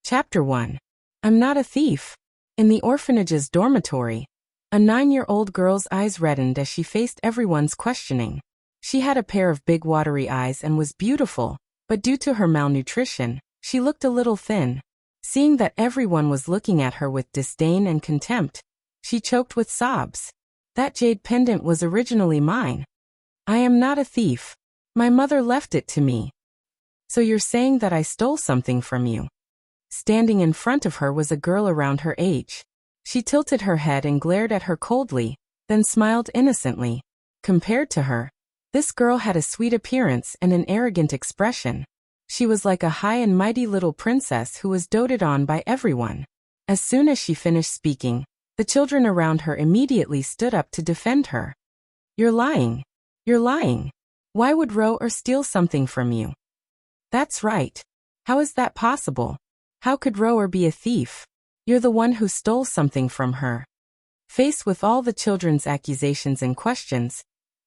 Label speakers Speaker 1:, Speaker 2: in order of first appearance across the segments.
Speaker 1: Chapter 1. I'm not a thief. In the orphanage's dormitory, a 9-year-old girl's eyes reddened as she faced everyone's questioning. She had a pair of big watery eyes and was beautiful, but due to her malnutrition, she looked a little thin. Seeing that everyone was looking at her with disdain and contempt, she choked with sobs. That jade pendant was originally mine. I am not a thief. My mother left it to me. So you're saying that I stole something from you? Standing in front of her was a girl around her age. She tilted her head and glared at her coldly, then smiled innocently. Compared to her, this girl had a sweet appearance and an arrogant expression. She was like a high and mighty little princess who was doted on by everyone. As soon as she finished speaking, the children around her immediately stood up to defend her. You're lying. You're lying. Why would row or steal something from you? That's right. How is that possible? How could Rower be a thief? You're the one who stole something from her. Faced with all the children's accusations and questions,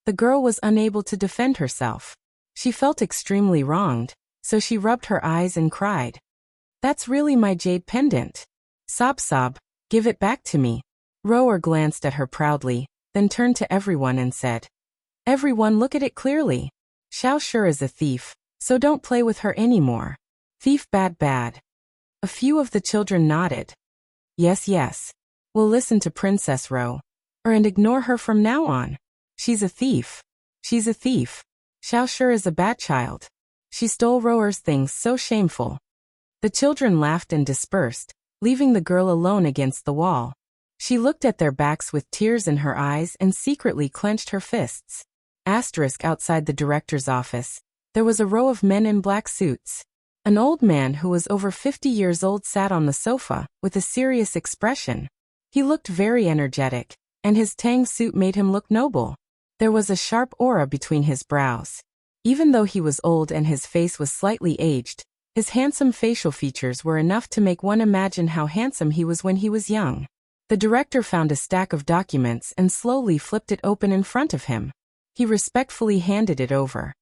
Speaker 1: the girl was unable to defend herself. She felt extremely wronged, so she rubbed her eyes and cried. That's really my jade pendant. Sob sob, give it back to me. Rower glanced at her proudly, then turned to everyone and said, Everyone look at it clearly. Xiao sure is a thief, so don't play with her anymore. Thief bad bad. A few of the children nodded. Yes, yes. We'll listen to Princess Ro. And ignore her from now on. She's a thief. She's a thief. Xiao sure is a bad child. She stole Rower's things, so shameful. The children laughed and dispersed, leaving the girl alone against the wall. She looked at their backs with tears in her eyes and secretly clenched her fists. Outside the director's office, there was a row of men in black suits. An old man who was over 50 years old sat on the sofa, with a serious expression. He looked very energetic, and his tang suit made him look noble. There was a sharp aura between his brows. Even though he was old and his face was slightly aged, his handsome facial features were enough to make one imagine how handsome he was when he was young. The director found a stack of documents and slowly flipped it open in front of him. He respectfully handed it over.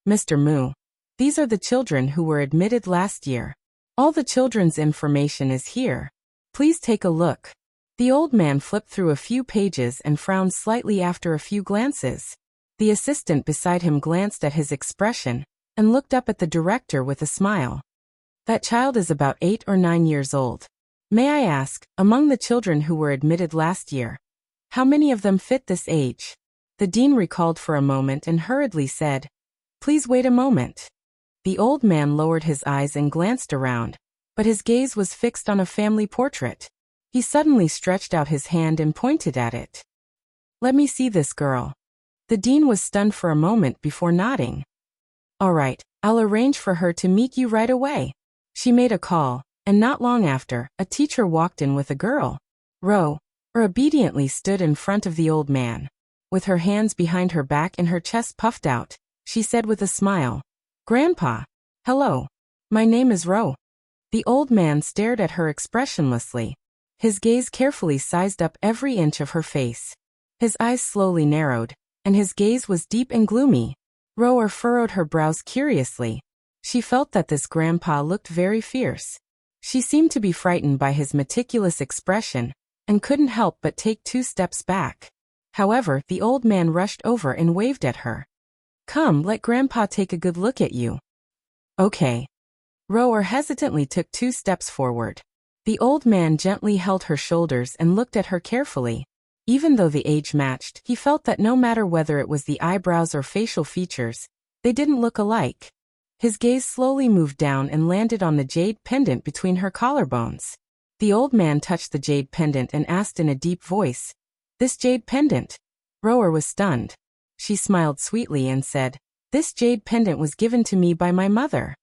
Speaker 1: Mr. Mu. These are the children who were admitted last year. All the children's information is here. Please take a look. The old man flipped through a few pages and frowned slightly after a few glances. The assistant beside him glanced at his expression and looked up at the director with a smile. That child is about 8 or 9 years old. May I ask, among the children who were admitted last year, how many of them fit this age? The dean recalled for a moment and hurriedly said, Please wait a moment. The old man lowered his eyes and glanced around, but his gaze was fixed on a family portrait. He suddenly stretched out his hand and pointed at it. Let me see this girl. The dean was stunned for a moment before nodding. All right, I'll arrange for her to meet you right away. She made a call, and not long after, a teacher walked in with a girl. Ro obediently stood in front of the old man. With her hands behind her back and her chest puffed out, she said with a smile, Grandpa. Hello. My name is Ro. The old man stared at her expressionlessly. His gaze carefully sized up every inch of her face. His eyes slowly narrowed, and his gaze was deep and gloomy. Ro furrowed her brows curiously. She felt that this grandpa looked very fierce. She seemed to be frightened by his meticulous expression, and couldn't help but take 2 steps back. However, the old man rushed over and waved at her. Come, let Grandpa take a good look at you. Okay. Ro hesitantly took 2 steps forward. The old man gently held her shoulders and looked at her carefully. Even though the age matched, he felt that no matter whether it was the eyebrows or facial features, they didn't look alike. His gaze slowly moved down and landed on the jade pendant between her collarbones. The old man touched the jade pendant and asked in a deep voice, This jade pendant? Ro was stunned. She smiled sweetly and said, This jade pendant was given to me by my mother.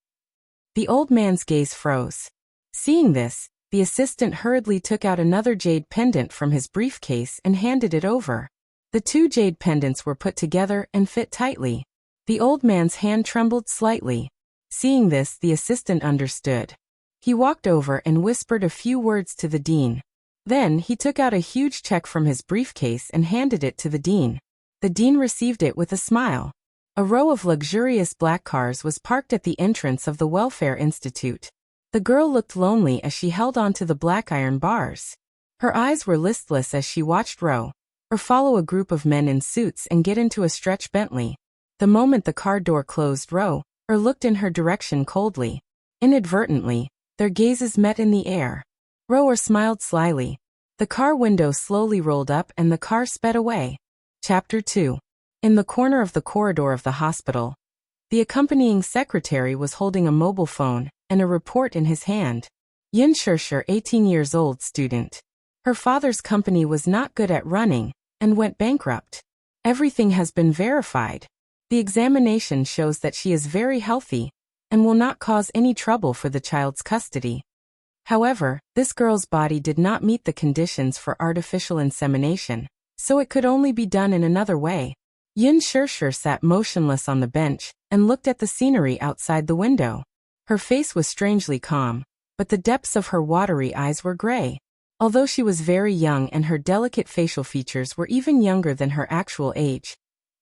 Speaker 1: The old man's gaze froze. Seeing this, the assistant hurriedly took out another jade pendant from his briefcase and handed it over. The 2 jade pendants were put together and fit tightly. The old man's hand trembled slightly. Seeing this, the assistant understood. He walked over and whispered a few words to the dean. Then he took out a huge check from his briefcase and handed it to the dean. The dean received it with a smile. A row of luxurious black cars was parked at the entrance of the Welfare Institute. The girl looked lonely as she held onto the black iron bars. Her eyes were listless as she watched Ro or follow a group of men in suits and get into a stretch Bentley. The moment the car door closed, Ro or looked in her direction coldly. Inadvertently, their gazes met in the air. Rower smiled slyly. The car window slowly rolled up and the car sped away. Chapter 2. In the corner of the corridor of the hospital, the accompanying secretary was holding a mobile phone and a report in his hand. Yin Shirsher, 18 years old, student. Her father's company was not good at running and went bankrupt. Everything has been verified. The examination shows that she is very healthy and will not cause any trouble for the child's custody. However, this girl's body did not meet the conditions for artificial insemination, so it could only be done in another way. Yin Shirsher sat motionless on the bench and looked at the scenery outside the window. Her face was strangely calm, but the depths of her watery eyes were gray. Although she was very young and her delicate facial features were even younger than her actual age,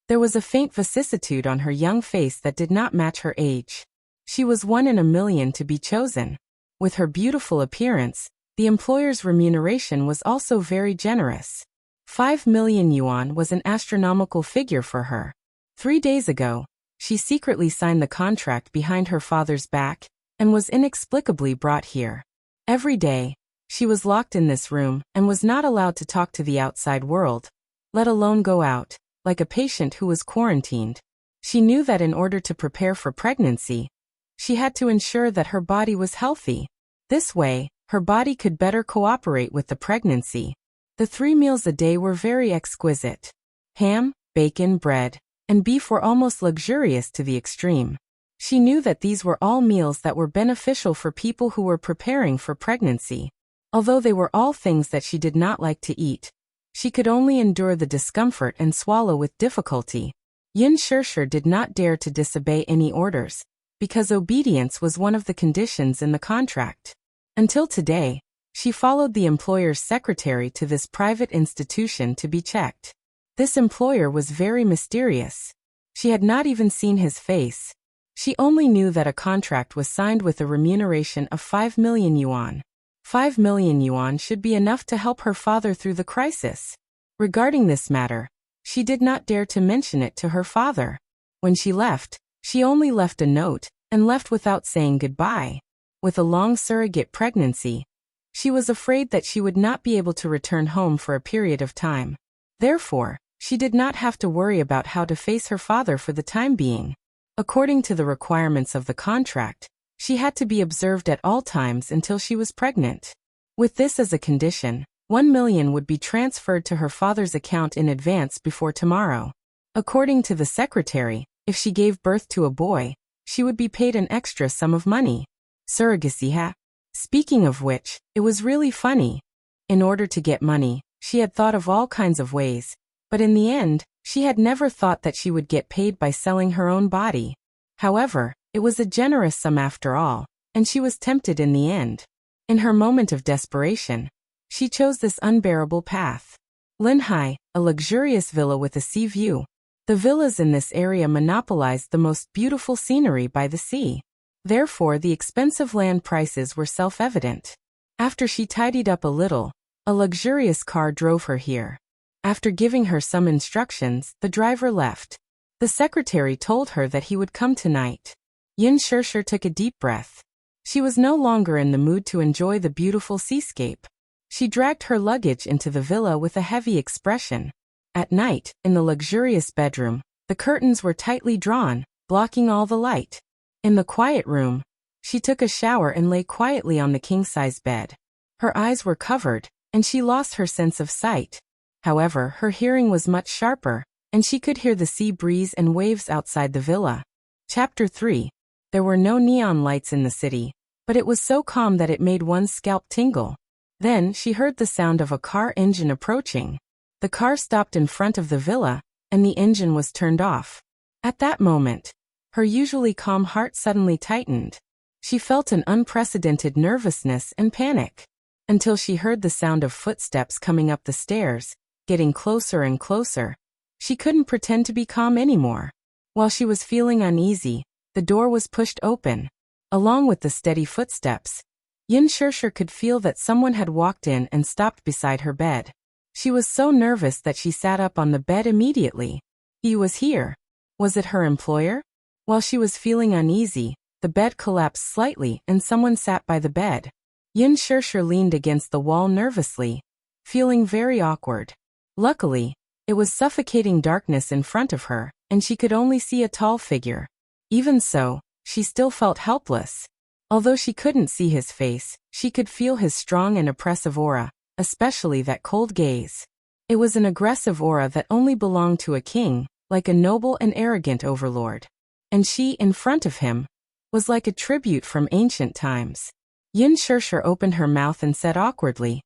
Speaker 1: there was a faint vicissitude on her young face that did not match her age. She was 1 in a million to be chosen. With her beautiful appearance, the employer's remuneration was also very generous. 5 million yuan was an astronomical figure for her. 3 days ago, she secretly signed the contract behind her father's back and was inexplicably brought here. Every day, she was locked in this room and was not allowed to talk to the outside world, let alone go out, like a patient who was quarantined. She knew that in order to prepare for pregnancy, she had to ensure that her body was healthy. This way, her body could better cooperate with the pregnancy. The 3 meals a day were very exquisite. Ham, bacon, bread, and beef were almost luxurious to the extreme. She knew that these were all meals that were beneficial for people who were preparing for pregnancy. Although they were all things that she did not like to eat, she could only endure the discomfort and swallow with difficulty. Yin Shirsher did not dare to disobey any orders, because obedience was one of the conditions in the contract. Until today, she followed the employer's secretary to this private institution to be checked. This employer was very mysterious. She had not even seen his face. She only knew that a contract was signed with a remuneration of 5 million yuan. 5 million yuan should be enough to help her father through the crisis. Regarding this matter, she did not dare to mention it to her father. When she left, she only left a note and left without saying goodbye. With a long surrogate pregnancy, she was afraid that she would not be able to return home for a period of time. Therefore, she did not have to worry about how to face her father for the time being. According to the requirements of the contract, she had to be observed at all times until she was pregnant. With this as a condition, 1 million would be transferred to her father's account in advance before tomorrow. According to the secretary, if she gave birth to a boy, she would be paid an extra sum of money. Surrogacy ha. Speaking of which, it was really funny. In order to get money, she had thought of all kinds of ways, but in the end, she had never thought that she would get paid by selling her own body. However, it was a generous sum after all, and she was tempted in the end. In her moment of desperation, she chose this unbearable path. Linhai, a luxurious villa with a sea view. The villas in this area monopolized the most beautiful scenery by the sea. Therefore, the expensive land prices were self-evident. After she tidied up a little, a luxurious car drove her here. After giving her some instructions, the driver left. The secretary told her that he would come tonight. Yin Shirsher took a deep breath. She was no longer in the mood to enjoy the beautiful seascape. She dragged her luggage into the villa with a heavy expression. At night, in the luxurious bedroom, the curtains were tightly drawn, blocking all the light. In the quiet room, she took a shower and lay quietly on the king-size bed. Her eyes were covered, and she lost her sense of sight. However, her hearing was much sharper, and she could hear the sea breeze and waves outside the villa. Chapter 3. There were no neon lights in the city, but it was so calm that it made one's scalp tingle. Then she heard the sound of a car engine approaching. The car stopped in front of the villa, and the engine was turned off. At that moment, her usually calm heart suddenly tightened. She felt an unprecedented nervousness and panic, until she heard the sound of footsteps coming up the stairs, getting closer and closer. She couldn't pretend to be calm anymore. While she was feeling uneasy, the door was pushed open. Along with the steady footsteps, Yin Shirshir could feel that someone had walked in and stopped beside her bed. She was so nervous that she sat up on the bed immediately. He was here. Was it her employer? While she was feeling uneasy, the bed collapsed slightly and someone sat by the bed. Yin Shirshir leaned against the wall nervously, feeling very awkward. Luckily, it was suffocating darkness in front of her, and she could only see a tall figure. Even so, she still felt helpless. Although she couldn't see his face, she could feel his strong and oppressive aura, especially that cold gaze. It was an aggressive aura that only belonged to a king, like a noble and arrogant overlord. And she, in front of him, was like a tribute from ancient times. Yin Shirshir opened her mouth and said awkwardly,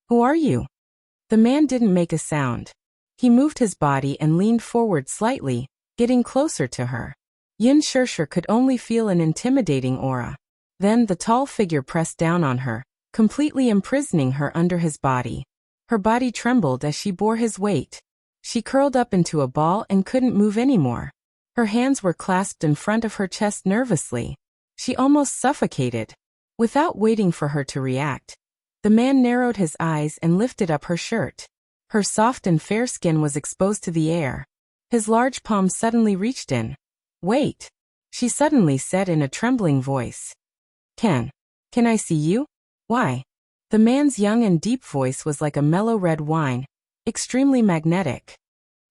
Speaker 1: "Who are you?" The man didn't make a sound. He moved his body and leaned forward slightly, getting closer to her. Yin Shirshir could only feel an intimidating aura. Then the tall figure pressed down on her, completely imprisoning her under his body. Her body trembled as she bore his weight. She curled up into a ball and couldn't move anymore. Her hands were clasped in front of her chest nervously. She almost suffocated. Without waiting for her to react, the man narrowed his eyes and lifted up her shirt. Her soft and fair skin was exposed to the air. His large palm suddenly reached in. "Wait," she suddenly said in a trembling voice. Can I see you?" "Why?" The man's young and deep voice was like a mellow red wine, extremely magnetic.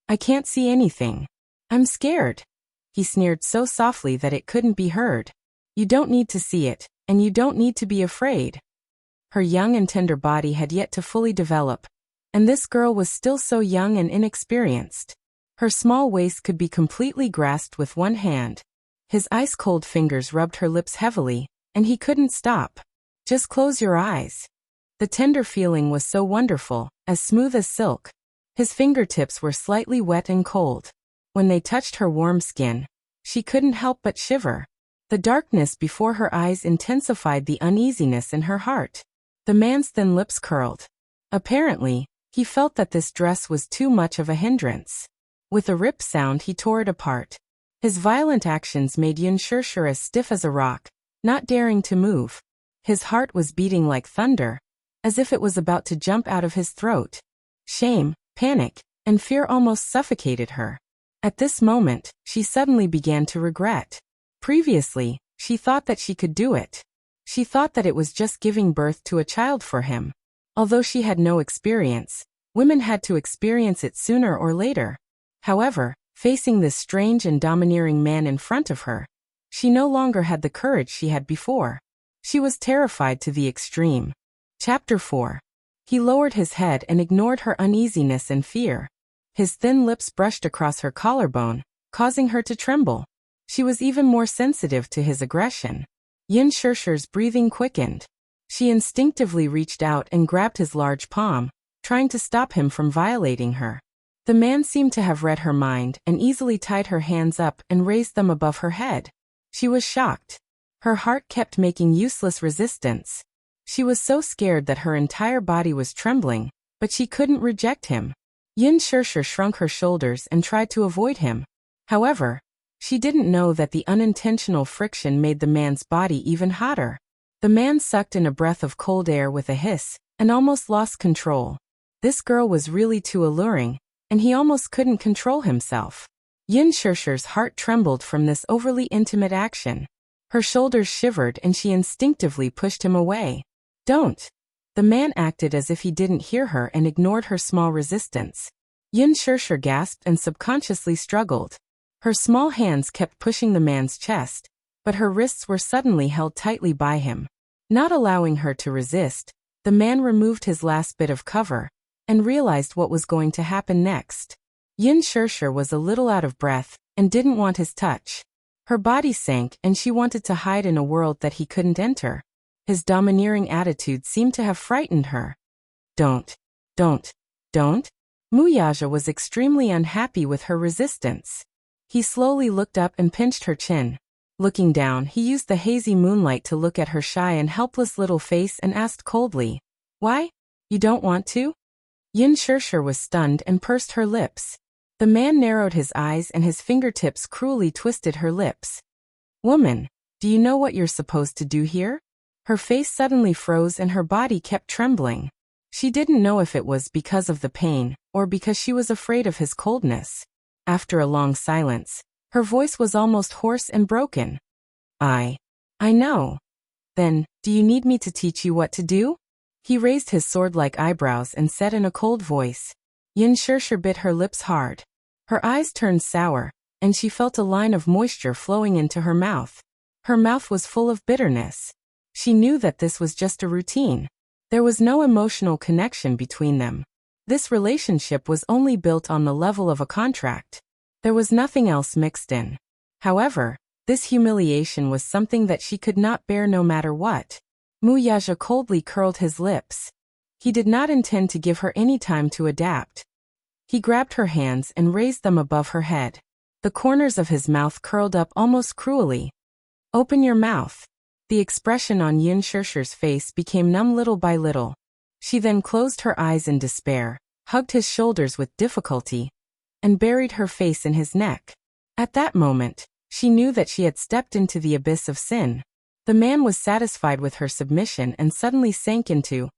Speaker 1: "I can't see anything. I'm scared." He sneered so softly that it couldn't be heard. "You don't need to see it, and you don't need to be afraid." Her young and tender body had yet to fully develop, and this girl was still so young and inexperienced. Her small waist could be completely grasped with one hand. His ice-cold fingers rubbed her lips heavily, and he couldn't stop. "Just close your eyes." The tender feeling was so wonderful, as smooth as silk. His fingertips were slightly wet and cold. When they touched her warm skin, she couldn't help but shiver. The darkness before her eyes intensified the uneasiness in her heart. The man's thin lips curled. Apparently, he felt that this dress was too much of a hindrance. With a rip sound, he tore it apart. His violent actions made Yin Shirshir as stiff as a rock, not daring to move. His heart was beating like thunder, as if it was about to jump out of his throat. Shame, panic, and fear almost suffocated her. At this moment, she suddenly began to regret. Previously, she thought that she could do it. She thought that it was just giving birth to a child for him. Although she had no experience, women had to experience it sooner or later. However, facing this strange and domineering man in front of her, she no longer had the courage she had before. She was terrified to the extreme. Chapter 4. He lowered his head and ignored her uneasiness and fear. His thin lips brushed across her collarbone, causing her to tremble. She was even more sensitive to his aggression. Yin Shirshir's breathing quickened. She instinctively reached out and grabbed his large palm, trying to stop him from violating her. The man seemed to have read her mind and easily tied her hands up and raised them above her head. She was shocked. Her heart kept making useless resistance. She was so scared that her entire body was trembling, but she couldn't reject him. Yin Shirshir shrunk her shoulders and tried to avoid him. However, she didn't know that the unintentional friction made the man's body even hotter. The man sucked in a breath of cold air with a hiss, and almost lost control. This girl was really too alluring, and he almost couldn't control himself. Yin Shirshir's heart trembled from this overly intimate action. Her shoulders shivered and she instinctively pushed him away. "Don't." The man acted as if he didn't hear her and ignored her small resistance. Yin Shirshir gasped and subconsciously struggled. Her small hands kept pushing the man's chest, but her wrists were suddenly held tightly by him. Not allowing her to resist, the man removed his last bit of cover, and realized what was going to happen next. Yin Shirshir was a little out of breath, and didn't want his touch. Her body sank and she wanted to hide in a world that he couldn't enter. His domineering attitude seemed to have frightened her. Don't. Muyaja was extremely unhappy with her resistance. He slowly looked up and pinched her chin. Looking down, he used the hazy moonlight to look at her shy and helpless little face and asked coldly, "Why? You don't want to?" Yin Shirshir was stunned and pursed her lips. The man narrowed his eyes and his fingertips cruelly twisted her lips. "Woman, do do you know what you're supposed to do here? Her face suddenly froze and her body kept trembling. She didn't know if it was because of the pain, or because she was afraid of his coldness. After a long silence, her voice was almost hoarse and broken. I know. Then, do you need me to teach you what to do? He raised his sword-like eyebrows and said in a cold voice. Yin Shirshir bit her lips hard. Her eyes turned sour, and she felt a line of moisture flowing into her mouth. Her mouth was full of bitterness. She knew that this was just a routine. There was no emotional connection between them. This relationship was only built on the level of a contract. There was nothing else mixed in. However, this humiliation was something that she could not bear no matter what. Wuxia coldly curled his lips. He did not intend to give her any time to adapt. He grabbed her hands and raised them above her head. The corners of his mouth curled up almost cruelly. Open your mouth. The expression on Yin Shirshir's face became numb little by little. She then closed her eyes in despair, hugged his shoulders with difficulty, and buried her face in his neck. At that moment, she knew that she had stepped into the abyss of sin. The man was satisfied with her submission and suddenly sank into.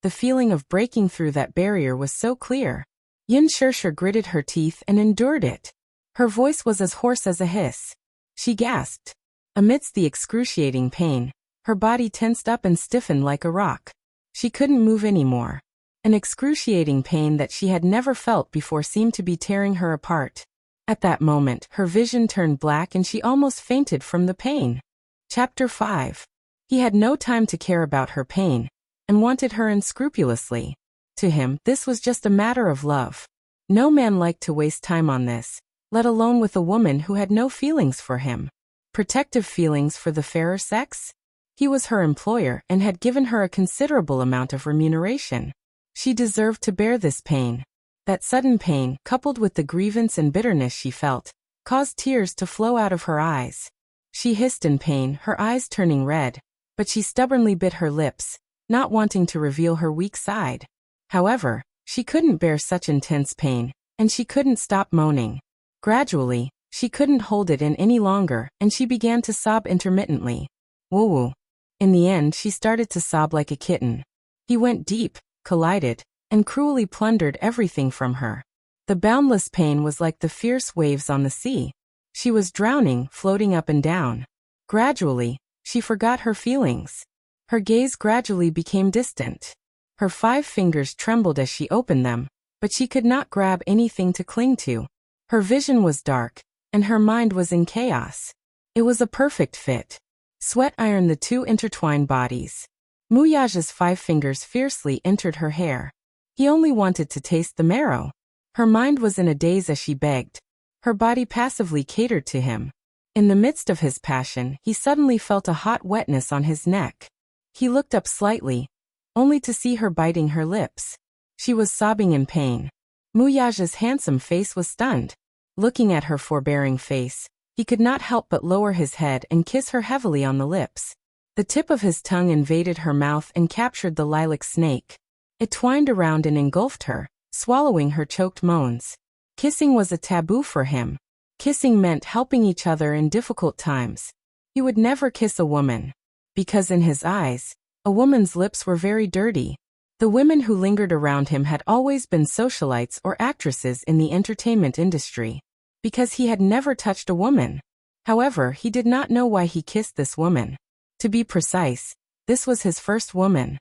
Speaker 1: The feeling of breaking through that barrier was so clear. Yin Shirshir gritted her teeth and endured it. Her voice was as hoarse as a hiss. She gasped. Amidst the excruciating pain, her body tensed up and stiffened like a rock. She couldn't move anymore. An excruciating pain that she had never felt before seemed to be tearing her apart. At that moment, her vision turned black and she almost fainted from the pain. Chapter 5. He had no time to care about her pain, and wanted her unscrupulously. To him, this was just a matter of love. No man liked to waste time on this, let alone with a woman who had no feelings for him. Protective feelings for the fairer sex? He was her employer and had given her a considerable amount of remuneration. She deserved to bear this pain. That sudden pain, coupled with the grievance and bitterness she felt, caused tears to flow out of her eyes. She hissed in pain, her eyes turning red, but she stubbornly bit her lips, not wanting to reveal her weak side. However, she couldn't bear such intense pain, and she couldn't stop moaning. Gradually, she couldn't hold it in any longer, and she began to sob intermittently. Woo-woo. In the end, she started to sob like a kitten. He went deep, collided, and cruelly plundered everything from her. The boundless pain was like the fierce waves on the sea. She was drowning, floating up and down. Gradually, she forgot her feelings. Her gaze gradually became distant. Her 5 fingers trembled as she opened them, but she could not grab anything to cling to. Her vision was dark, and her mind was in chaos. It was a perfect fit. Sweat ironed the 2 intertwined bodies. Wuxia's 5 fingers fiercely entered her hair. He only wanted to taste the marrow. Her mind was in a daze as she begged. Her body passively catered to him. In the midst of his passion, he suddenly felt a hot wetness on his neck. He looked up slightly, only to see her biting her lips. She was sobbing in pain. Wuxia's handsome face was stunned. Looking at her forbearing face, he could not help but lower his head and kiss her heavily on the lips. The tip of his tongue invaded her mouth and captured the lilac snake. It twined around and engulfed her, swallowing her choked moans. Kissing was a taboo for him. Kissing meant helping each other in difficult times. He would never kiss a woman. Because in his eyes, a woman's lips were very dirty. The women who lingered around him had always been socialites or actresses in the entertainment industry. Because he had never touched a woman. However, he did not know why he kissed this woman. To be precise, this was his first woman.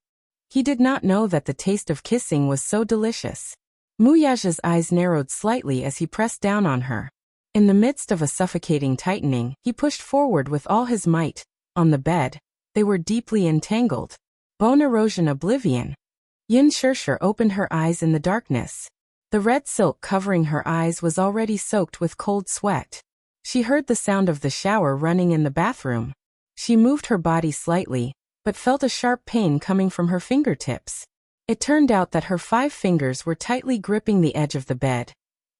Speaker 1: He did not know that the taste of kissing was so delicious. Wuxia's eyes narrowed slightly as he pressed down on her. In the midst of a suffocating tightening, he pushed forward with all his might. On the bed, they were deeply entangled. Bone erosion oblivion. Yin Shirshir opened her eyes in the darkness. The red silk covering her eyes was already soaked with cold sweat. She heard the sound of the shower running in the bathroom. She moved her body slightly, but felt a sharp pain coming from her fingertips. It turned out that her 5 fingers were tightly gripping the edge of the bed,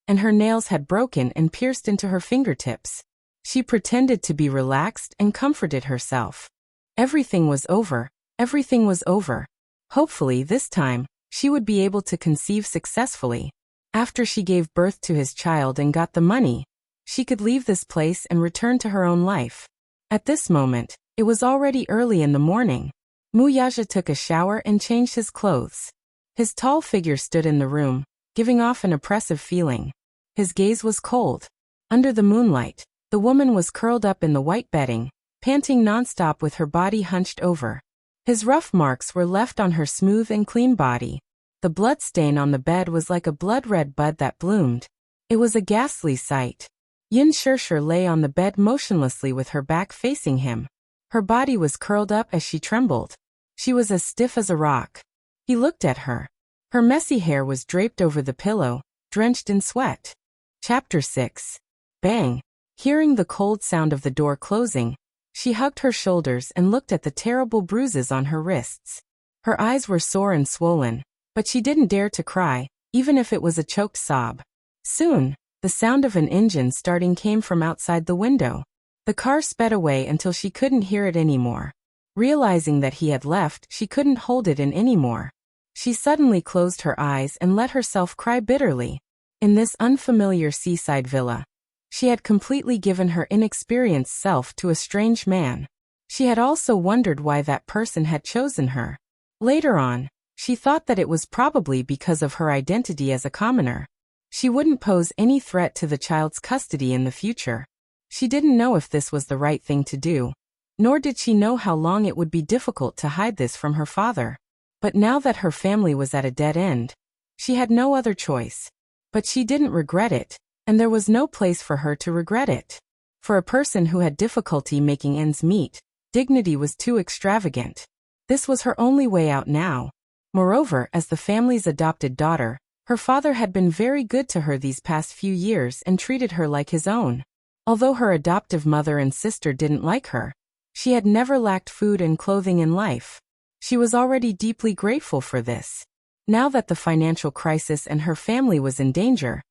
Speaker 1: and her nails had broken and pierced into her fingertips. She pretended to be relaxed and comforted herself. Everything was over. Everything was over. Hopefully this time, she would be able to conceive successfully. After she gave birth to his child and got the money, she could leave this place and return to her own life. At this moment, it was already early in the morning. Wuxia took a shower and changed his clothes. His tall figure stood in the room, giving off an oppressive feeling. His gaze was cold. Under the moonlight, the woman was curled up in the white bedding, panting nonstop with her body hunched over. His rough marks were left on her smooth and clean body. The blood stain on the bed was like a blood-red bud that bloomed. It was a ghastly sight. Yin Shirshir lay on the bed motionlessly with her back facing him. Her body was curled up as she trembled. She was as stiff as a rock. He looked at her. Her messy hair was draped over the pillow, drenched in sweat. Chapter 6. Bang! Hearing the cold sound of the door closing, she hugged her shoulders and looked at the terrible bruises on her wrists. Her eyes were sore and swollen, but she didn't dare to cry, even if it was a choked sob. Soon, the sound of an engine starting came from outside the window. The car sped away until she couldn't hear it anymore. Realizing that he had left, she couldn't hold it in anymore. She suddenly closed her eyes and let herself cry bitterly. In this unfamiliar seaside villa, she had completely given her inexperienced self to a strange man. She had also wondered why that person had chosen her. Later on, she thought that it was probably because of her identity as a commoner. She wouldn't pose any threat to the child's custody in the future. She didn't know if this was the right thing to do, nor did she know how long it would be difficult to hide this from her father. But now that her family was at a dead end, she had no other choice. But she didn't regret it, and there was no place for her to regret it. For a person who had difficulty making ends meet, dignity was too extravagant. This was her only way out now. Moreover, as the family's adopted daughter, her father had been very good to her these past few years and treated her like his own. Although her adoptive mother and sister didn't like her, she had never lacked food and clothing in life. She was already deeply grateful for this. Now that the financial crisis and her family was in danger,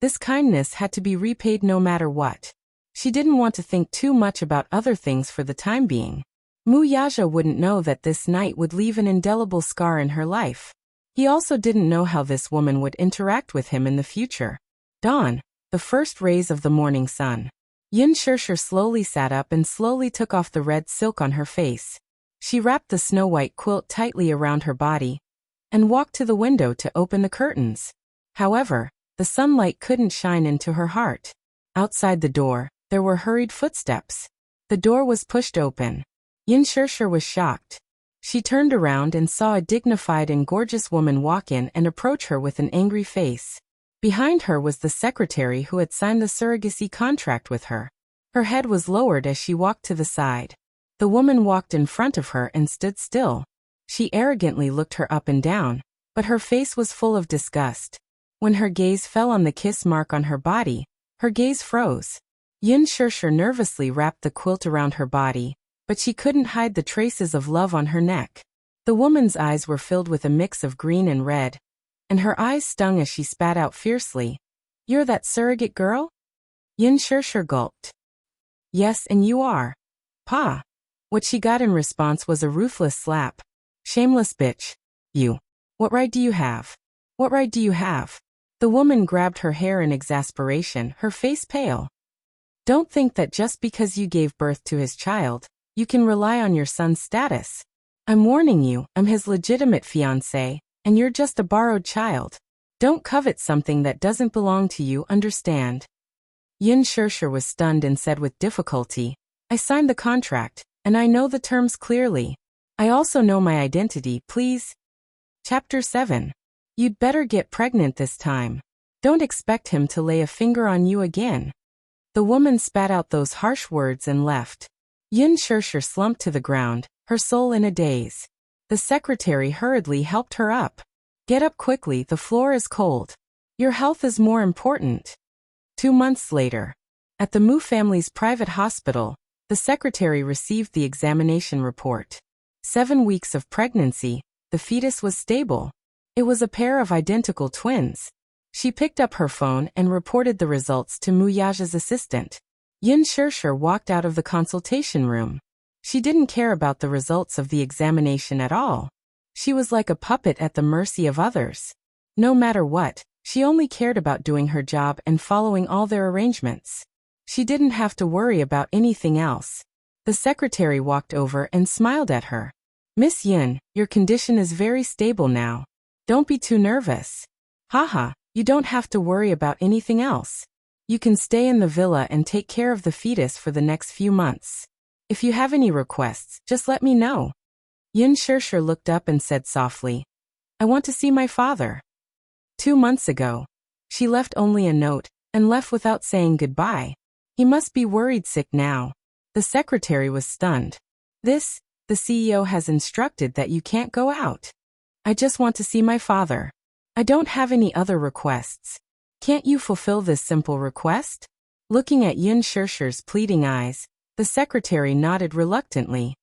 Speaker 1: this kindness had to be repaid no matter what. She didn't want to think too much about other things for the time being. Wuxia wouldn't know that this night would leave an indelible scar in her life. He also didn't know how this woman would interact with him in the future. Dawn, the first rays of the morning sun. Yin Shirshir slowly sat up and slowly took off the red silk on her face. She wrapped the snow-white quilt tightly around her body and walked to the window to open the curtains. However, the sunlight couldn't shine into her heart. Outside the door, there were hurried footsteps. The door was pushed open. Yin Shirshir was shocked. She turned around and saw a dignified and gorgeous woman walk in and approach her with an angry face. Behind her was the secretary who had signed the surrogacy contract with her. Her head was lowered as she walked to the side. The woman walked in front of her and stood still. She arrogantly looked her up and down, but her face was full of disgust. When her gaze fell on the kiss mark on her body, her gaze froze. Yin Shirshir nervously wrapped the quilt around her body, but she couldn't hide the traces of love on her neck. The woman's eyes were filled with a mix of green and red, and her eyes stung as she spat out fiercely. "You're that surrogate girl?" Yin Shirshir gulped. "Yes, and you are. Pa." What she got in response was a ruthless slap. "Shameless bitch. You. What right do you have? What right do you have?" The woman grabbed her hair in exasperation, her face pale. "Don't think that just because you gave birth to his child, you can rely on your son's status. I'm warning you, I'm his legitimate fiancé, and you're just a borrowed child. Don't covet something that doesn't belong to you, understand?" Yin Shirshir was stunned and said with difficulty, "I signed the contract, and I know the terms clearly. I also know my identity, please." Chapter 7. You'd better get pregnant this time. Don't expect him to lay a finger on you again. The woman spat out those harsh words and left. Yin Shirshir slumped to the ground, her soul in a daze. The secretary hurriedly helped her up. "Get up quickly, the floor is cold. Your health is more important." 2 months later, at the Mu family's private hospital, the secretary received the examination report. 7 weeks of pregnancy, the fetus was stable. It was a pair of identical twins. She picked up her phone and reported the results to Wuxia's assistant. Yin Shirshir walked out of the consultation room. She didn't care about the results of the examination at all. She was like a puppet at the mercy of others. No matter what, she only cared about doing her job and following all their arrangements. She didn't have to worry about anything else. The secretary walked over and smiled at her. Miss Yin, your condition is very stable now. Don't be too nervous. Haha, you don't have to worry about anything else. You can stay in the villa and take care of the fetus for the next few months. If you have any requests, just let me know. Yin Shishir looked up and said softly, I want to see my father. 2 months ago. She left only a note, and left without saying goodbye. He must be worried sick now. The secretary was stunned. The CEO has instructed that you can't go out. I just want to see my father. I don't have any other requests. Can't you fulfill this simple request? Looking at Yin Shishir's pleading eyes, the secretary nodded reluctantly.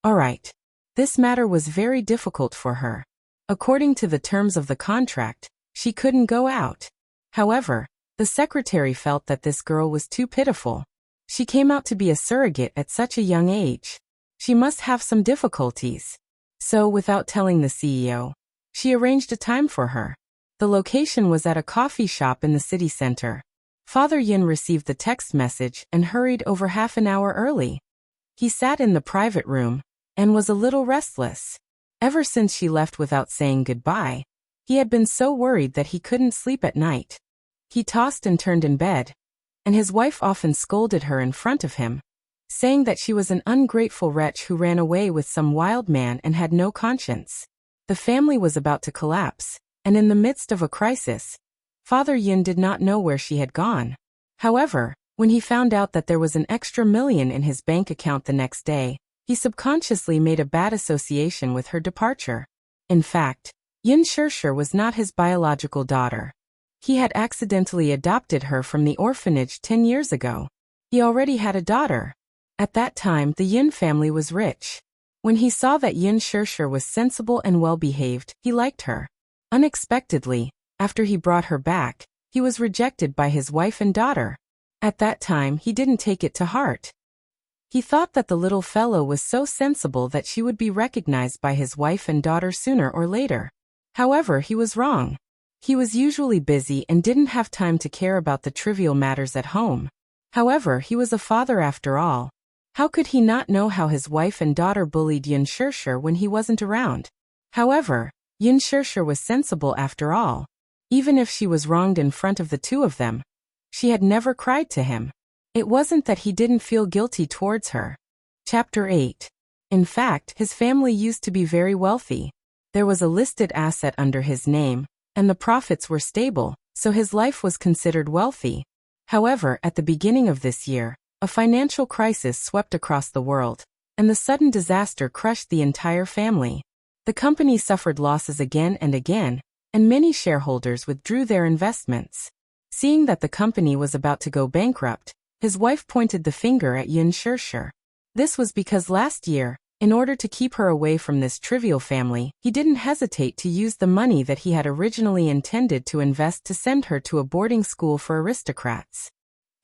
Speaker 1: All right. This matter was very difficult for her. According to the terms of the contract, she couldn't go out. However, the secretary felt that this girl was too pitiful. She came out to be a surrogate at such a young age. She must have some difficulties. So, without telling the CEO, she arranged a time for her. The location was at a coffee shop in the city center. Father Yin received the text message and hurried over half an hour early. He sat in the private room and was a little restless. Ever since she left without saying goodbye, he had been so worried that he couldn't sleep at night. He tossed and turned in bed, and his wife often scolded her in front of him, saying that she was an ungrateful wretch who ran away with some wild man and had no conscience. The family was about to collapse, and in the midst of a crisis, Father Yin did not know where she had gone. However, when he found out that there was an extra million in his bank account the next day, he subconsciously made a bad association with her departure. In fact, Yin Shishir was not his biological daughter. He had accidentally adopted her from the orphanage 10 years ago. He already had a daughter. At that time, the Yin family was rich. When he saw that Yin Shishir was sensible and well-behaved, he liked her. Unexpectedly, after he brought her back, he was rejected by his wife and daughter. At that time, he didn't take it to heart. He thought that the little fellow was so sensible that she would be recognized by his wife and daughter sooner or later. However, he was wrong. He was usually busy and didn't have time to care about the trivial matters at home. However, he was a father after all. How could he not know how his wife and daughter bullied Yin Shishir when he wasn't around? However, Yin Shishir was sensible after all. Even if she was wronged in front of the two of them, she had never cried to him. It wasn't that he didn't feel guilty towards her. Chapter 8. In fact, his family used to be very wealthy. There was a listed asset under his name, and the profits were stable, so his life was considered wealthy. However, at the beginning of this year, a financial crisis swept across the world, and the sudden disaster crushed the entire family. The company suffered losses again and again, and many shareholders withdrew their investments. Seeing that the company was about to go bankrupt, his wife pointed the finger at Yin Shishir. This was because last year, in order to keep her away from this trivial family, he didn't hesitate to use the money that he had originally intended to invest to send her to a boarding school for aristocrats.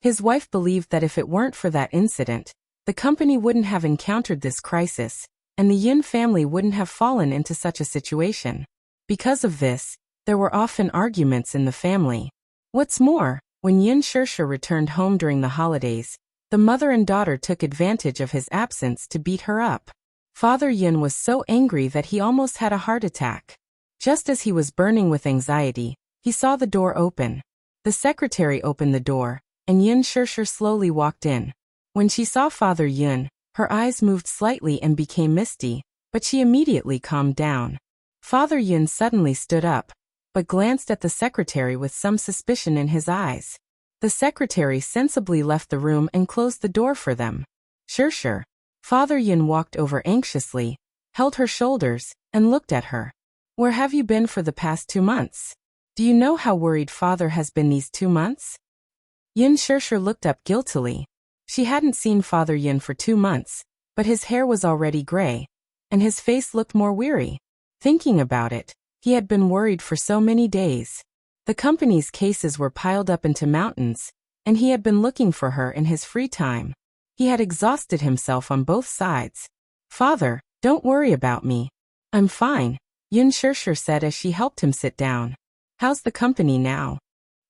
Speaker 1: His wife believed that if it weren't for that incident, the company wouldn't have encountered this crisis, and the Yin family wouldn't have fallen into such a situation. Because of this, there were often arguments in the family. What's more, when Yin Shishir returned home during the holidays, the mother and daughter took advantage of his absence to beat her up. Father Yin was so angry that he almost had a heart attack. Just as he was burning with anxiety, he saw the door open. The secretary opened the door, and Yin Shishir slowly walked in. When she saw Father Yin, her eyes moved slightly and became misty, but she immediately calmed down. Father Yin suddenly stood up, but glanced at the secretary with some suspicion in his eyes. The secretary sensibly left the room and closed the door for them. Shishir. Father Yin walked over anxiously, held her shoulders, and looked at her. Where have you been for the past 2 months? Do you know how worried father has been these 2 months? Yin Shishir looked up guiltily. She hadn't seen Father Yin for 2 months, but his hair was already gray, and his face looked more weary. Thinking about it, he had been worried for so many days. The company's cases were piled up into mountains, and he had been looking for her in his free time. He had exhausted himself on both sides. Father, don't worry about me. I'm fine, Yin Shishir said as she helped him sit down. How's the company now?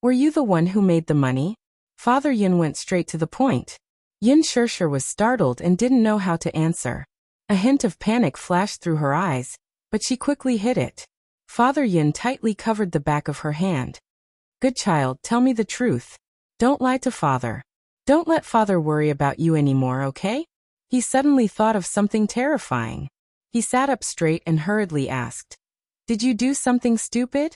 Speaker 1: Were you the one who made the money? Father Yin went straight to the point. Yin Shirshir was startled and didn't know how to answer. A hint of panic flashed through her eyes, but she quickly hid it. Father Yin tightly covered the back of her hand. Good child, tell me the truth. Don't lie to father. Don't let father worry about you anymore, okay? He suddenly thought of something terrifying. He sat up straight and hurriedly asked, Did you do something stupid?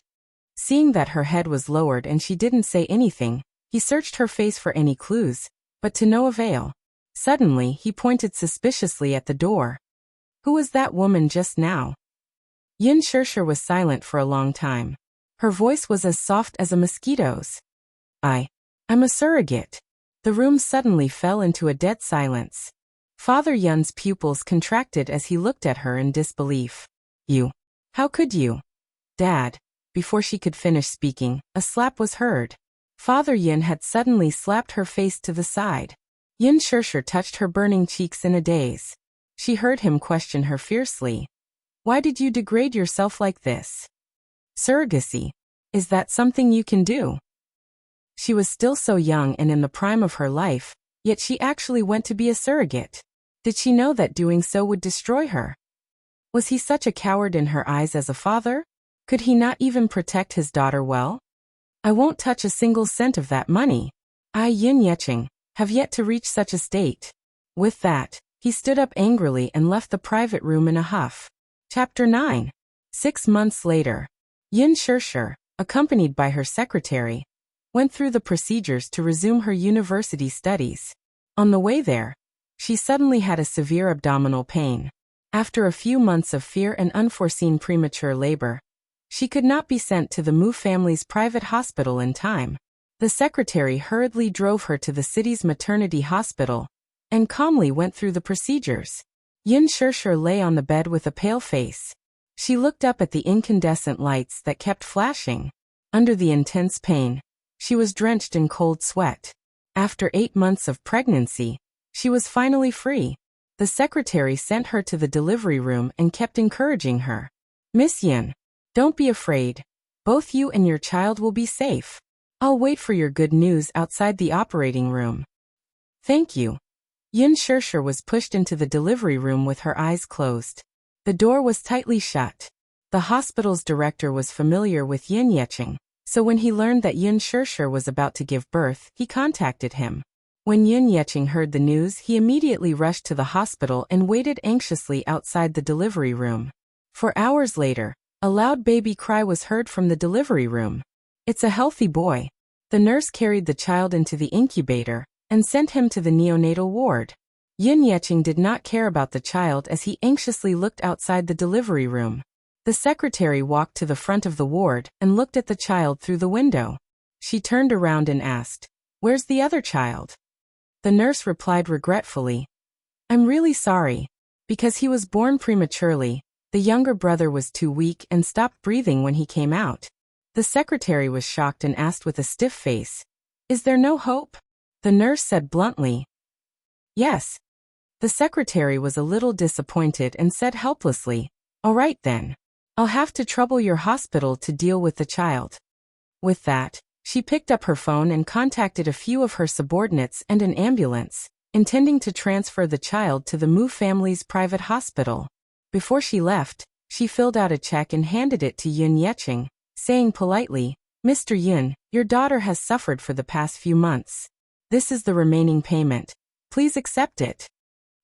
Speaker 1: Seeing that her head was lowered and she didn't say anything, he searched her face for any clues, but to no avail. Suddenly, he pointed suspiciously at the door. Who was that woman just now? Yin Shirshir was silent for a long time. Her voice was as soft as a mosquito's. I'm a surrogate. The room suddenly fell into a dead silence. Father Yun's pupils contracted as he looked at her in disbelief. You? How could you? Dad. Before she could finish speaking, a slap was heard. Father Yin had suddenly slapped her face to the side. Yin Shirshir touched her burning cheeks in a daze. She heard him question her fiercely. Why did you degrade yourself like this? Surrogacy. Is that something you can do? She was still so young and in the prime of her life, yet she actually went to be a surrogate. Did she know that doing so would destroy her? Was he such a coward in her eyes as a father? Could he not even protect his daughter well? I won't touch a single cent of that money. I, Yin Yecheng, have yet to reach such a state. With that, he stood up angrily and left the private room in a huff. Chapter 9. 6 months later, Yin Shirshir, accompanied by her secretary, went through the procedures to resume her university studies. On the way there, she suddenly had a severe abdominal pain. After a few months of fear and unforeseen premature labor, she could not be sent to the Mu family's private hospital in time. The secretary hurriedly drove her to the city's maternity hospital and calmly went through the procedures. Yin Shirshir lay on the bed with a pale face. She looked up at the incandescent lights that kept flashing. Under the intense pain, she was drenched in cold sweat. After 8 months of pregnancy, she was finally free. The secretary sent her to the delivery room and kept encouraging her. Miss Yin, don't be afraid. Both you and your child will be safe. I'll wait for your good news outside the operating room. Thank you. Yin Shirshir was pushed into the delivery room with her eyes closed. The door was tightly shut. The hospital's director was familiar with Yin Yecheng, so when he learned that Yin Shirshir was about to give birth, he contacted him. When Yin Yecheng heard the news, he immediately rushed to the hospital and waited anxiously outside the delivery room. For hours later, a loud baby cry was heard from the delivery room. It's a healthy boy. The nurse carried the child into the incubator and sent him to the neonatal ward. Yin Yecheng did not care about the child as he anxiously looked outside the delivery room. The secretary walked to the front of the ward and looked at the child through the window. She turned around and asked, "Where's the other child?" The nurse replied regretfully, "I'm really sorry. Because he was born prematurely, the younger brother was too weak and stopped breathing when he came out." The secretary was shocked and asked with a stiff face, "Is there no hope?" The nurse said bluntly, "Yes." The secretary was a little disappointed and said helplessly, "All right then. I'll have to trouble your hospital to deal with the child." With that, she picked up her phone and contacted a few of her subordinates and an ambulance, intending to transfer the child to the Mu family's private hospital. Before she left, she filled out a check and handed it to Yin Yecheng, saying politely, "Mr. Yin, your daughter has suffered for the past few months. This is the remaining payment. Please accept it."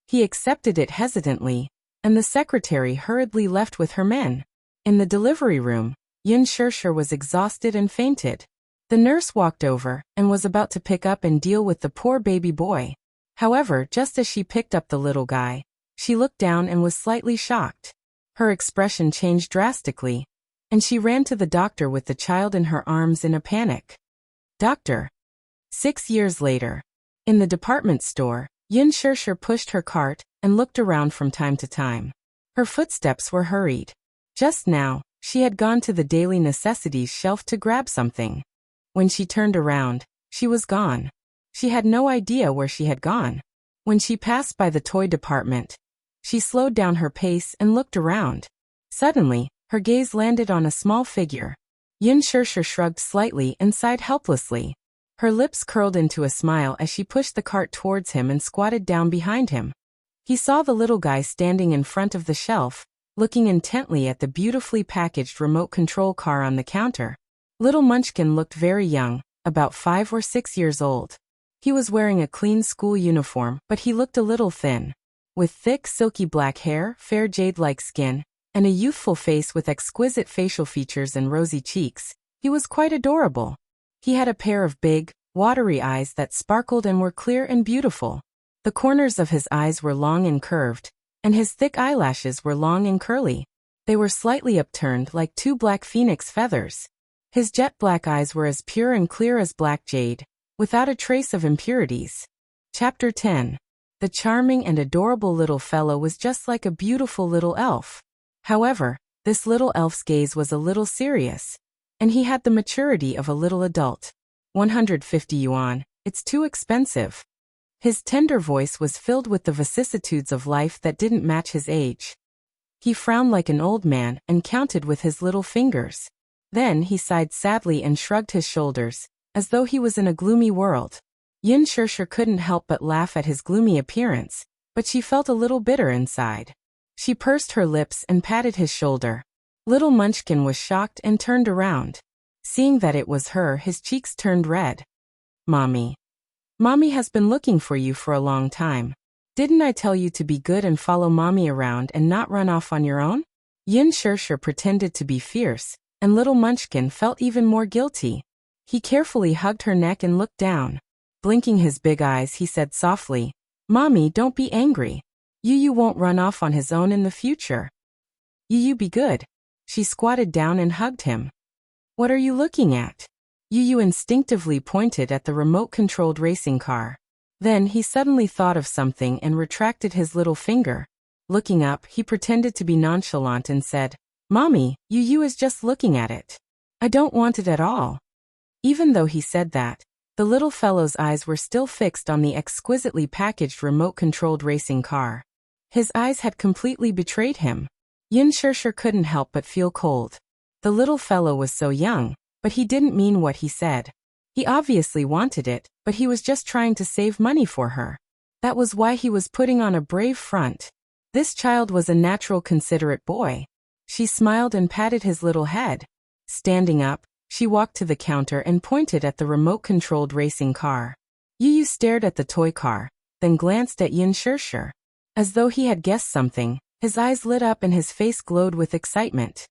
Speaker 1: He accepted it hesitantly, and the secretary hurriedly left with her men. In the delivery room, Yin Shirshir was exhausted and fainted. The nurse walked over and was about to pick up and deal with the poor baby boy. However, just as she picked up the little guy, she looked down and was slightly shocked. Her expression changed drastically, and she ran to the doctor with the child in her arms in a panic. Doctor. 6 years later. In the department store, Yin Shirshir pushed her cart and looked around from time to time. Her footsteps were hurried. Just now, she had gone to the daily necessities shelf to grab something. When she turned around, she was gone. She had no idea where she had gone. When she passed by the toy department, she slowed down her pace and looked around. Suddenly, her gaze landed on a small figure. Yin Shirshir shrugged slightly and sighed helplessly. Her lips curled into a smile as she pushed the cart towards him and squatted down behind him. He saw the little guy standing in front of the shelf, looking intently at the beautifully packaged remote control car on the counter. Little Munchkin looked very young, about 5 or 6 years old. He was wearing a clean school uniform, but he looked a little thin. With thick, silky black hair, fair jade-like skin, and a youthful face with exquisite facial features and rosy cheeks, he was quite adorable. He had a pair of big, watery eyes that sparkled and were clear and beautiful. The corners of his eyes were long and curved, and his thick eyelashes were long and curly. They were slightly upturned like 2 black phoenix feathers. His jet-black eyes were as pure and clear as black jade, without a trace of impurities. Chapter 10. The charming and adorable little fellow was just like a beautiful little elf. However, this little elf's gaze was a little serious, and he had the maturity of a little adult. 150 yuan, it's too expensive. His tender voice was filled with the vicissitudes of life that didn't match his age. He frowned like an old man and counted with his little fingers. Then he sighed sadly and shrugged his shoulders, as though he was in a gloomy world. Yin Shirsher couldn't help but laugh at his gloomy appearance, but she felt a little bitter inside. She pursed her lips and patted his shoulder. Little Munchkin was shocked and turned around. Seeing that it was her, his cheeks turned red. Mommy. Mommy has been looking for you for a long time. Didn't I tell you to be good and follow Mommy around and not run off on your own? Yin Shirsher pretended to be fierce, and Little Munchkin felt even more guilty. He carefully hugged her neck and looked down. Blinking his big eyes, he said softly, Mommy, don't be angry. Yu won't run off on his own in the future. Yu be good. She squatted down and hugged him. What are you looking at? Yu instinctively pointed at the remote-controlled racing car. Then he suddenly thought of something and retracted his little finger. Looking up, he pretended to be nonchalant and said, Mommy, Yu is just looking at it. I don't want it at all. Even though he said that, the little fellow's eyes were still fixed on the exquisitely packaged remote-controlled racing car. His eyes had completely betrayed him. Yin Shirsher couldn't help but feel cold. The little fellow was so young, but he didn't mean what he said. He obviously wanted it, but he was just trying to save money for her. That was why he was putting on a brave front. This child was a natural, considerate boy. She smiled and patted his little head. Standing up, she walked to the counter and pointed at the remote-controlled racing car. Yu stared at the toy car, then glanced at Yin Shirsher. As though he had guessed something, his eyes lit up and his face glowed with excitement.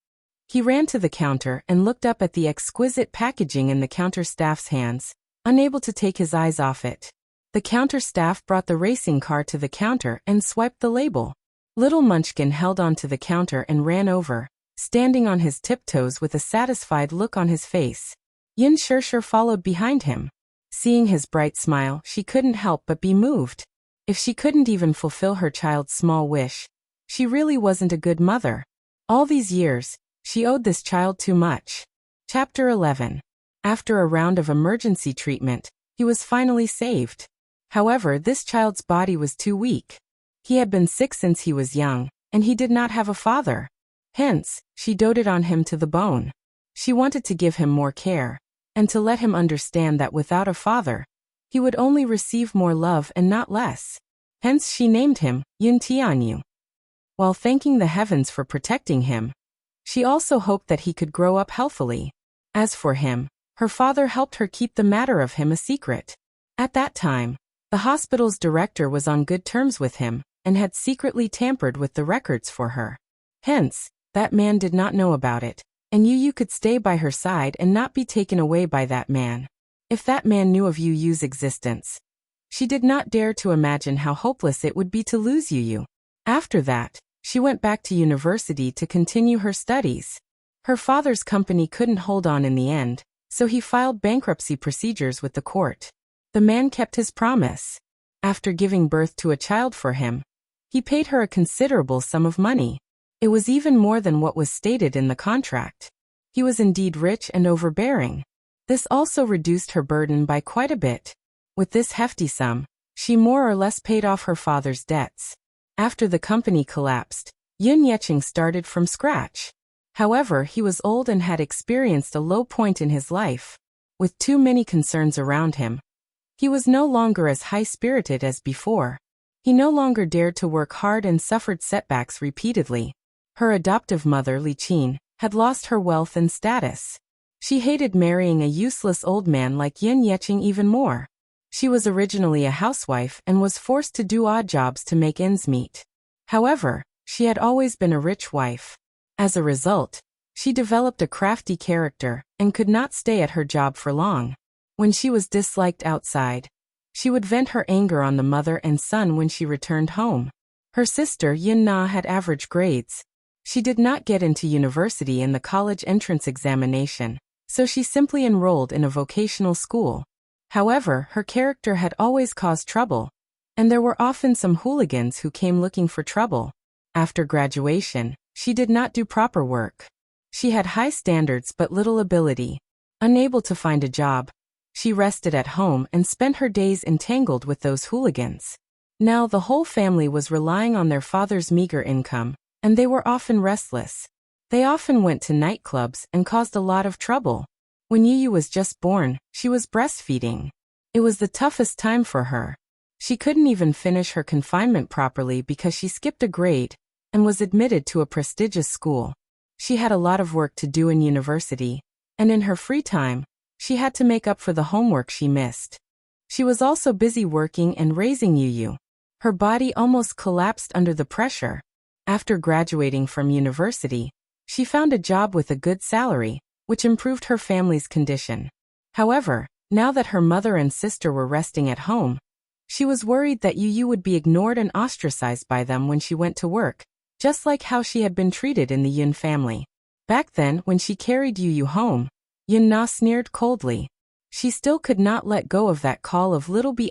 Speaker 1: He ran to the counter and looked up at the exquisite packaging in the counter staff's hands, unable to take his eyes off it. The counter staff brought the racing car to the counter and swiped the label. Little Munchkin held onto the counter and ran over, standing on his tiptoes with a satisfied look on his face. Yin Shirsher followed behind him. Seeing his bright smile, she couldn't help but be moved. If she couldn't even fulfill her child's small wish, she really wasn't a good mother. All these years, she owed this child too much. Chapter 11. After a round of emergency treatment, he was finally saved. However, this child's body was too weak. He had been sick since he was young, and he did not have a father. Hence, she doted on him to the bone. She wanted to give him more care, and to let him understand that without a father, he would only receive more love and not less. Hence she named him Yun Tianyu. While thanking the heavens for protecting him, she also hoped that he could grow up healthily. As for him, her father helped her keep the matter of him a secret. At that time, the hospital's director was on good terms with him, and had secretly tampered with the records for her. Hence, that man did not know about it, and Yu could stay by her side and not be taken away by that man. If that man knew of Yu's existence, she did not dare to imagine how hopeless it would be to lose Yu. After that, she went back to university to continue her studies. Her father's company couldn't hold on in the end, so he filed bankruptcy procedures with the court. The man kept his promise. After giving birth to a child for him, he paid her a considerable sum of money. It was even more than what was stated in the contract. He was indeed rich and overbearing. This also reduced her burden by quite a bit. With this hefty sum, she more or less paid off her father's debts. After the company collapsed, Yun Yeching started from scratch. However, he was old and had experienced a low point in his life. with too many concerns around him. He was no longer as high-spirited as before. He no longer dared to work hard and suffered setbacks repeatedly. Her adoptive mother, Li Qin, had lost her wealth and status. She hated marrying a useless old man like Yin Yeqing even more. She was originally a housewife and was forced to do odd jobs to make ends meet. However, she had always been a rich wife. As a result, she developed a crafty character and could not stay at her job for long. When she was disliked outside, she would vent her anger on the mother and son when she returned home. Her sister Yin Na had average grades. She did not get into university in the college entrance examination, so she simply enrolled in a vocational school. However, her character had always caused trouble, and there were often some hooligans who came looking for trouble. After graduation, she did not do proper work. She had high standards but little ability. Unable to find a job, she rested at home and spent her days entangled with those hooligans. Now the whole family was relying on their father's meager income, and they were often restless. They often went to nightclubs and caused a lot of trouble. When Yu was just born, she was breastfeeding. It was the toughest time for her. She couldn't even finish her confinement properly because she skipped a grade and was admitted to a prestigious school. She had a lot of work to do in university, and in her free time, she had to make up for the homework she missed. She was also busy working and raising Yu. Her body almost collapsed under the pressure. After graduating from university, she found a job with a good salary, which improved her family's condition. However, now that her mother and sister were resting at home, she was worried that Yu would be ignored and ostracized by them when she went to work, just like how she had been treated in the Yun family. Back then, when she carried Yu home, Yun Na sneered coldly. She still could not let go of that call of little b*****.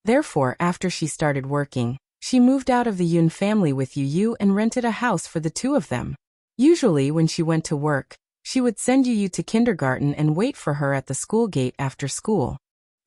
Speaker 1: Therefore, after she started working, she moved out of the Yun family with Yu and rented a house for the two of them. Usually when she went to work, she would send Yu to kindergarten and wait for her at the school gate after school.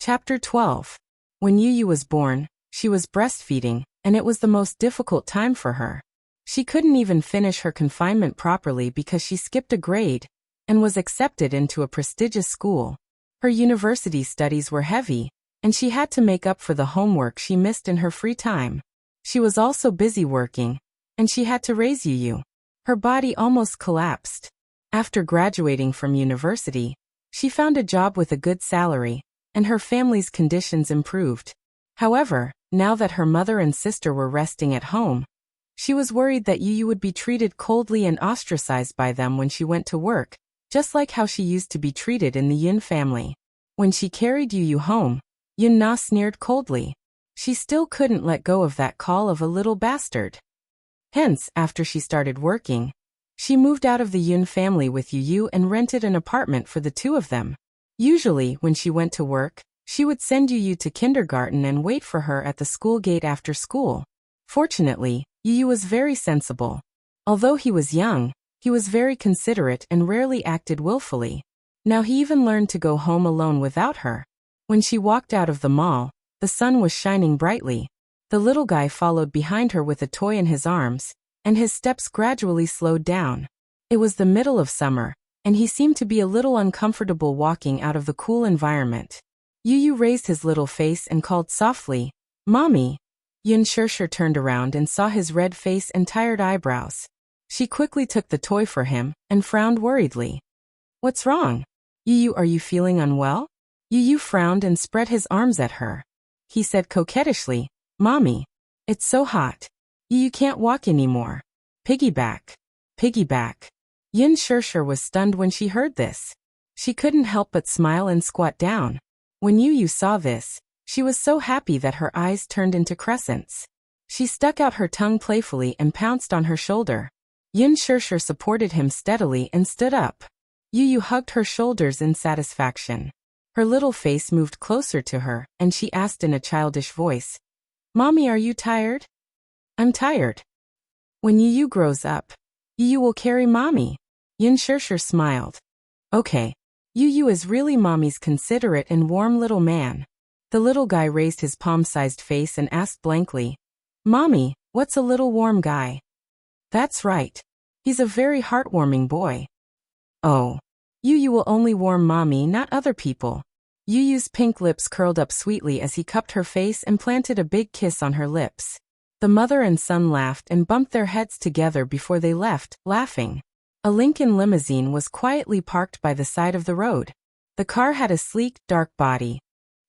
Speaker 1: Chapter 12. When Yu was born, she was breastfeeding, and it was the most difficult time for her. She couldn't even finish her confinement properly because she skipped a grade and was accepted into a prestigious school. Her university studies were heavy, and she had to make up for the homework she missed in her free time. She was also busy working, and she had to raise Yu. Her body almost collapsed. After graduating from university, she found a job with a good salary, and her family's conditions improved. However, now that her mother and sister were resting at home, she was worried that Yu would be treated coldly and ostracized by them when she went to work, just like how she used to be treated in the Yun family. When she carried Yu home, Yun Na sneered coldly. She still couldn't let go of that call of a little bastard. Hence, after she started working, she moved out of the Yun family with Yu and rented an apartment for the two of them. Usually, when she went to work, she would send Yu to kindergarten and wait for her at the school gate after school. Fortunately, Yu was very sensible. Although he was young, he was very considerate and rarely acted willfully. Now he even learned to go home alone without her. When she walked out of the mall, the sun was shining brightly. The little guy followed behind her with a toy in his arms, and his steps gradually slowed down. It was the middle of summer, and he seemed to be a little uncomfortable walking out of the cool environment. Yu raised his little face and called softly, "Mommy." Yun Shishir turned around and saw his red face and tired eyebrows. She quickly took the toy for him and frowned worriedly. "What's wrong? Yu, are you feeling unwell?" Yu frowned and spread his arms at her. He said coquettishly, "Mommy, it's so hot. You can't walk anymore. Piggyback. Piggyback." Yun Shishir was stunned when she heard this. She couldn't help but smile and squat down. When Yu saw this, she was so happy that her eyes turned into crescents. She stuck out her tongue playfully and pounced on her shoulder. Yun Shishir supported him steadily and stood up. Yu hugged her shoulders in satisfaction. Her little face moved closer to her, and she asked in a childish voice, "Mommy, are you tired?" "I'm tired." "When Yu grows up, Yu will carry Mommy." Yun Shishir smiled. "Okay. Yu is really Mommy's considerate and warm little man." The little guy raised his palm-sized face and asked blankly, "Mommy, what's a little warm guy?" "That's right. He's a very heartwarming boy." "Oh." You will only warm mommy, not other people. Yu's pink lips curled up sweetly as he cupped her face and planted a big kiss on her lips. The mother and son laughed and bumped their heads together before they left, laughing. A Lincoln limousine was quietly parked by the side of the road. The car had a sleek, dark body.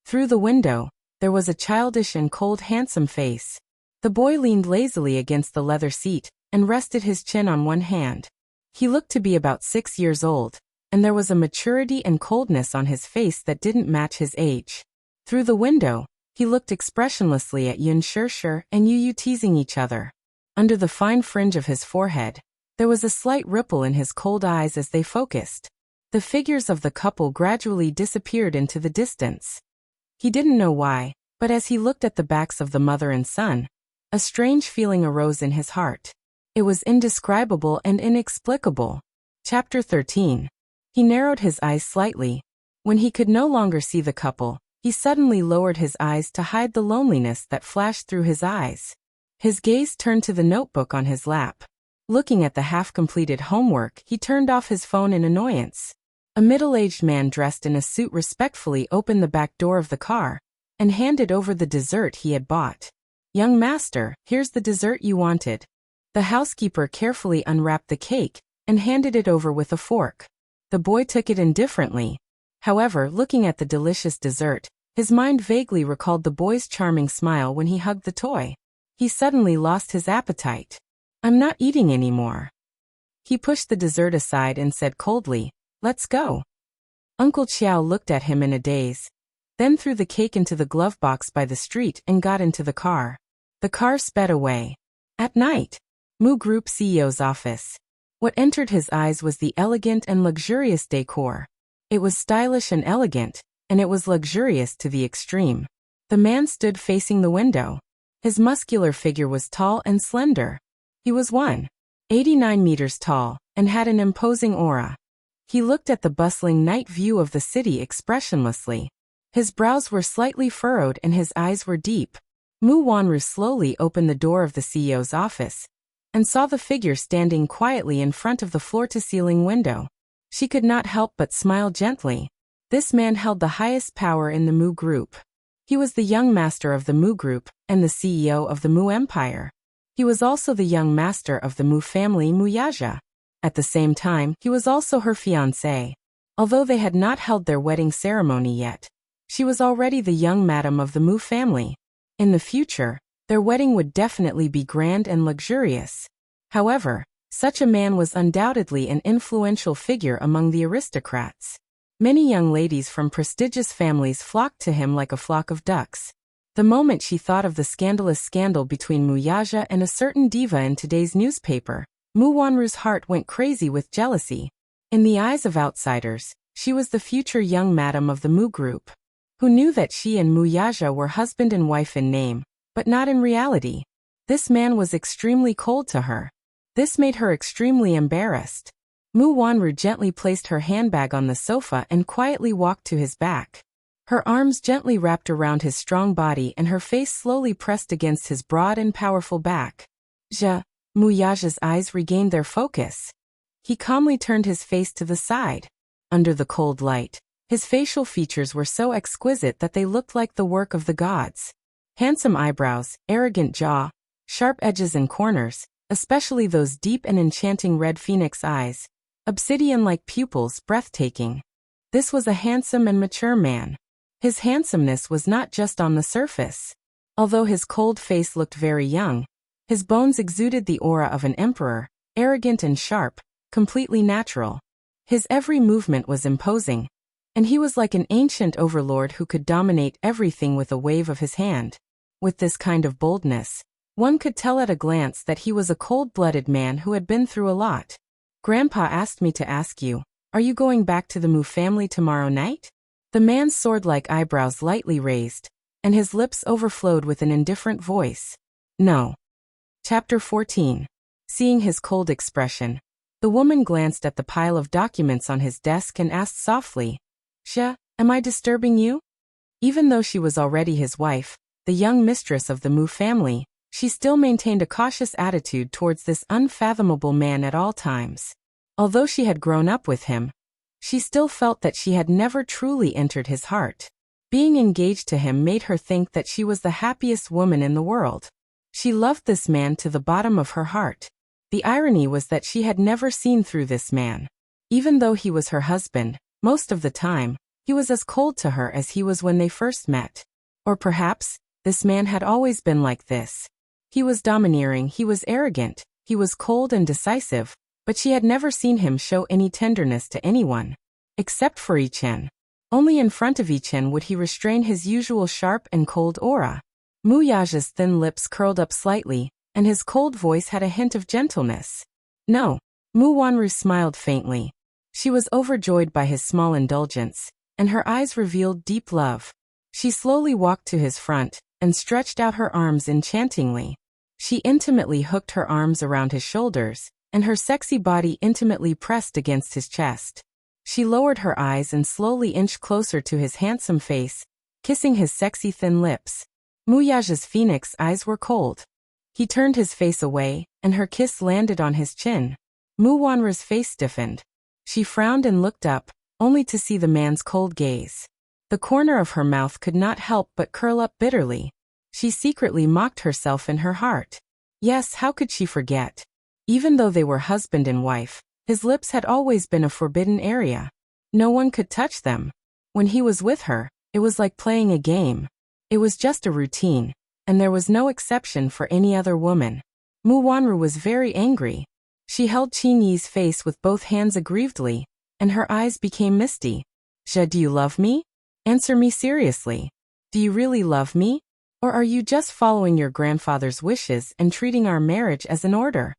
Speaker 1: Through the window, there was a childish and cold, handsome face. The boy leaned lazily against the leather seat and rested his chin on one hand. He looked to be about 6 years old, and there was a maturity and coldness on his face that didn't match his age. Through the window, he looked expressionlessly at Yun Shir and Yu teasing each other. Under the fine fringe of his forehead, there was a slight ripple in his cold eyes as they focused. The figures of the couple gradually disappeared into the distance. He didn't know why, but as he looked at the backs of the mother and son, a strange feeling arose in his heart. It was indescribable and inexplicable. Chapter 13. He narrowed his eyes slightly. When he could no longer see the couple, he suddenly lowered his eyes to hide the loneliness that flashed through his eyes. His gaze turned to the notebook on his lap. Looking at the half-completed homework, he turned off his phone in annoyance. A middle-aged man dressed in a suit respectfully opened the back door of the car and handed over the dessert he had bought. "Young master, here's the dessert you wanted." The housekeeper carefully unwrapped the cake and handed it over with a fork. The boy took it indifferently. However, looking at the delicious dessert, his mind vaguely recalled the boy's charming smile when he hugged the toy. He suddenly lost his appetite. "I'm not eating anymore." He pushed the dessert aside and said coldly, "Let's go." Uncle Chiao looked at him in a daze, then threw the cake into the glove box by the street and got into the car. The car sped away. At night, Mu Group CEO's office. What entered his eyes was the elegant and luxurious decor. It was stylish and elegant, and it was luxurious to the extreme. The man stood facing the window. His muscular figure was tall and slender. He was 189 meters tall and had an imposing aura. He looked at the bustling night view of the city expressionlessly. His brows were slightly furrowed and his eyes were deep. Mu Wanru slowly opened the door of the CEO's office and saw the figure standing quietly in front of the floor-to-ceiling window. She could not help but smile gently. This man held the highest power in the Mu Group. He was the young master of the Mu Group and the CEO of the Mu Empire. He was also the young master of the Mu family, Mu Yaja. At the same time, he was also her fiancé. Although they had not held their wedding ceremony yet, she was already the young madam of the Mu family. In the future, their wedding would definitely be grand and luxurious. However, such a man was undoubtedly an influential figure among the aristocrats. Many young ladies from prestigious families flocked to him like a flock of ducks. The moment she thought of the scandalous scandal between Mu Yaja and a certain diva in today's newspaper, Mu Wanru's heart went crazy with jealousy. In the eyes of outsiders, she was the future young madam of the Mu Group, who knew that she and Mu Yaja were husband and wife in name, but not in reality. This man was extremely cold to her. This made her extremely embarrassed. Mu Wanru gently placed her handbag on the sofa and quietly walked to his back. Her arms gently wrapped around his strong body and her face slowly pressed against his broad and powerful back. Mu Yaja's eyes regained their focus. He calmly turned his face to the side. Under the cold light, his facial features were so exquisite that they looked like the work of the gods. Handsome eyebrows, arrogant jaw, sharp edges and corners, especially those deep and enchanting red phoenix eyes, obsidian-like pupils, breathtaking. This was a handsome and mature man. His handsomeness was not just on the surface. Although his cold face looked very young, his bones exuded the aura of an emperor, arrogant and sharp, completely natural. His every movement was imposing, and he was like an ancient overlord who could dominate everything with a wave of his hand. With this kind of boldness, one could tell at a glance that he was a cold-blooded man who had been through a lot. "Grandpa asked me to ask you, are you going back to the Mu family tomorrow night?" The man's sword-like eyebrows lightly raised, and his lips overflowed with an indifferent voice. "No." Chapter 14. Seeing his cold expression, the woman glanced at the pile of documents on his desk and asked softly, Am I disturbing you?" Even though she was already his wife, the young mistress of the Mu family, she still maintained a cautious attitude towards this unfathomable man at all times. Although she had grown up with him, she still felt that she had never truly entered his heart. Being engaged to him made her think that she was the happiest woman in the world. She loved this man to the bottom of her heart. The irony was that she had never seen through this man. Even though he was her husband, most of the time, he was as cold to her as he was when they first met. Or perhaps, this man had always been like this. He was domineering, he was arrogant, he was cold and decisive, but she had never seen him show any tenderness to anyone. Except for Yichen. Only in front of Yichen would he restrain his usual sharp and cold aura. Mu Yaja's thin lips curled up slightly, and his cold voice had a hint of gentleness. No. Mu Wanru smiled faintly. She was overjoyed by his small indulgence, and her eyes revealed deep love. She slowly walked to his front, and stretched out her arms enchantingly. She intimately hooked her arms around his shoulders, and her sexy body intimately pressed against his chest. She lowered her eyes and slowly inched closer to his handsome face, kissing his sexy thin lips. Mu Yaja's phoenix eyes were cold. He turned his face away, and her kiss landed on his chin. Mu Wanru's face stiffened. She frowned and looked up, only to see the man's cold gaze. The corner of her mouth could not help but curl up bitterly. She secretly mocked herself in her heart. Yes, how could she forget? Even though they were husband and wife, his lips had always been a forbidden area. No one could touch them. When he was with her, it was like playing a game. It was just a routine, and there was no exception for any other woman. Mu Wanru was very angry. She held Qin Yi's face with both hands aggrievedly, and her eyes became misty. "Ja, do you love me? Answer me seriously. Do you really love me? Or are you just following your grandfather's wishes and treating our marriage as an order?"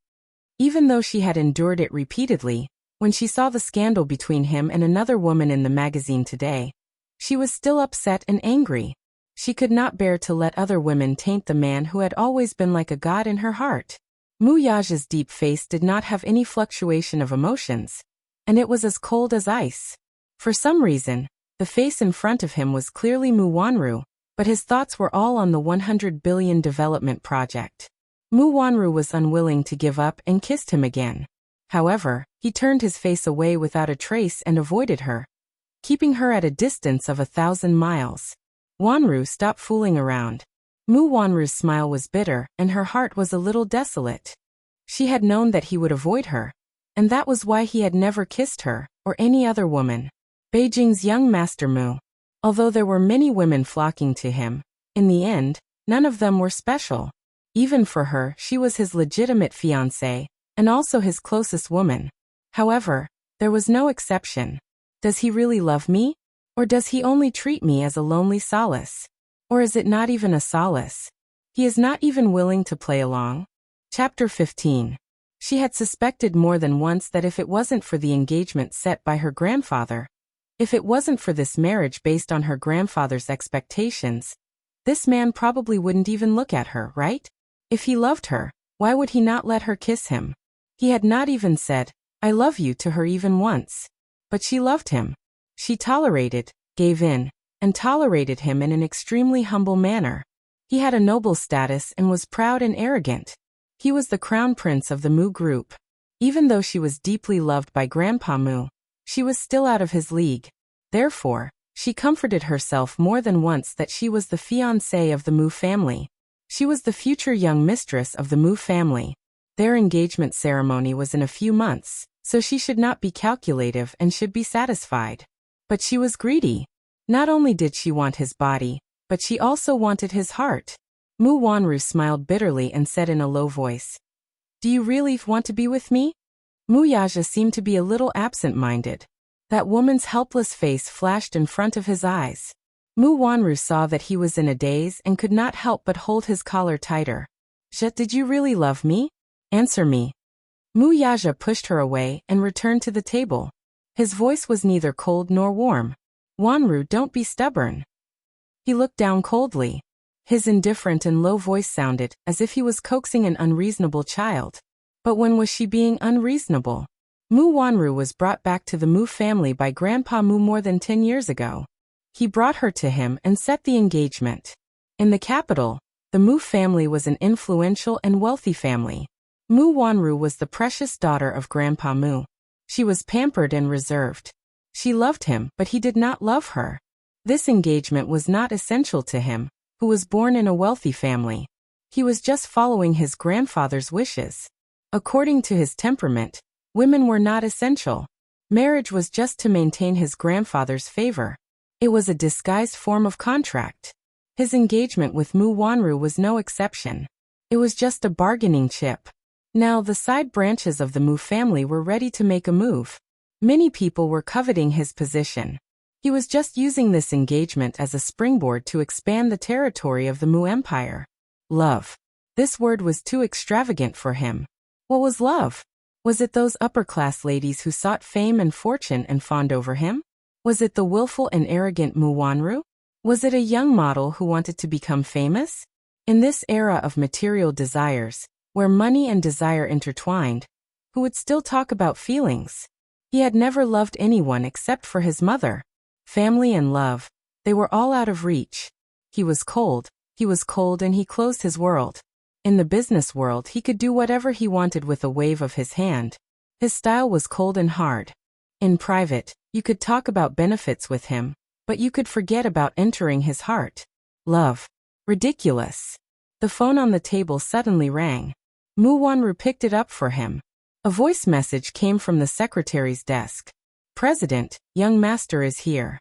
Speaker 1: Even though she had endured it repeatedly, when she saw the scandal between him and another woman in the magazine today, she was still upset and angry. She could not bear to let other women taint the man who had always been like a god in her heart. Mu Yaja's deep face did not have any fluctuation of emotions, and it was as cold as ice. For some reason, the face in front of him was clearly Mu Wanru, but his thoughts were all on the 100 billion development project. Mu Wanru was unwilling to give up and kissed him again. However, he turned his face away without a trace and avoided her, keeping her at a distance of 1,000 miles. Wanru, stop fooling around. Mu Wanru's smile was bitter, and her heart was a little desolate. She had known that he would avoid her, and that was why he had never kissed her, or any other woman. Beijing's young master Mu. Although there were many women flocking to him, in the end, none of them were special. Even for her, she was his legitimate fiancée, and also his closest woman. However, there was no exception. Does he really love me? Or does he only treat me as a lonely solace? Or is it not even a solace? He is not even willing to play along? Chapter 15. She had suspected more than once that if it wasn't for the engagement set by her grandfather, if it wasn't for this marriage based on her grandfather's expectations, this man probably wouldn't even look at her, right? If he loved her, why would he not let her kiss him? He had not even said, "I love you" to her even once. But she loved him. She tolerated, gave in, and tolerated him in an extremely humble manner. He had a noble status and was proud and arrogant. He was the crown prince of the Mu group. Even though she was deeply loved by Grandpa Mu, she was still out of his league. Therefore, she comforted herself more than once that she was the fiancée of the Mu family. She was the future young mistress of the Mu family. Their engagement ceremony was in a few months, so she should not be calculative and should be satisfied. But she was greedy. Not only did she want his body, but she also wanted his heart. Mu Wanru smiled bitterly and said in a low voice, "Do you really want to be with me?" Mu Yaja seemed to be a little absent-minded. That woman's helpless face flashed in front of his eyes. Mu Wanru saw that he was in a daze and could not help but hold his collar tighter. Did you really love me? Answer me." Mu Yaja pushed her away and returned to the table. His voice was neither cold nor warm. "Wanru, don't be stubborn." He looked down coldly. His indifferent and low voice sounded as if he was coaxing an unreasonable child. But when was she being unreasonable? Mu Wanru was brought back to the Mu family by Grandpa Mu more than 10 years ago. He brought her to him and set the engagement. In the capital, the Mu family was an influential and wealthy family. Mu Wanru was the precious daughter of Grandpa Mu. She was pampered and reserved. She loved him, but he did not love her. This engagement was not essential to him, who was born in a wealthy family. He was just following his grandfather's wishes. According to his temperament, women were not essential. Marriage was just to maintain his grandfather's favor. It was a disguised form of contract. His engagement with Mu Wanru was no exception. It was just a bargaining chip. Now the side branches of the Mu family were ready to make a move. Many people were coveting his position. He was just using this engagement as a springboard to expand the territory of the Mu Empire. Love. This word was too extravagant for him. What was love? Was it those upper-class ladies who sought fame and fortune and fawned over him? Was it the willful and arrogant Mu Wanru? Was it a young model who wanted to become famous? In this era of material desires, where money and desire intertwined, who would still talk about feelings? He had never loved anyone except for his mother. Family and love, they were all out of reach. He was cold and he closed his world. In the business world he could do whatever he wanted with a wave of his hand. His style was cold and hard. In private, you could talk about benefits with him, but you could forget about entering his heart. Love. Ridiculous. The phone on the table suddenly rang. Mu Wanru picked it up for him. A voice message came from the secretary's desk. President, young master is here.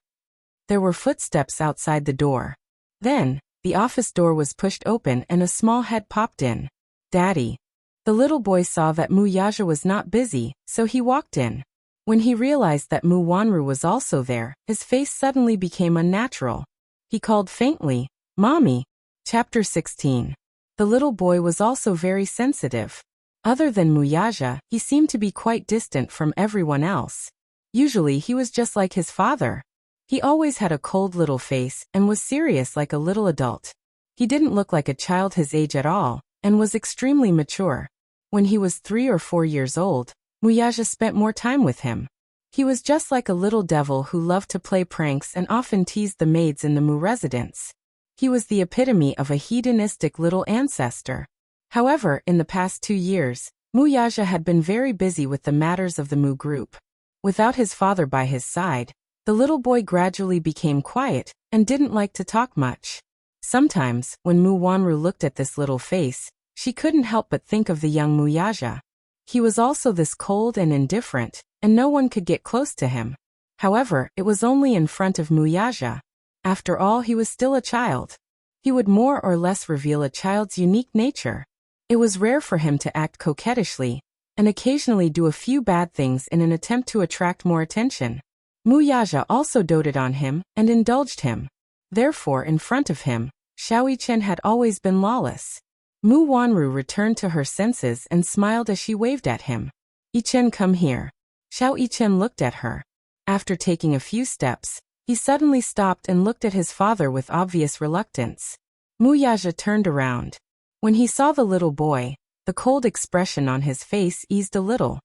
Speaker 1: There were footsteps outside the door. Then, the office door was pushed open and a small head popped in. Daddy. The little boy saw that Mu Yaja was not busy, so he walked in. When he realized that Mu Wanru was also there, his face suddenly became unnatural. He called faintly, Mommy. Chapter 16. The little boy was also very sensitive. Other than Mu Yaja, he seemed to be quite distant from everyone else. Usually he was just like his father. He always had a cold little face and was serious like a little adult. He didn't look like a child his age at all, and was extremely mature. When he was 3 or 4 years old, Mu Yaja spent more time with him. He was just like a little devil who loved to play pranks and often teased the maids in the Mu residence. He was the epitome of a hedonistic little ancestor. However, in the past 2 years, Mu Yaja had been very busy with the matters of the Mu group. Without his father by his side, the little boy gradually became quiet and didn't like to talk much. Sometimes, when Mu Wanru looked at this little face, she couldn't help but think of the young Mu Yaja. He was also this cold and indifferent, and no one could get close to him. However, it was only in front of Mu Yaja. After all, he was still a child. He would more or less reveal a child's unique nature. It was rare for him to act coquettishly, and occasionally do a few bad things in an attempt to attract more attention. Mu Yaja also doted on him and indulged him. Therefore, in front of him, Xiao Yichen had always been lawless. Mu Wanru returned to her senses and smiled as she waved at him. Yichen, come here. Xiao Yichen looked at her. After taking a few steps, he suddenly stopped and looked at his father with obvious reluctance. Mu Yaja turned around. When he saw the little boy, the cold expression on his face eased a little.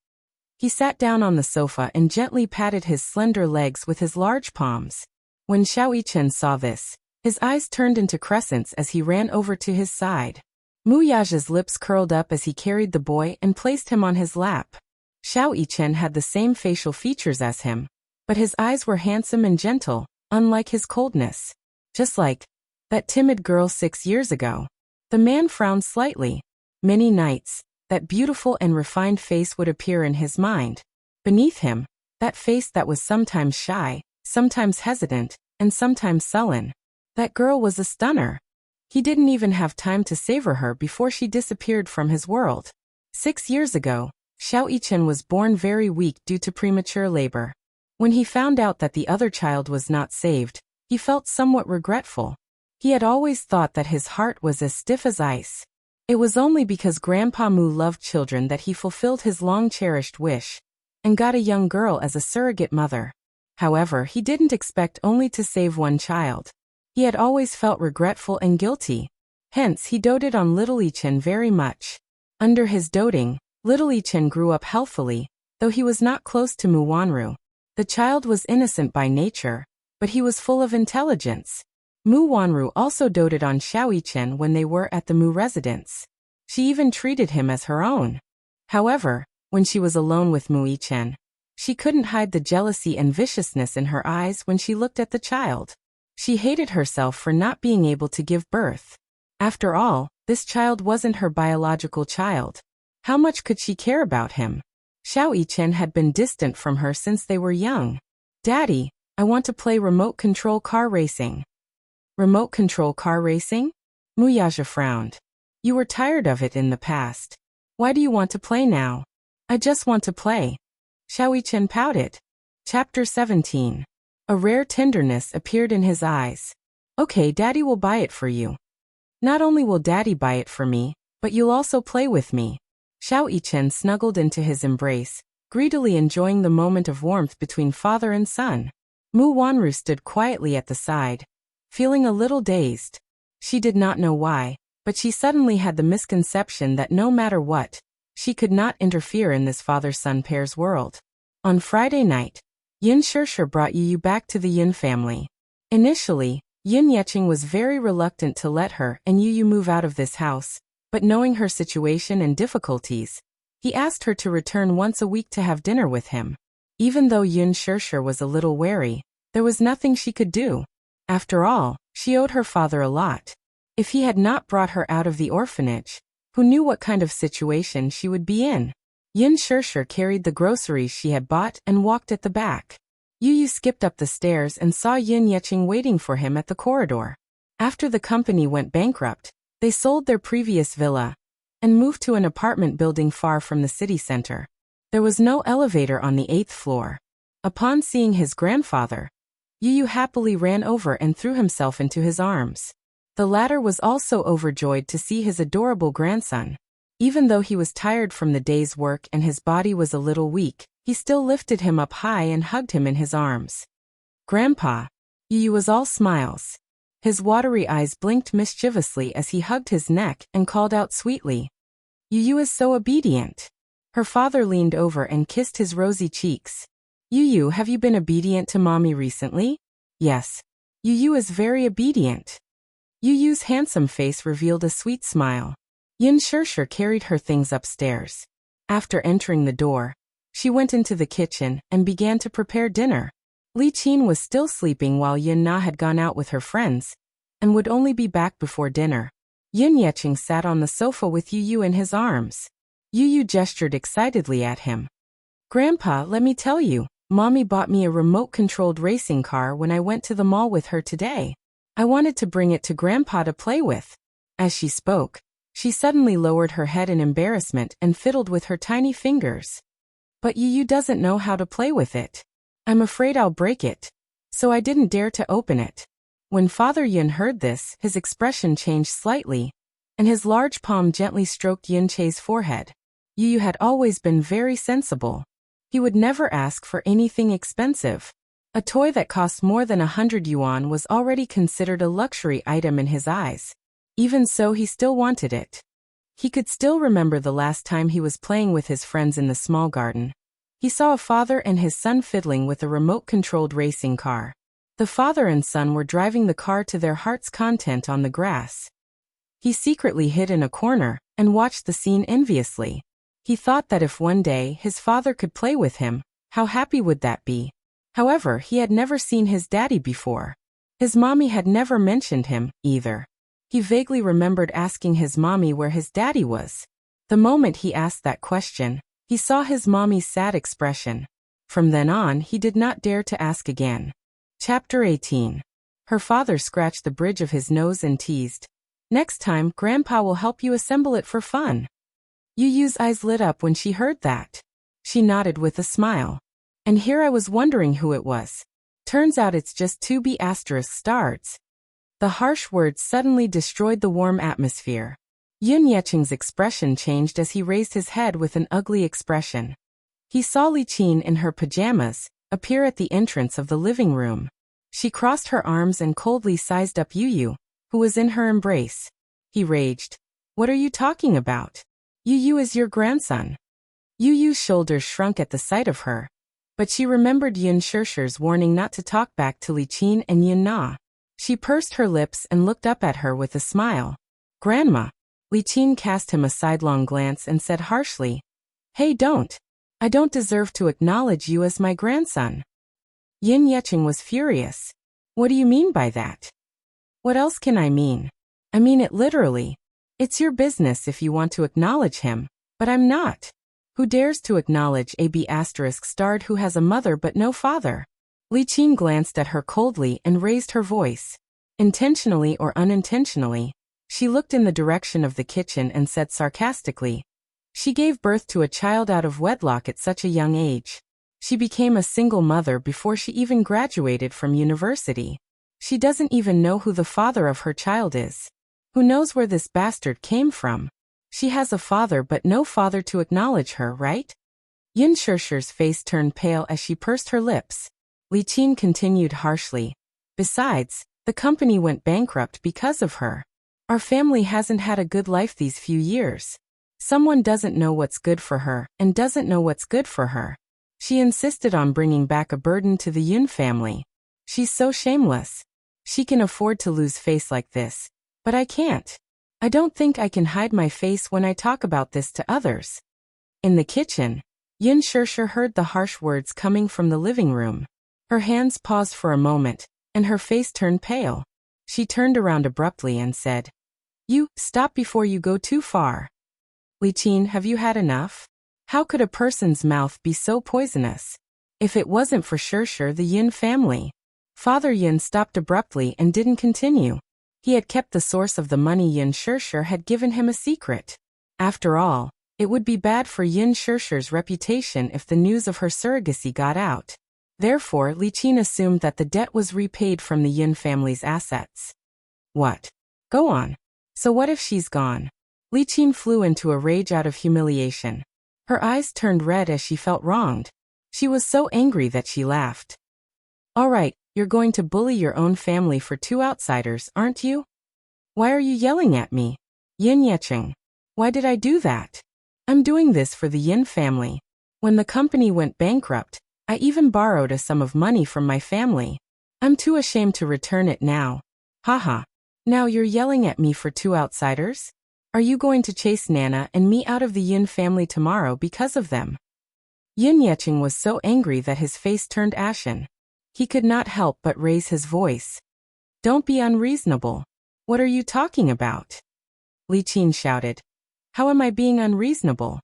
Speaker 1: He sat down on the sofa and gently patted his slender legs with his large palms. When Xiao Yichen saw this, his eyes turned into crescents as he ran over to his side. Mu Yaja's lips curled up as he carried the boy and placed him on his lap. Xiao Yichen had the same facial features as him, but his eyes were handsome and gentle, unlike his coldness. Just like that timid girl 6 years ago. The man frowned slightly. Many nights, that beautiful and refined face would appear in his mind. Beneath him, that face that was sometimes shy, sometimes hesitant, and sometimes sullen. That girl was a stunner. He didn't even have time to savor her before she disappeared from his world. 6 years ago, Xiao Yichen was born very weak due to premature labor. When he found out that the other child was not saved, he felt somewhat regretful. He had always thought that his heart was as stiff as ice. It was only because Grandpa Mu loved children that he fulfilled his long-cherished wish, and got a young girl as a surrogate mother. However, he didn't expect only to save one child. He had always felt regretful and guilty. Hence, he doted on little Yichen very much. Under his doting, little Yichen grew up healthfully, though he was not close to Mu Wanru. The child was innocent by nature, but he was full of intelligence. Mu Wanru also doted on Xiao Yichen when they were at the Mu residence. She even treated him as her own. However, when she was alone with Mu Yichen, She couldn't hide the jealousy and viciousness in her eyes when she looked at the child. She hated herself for not being able to give birth. After all, this child wasn't her biological child. How much could she care about him? Xiao Yichen had been distant from her since they were young. Daddy, I want to play remote control car racing. Remote control car racing? Muyaja frowned. You were tired of it in the past. Why do you want to play now? I just want to play. Xiao Yichen pouted. Chapter 17. A rare tenderness appeared in his eyes. Okay, Daddy will buy it for you. Not only will Daddy buy it for me, but you'll also play with me. Xiao Yichen snuggled into his embrace, greedily enjoying the moment of warmth between father and son. Mu Wanru stood quietly at the side, feeling a little dazed. She did not know why, but she suddenly had the misconception that no matter what, she could not interfere in this father-son pair's world. On Friday night, Yin Shishir brought Yu back to the Yin family. Initially, Yin Yeqing was very reluctant to let her and Yu move out of this house, but knowing her situation and difficulties, he asked her to return once a week to have dinner with him. Even though Yin Shishir was a little wary, there was nothing she could do. After all, she owed her father a lot. If he had not brought her out of the orphanage, who knew what kind of situation she would be in? Yin Shishir carried the groceries she had bought and walked at the back. Yu skipped up the stairs and saw Yin Yeqing waiting for him at the corridor. After the company went bankrupt, they sold their previous villa and moved to an apartment building far from the city center. There was no elevator on the 8th floor. Upon seeing his grandfather, Yu happily ran over and threw himself into his arms. The latter was also overjoyed to see his adorable grandson. Even though he was tired from the day's work and his body was a little weak, he still lifted him up high and hugged him in his arms. Grandpa. Yu was all smiles. His watery eyes blinked mischievously as he hugged his neck and called out sweetly. Yu is so obedient. Her father leaned over and kissed his rosy cheeks. Yu, have you been obedient to mommy recently? Yes. Yu is very obedient. Yu's handsome face revealed a sweet smile. Yin Shishir carried her things upstairs. After entering the door, she went into the kitchen and began to prepare dinner. Li Qin was still sleeping while Yin Na had gone out with her friends, and would only be back before dinner. Yin Yeqing sat on the sofa with Yu in his arms. Yu gestured excitedly at him. Grandpa, let me tell you, Mommy bought me a remote-controlled racing car when I went to the mall with her today. I wanted to bring it to Grandpa to play with. As she spoke, she suddenly lowered her head in embarrassment and fiddled with her tiny fingers. But Yu doesn't know how to play with it. I'm afraid I'll break it. So I didn't dare to open it. When Father Yin heard this, his expression changed slightly, and his large palm gently stroked Yin Che's forehead. Yu had always been very sensible. He would never ask for anything expensive. A toy that cost more than 100 yuan was already considered a luxury item in his eyes. Even so, he still wanted it. He could still remember the last time he was playing with his friends in the small garden. He saw a father and his son fiddling with a remote-controlled racing car. The father and son were driving the car to their heart's content on the grass. He secretly hid in a corner and watched the scene enviously. He thought that if one day his father could play with him, how happy would that be? However, he had never seen his daddy before. His mommy had never mentioned him, either. He vaguely remembered asking his mommy where his daddy was. The moment he asked that question, he saw his mommy's sad expression. From then on, he did not dare to ask again. Chapter 18. Her father scratched the bridge of his nose and teased. Next time, Grandpa will help you assemble it for fun. Yu's eyes lit up when she heard that. She nodded with a smile. And here I was wondering who it was. Turns out it's just 2B asterisk stars. The harsh words suddenly destroyed the warm atmosphere. Yin Yeqing's expression changed as he raised his head with an ugly expression. He saw Li Qin in her pajamas appear at the entrance of the living room. She crossed her arms and coldly sized up Yu, who was in her embrace. He raged. What are you talking about? Yu is your grandson. Yu's shoulders shrunk at the sight of her, but she remembered Yin Shishir's warning not to talk back to Li Qin and Yin Na. She pursed her lips and looked up at her with a smile. Grandma. Li Qin cast him a sidelong glance and said harshly, Hey, don't. I don't deserve to acknowledge you as my grandson. Yin Yeqing was furious. What do you mean by that? What else can I mean? I mean it literally. It's your business if you want to acknowledge him, but I'm not. Who dares to acknowledge a B** starred who has a mother but no father? Li Qin glanced at her coldly and raised her voice. Intentionally or unintentionally, she looked in the direction of the kitchen and said sarcastically, she gave birth to a child out of wedlock at such a young age. She became a single mother before she even graduated from university. She doesn't even know who the father of her child is. Who knows where this bastard came from? She has a father but no father to acknowledge her, right? Yin Shishi's face turned pale as she pursed her lips. Li Qin continued harshly. Besides, the company went bankrupt because of her. Our family hasn't had a good life these few years. Someone doesn't know what's good for her and doesn't know what's good for her. She insisted on bringing back a burden to the Yun family. She's so shameless. She can afford to lose face like this. But I can't. I don't think I can hide my face when I talk about this to others. In the kitchen, Yin Shishi heard the harsh words coming from the living room. Her hands paused for a moment, and her face turned pale. She turned around abruptly and said, "You, stop before you go too far. Li Qin, have you had enough? How could a person's mouth be so poisonous? If it wasn't for Shishi, the Yin family." Father Yin stopped abruptly and didn't continue. He had kept the source of the money Yin Shishi had given him a secret. After all, it would be bad for Yin Shishi's reputation if the news of her surrogacy got out. Therefore, Li Qin assumed that the debt was repaid from the Yin family's assets. What? Go on. So what if she's gone? Li Qin flew into a rage out of humiliation. Her eyes turned red as she felt wronged. She was so angry that she laughed. All right, you're going to bully your own family for two outsiders, aren't you? Why are you yelling at me? Yin Yeqing. Why did I do that? I'm doing this for the Yin family. When the company went bankrupt, I even borrowed a sum of money from my family. I'm too ashamed to return it now. Haha. Now you're yelling at me for two outsiders? Are you going to chase Nana and me out of the Yin family tomorrow because of them? Yin Yeqing was so angry that his face turned ashen. He could not help but raise his voice. Don't be unreasonable. What are you talking about? Li Qin shouted. How am I being unreasonable?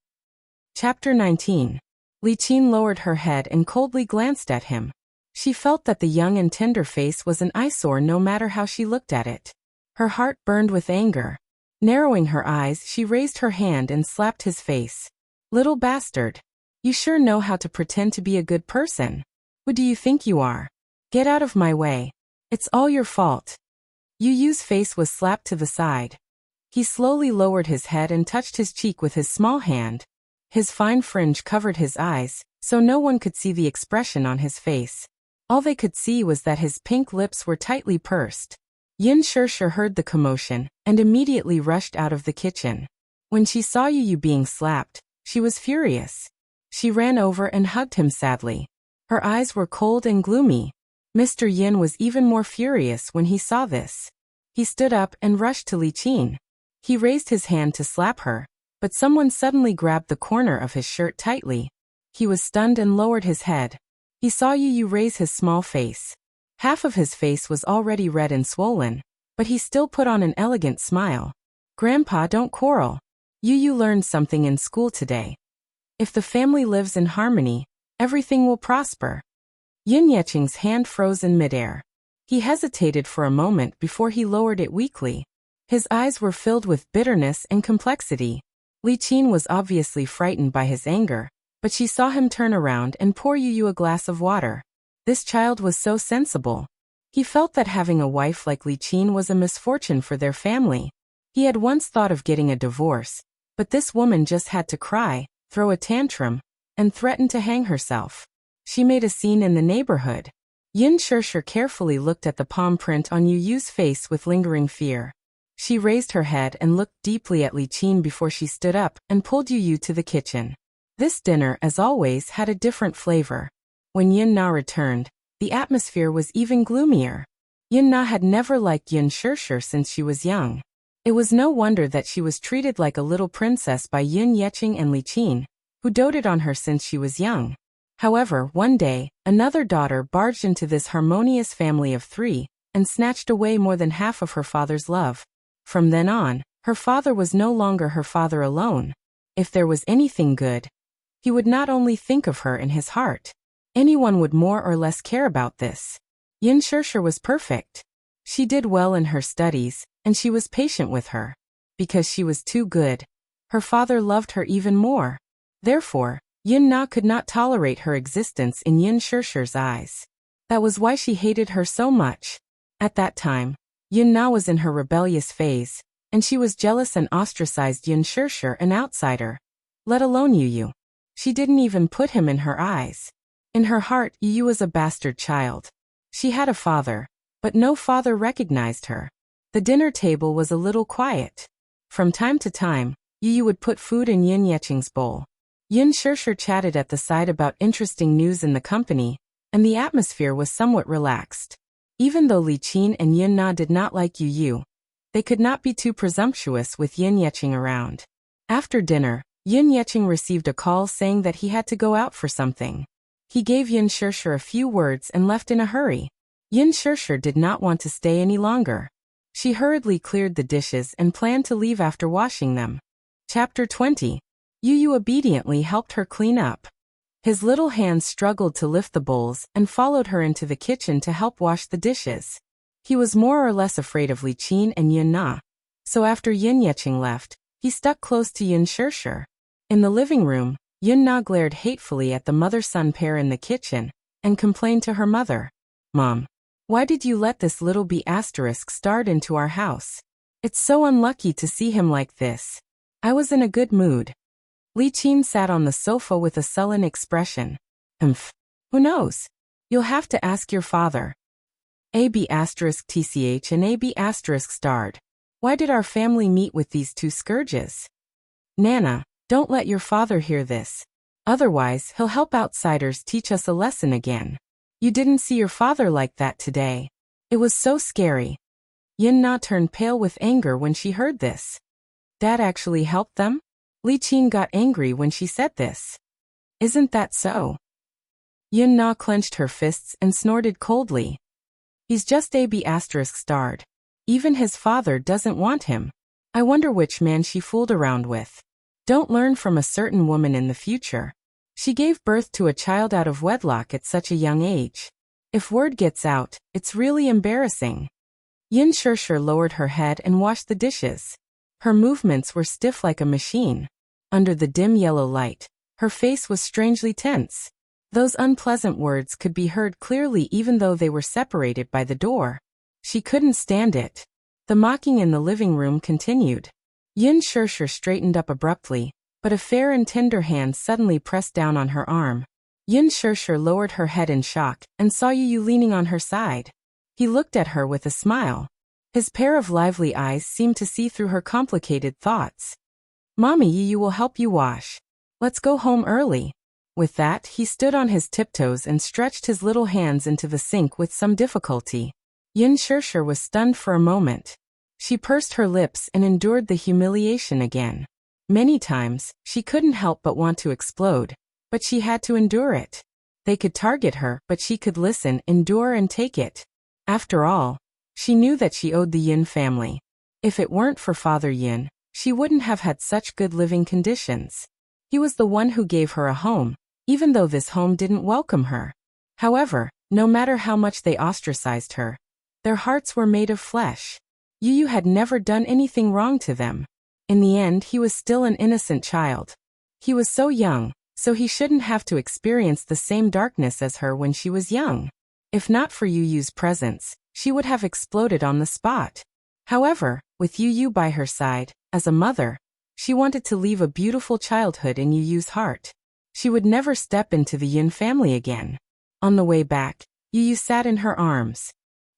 Speaker 1: Chapter 19. Li Qin lowered her head and coldly glanced at him. She felt that the young and tender face was an eyesore no matter how she looked at it. Her heart burned with anger. Narrowing her eyes, she raised her hand and slapped his face. Little bastard. You sure know how to pretend to be a good person. Who do you think you are? Get out of my way. It's all your fault. Yu Yu's face was slapped to the side. He slowly lowered his head and touched his cheek with his small hand. His fine fringe covered his eyes, so no one could see the expression on his face. All they could see was that his pink lips were tightly pursed. Yin Shishi heard the commotion and immediately rushed out of the kitchen. When she saw Yu Yu being slapped, she was furious. She ran over and hugged him sadly. Her eyes were cold and gloomy. Mr. Yin was even more furious when he saw this. He stood up and rushed to Li Qin. He raised his hand to slap her, but someone suddenly grabbed the corner of his shirt tightly. He was stunned and lowered his head. He saw Yu Yu raise his small face. Half of his face was already red and swollen, but he still put on an elegant smile. Grandpa, don't quarrel. Yu Yu learned something in school today. If the family lives in harmony, everything will prosper. Yin Yeqing's hand froze in midair. He hesitated for a moment before he lowered it weakly. His eyes were filled with bitterness and complexity. Li Qin was obviously frightened by his anger, but she saw him turn around and pour Yu Yu a glass of water. This child was so sensible. He felt that having a wife like Li Qin was a misfortune for their family. He had once thought of getting a divorce, but this woman just had to cry, throw a tantrum, and threaten to hang herself. She made a scene in the neighborhood. Yin Shishi carefully looked at the palm print on Yu Yu's face with lingering fear. She raised her head and looked deeply at Li Qin before she stood up and pulled Yu Yu to the kitchen. This dinner, as always, had a different flavor. When Yin Na returned, the atmosphere was even gloomier. Yin Na had never liked Yin Shishi since she was young. It was no wonder that she was treated like a little princess by Yin Yeqing and Li Qin, who doted on her since she was young. However, one day, another daughter barged into this harmonious family of 3 and snatched away more than half of her father's love. From then on, her father was no longer her father alone. If there was anything good, he would not only think of her in his heart. Anyone would more or less care about this. Yin Shirshir was perfect. She did well in her studies, and she was patient with her. Because she was too good, her father loved her even more. Therefore, Yin Na could not tolerate her existence in Yin Shirshir's eyes. That was why she hated her so much. At that time, Yin Na was in her rebellious phase, and she was jealous and ostracized Yin Shirshir, an outsider. Let alone Yu. She didn't even put him in her eyes. In her heart, Yu was a bastard child. She had a father, but no father recognized her. The dinner table was a little quiet. From time to time, Yu would put food in Yin Yeching's bowl. Yin Shirshir chatted at the side about interesting news in the company, and the atmosphere was somewhat relaxed. Even though Li Qin and Yin Na did not like Yu, they could not be too presumptuous with Yin Yeching around. After dinner, Yin Yeching received a call saying that he had to go out for something. He gave Yin Shirshir a few words and left in a hurry. Yin Shirshir did not want to stay any longer. She hurriedly cleared the dishes and planned to leave after washing them. Chapter 20. Yu obediently helped her clean up. His little hands struggled to lift the bowls and followed her into the kitchen to help wash the dishes. He was more or less afraid of Li Qin and Yin Na. So after Yin Yeching left, he stuck close to Yin Shirshir. In the living room, Yin Na glared hatefully at the mother-son pair in the kitchen and complained to her mother. Mom, why did you let this little B** start into our house? It's so unlucky to see him like this. I was in a good mood. Li Qin sat on the sofa with a sullen expression. Who knows? You'll have to ask your father. AB** TCH and AB** starred. Why did our family meet with these two scourges? Nana, don't let your father hear this. Otherwise, he'll help outsiders teach us a lesson again. You didn't see your father like that today. It was so scary. Yin Na turned pale with anger when she heard this. Dad actually helped them? Li Qin got angry when she said this. Isn't that so? Yin Na clenched her fists and snorted coldly. He's just AB** starred. Even his father doesn't want him. I wonder which man she fooled around with. Don't learn from a certain woman in the future. She gave birth to a child out of wedlock at such a young age. If word gets out, it's really embarrassing. Yin Shirshir lowered her head and washed the dishes. Her movements were stiff like a machine. Under the dim yellow light, her face was strangely tense. Those unpleasant words could be heard clearly even though they were separated by the door. She couldn't stand it. The mocking in the living room continued. Yin Shirshir straightened up abruptly, but a fair and tender hand suddenly pressed down on her arm. Yin Shirshir lowered her head in shock and saw Yu leaning on her side. He looked at her with a smile. His pair of lively eyes seemed to see through her complicated thoughts. Mommy, Yu will help you wash. Let's go home early. With that, he stood on his tiptoes and stretched his little hands into the sink with some difficulty. Yin Shirshir was stunned for a moment. She pursed her lips and endured the humiliation again. Many times, she couldn't help but want to explode, but she had to endure it. They could target her, but she could listen, endure and take it. After all, she knew that she owed the Yin family. If it weren't for Father Yin, she wouldn't have had such good living conditions. He was the one who gave her a home, even though this home didn't welcome her. However, no matter how much they ostracized her, their hearts were made of flesh. Yu had never done anything wrong to them. In the end, he was still an innocent child. He was so young, so he shouldn't have to experience the same darkness as her when she was young. If not for Yu's presence, she would have exploded on the spot. However, with Yu by her side, as a mother, she wanted to leave a beautiful childhood in Yu's heart. She would never step into the Yin family again. On the way back, Yu sat in her arms.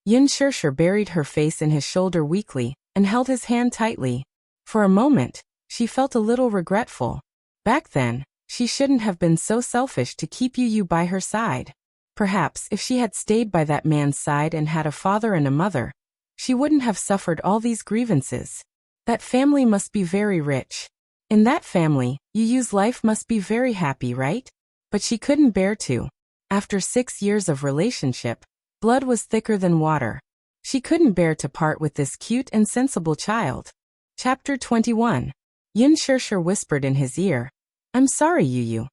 Speaker 1: Yin Shirshir buried her face in his shoulder weakly and held his hand tightly. For a moment, she felt a little regretful. Back then, she shouldn't have been so selfish to keep Yu by her side. Perhaps if she had stayed by that man's side and had a father and a mother, she wouldn't have suffered all these grievances. That family must be very rich. In that family, Yu's life must be very happy, right? But she couldn't bear to. After 6 years of relationship, blood was thicker than water. She couldn't bear to part with this cute and sensible child. Chapter 21. Yin Shirshir whispered in his ear, "I'm sorry, Yu."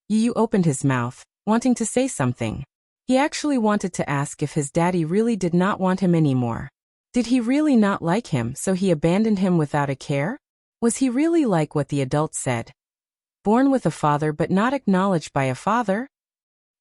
Speaker 1: Yu opened his mouth, wanting to say something. He actually wanted to ask if his daddy really did not want him anymore. Did he really not like him, so he abandoned him without a care? Was he really like what the adults said? Born with a father but not acknowledged by a father?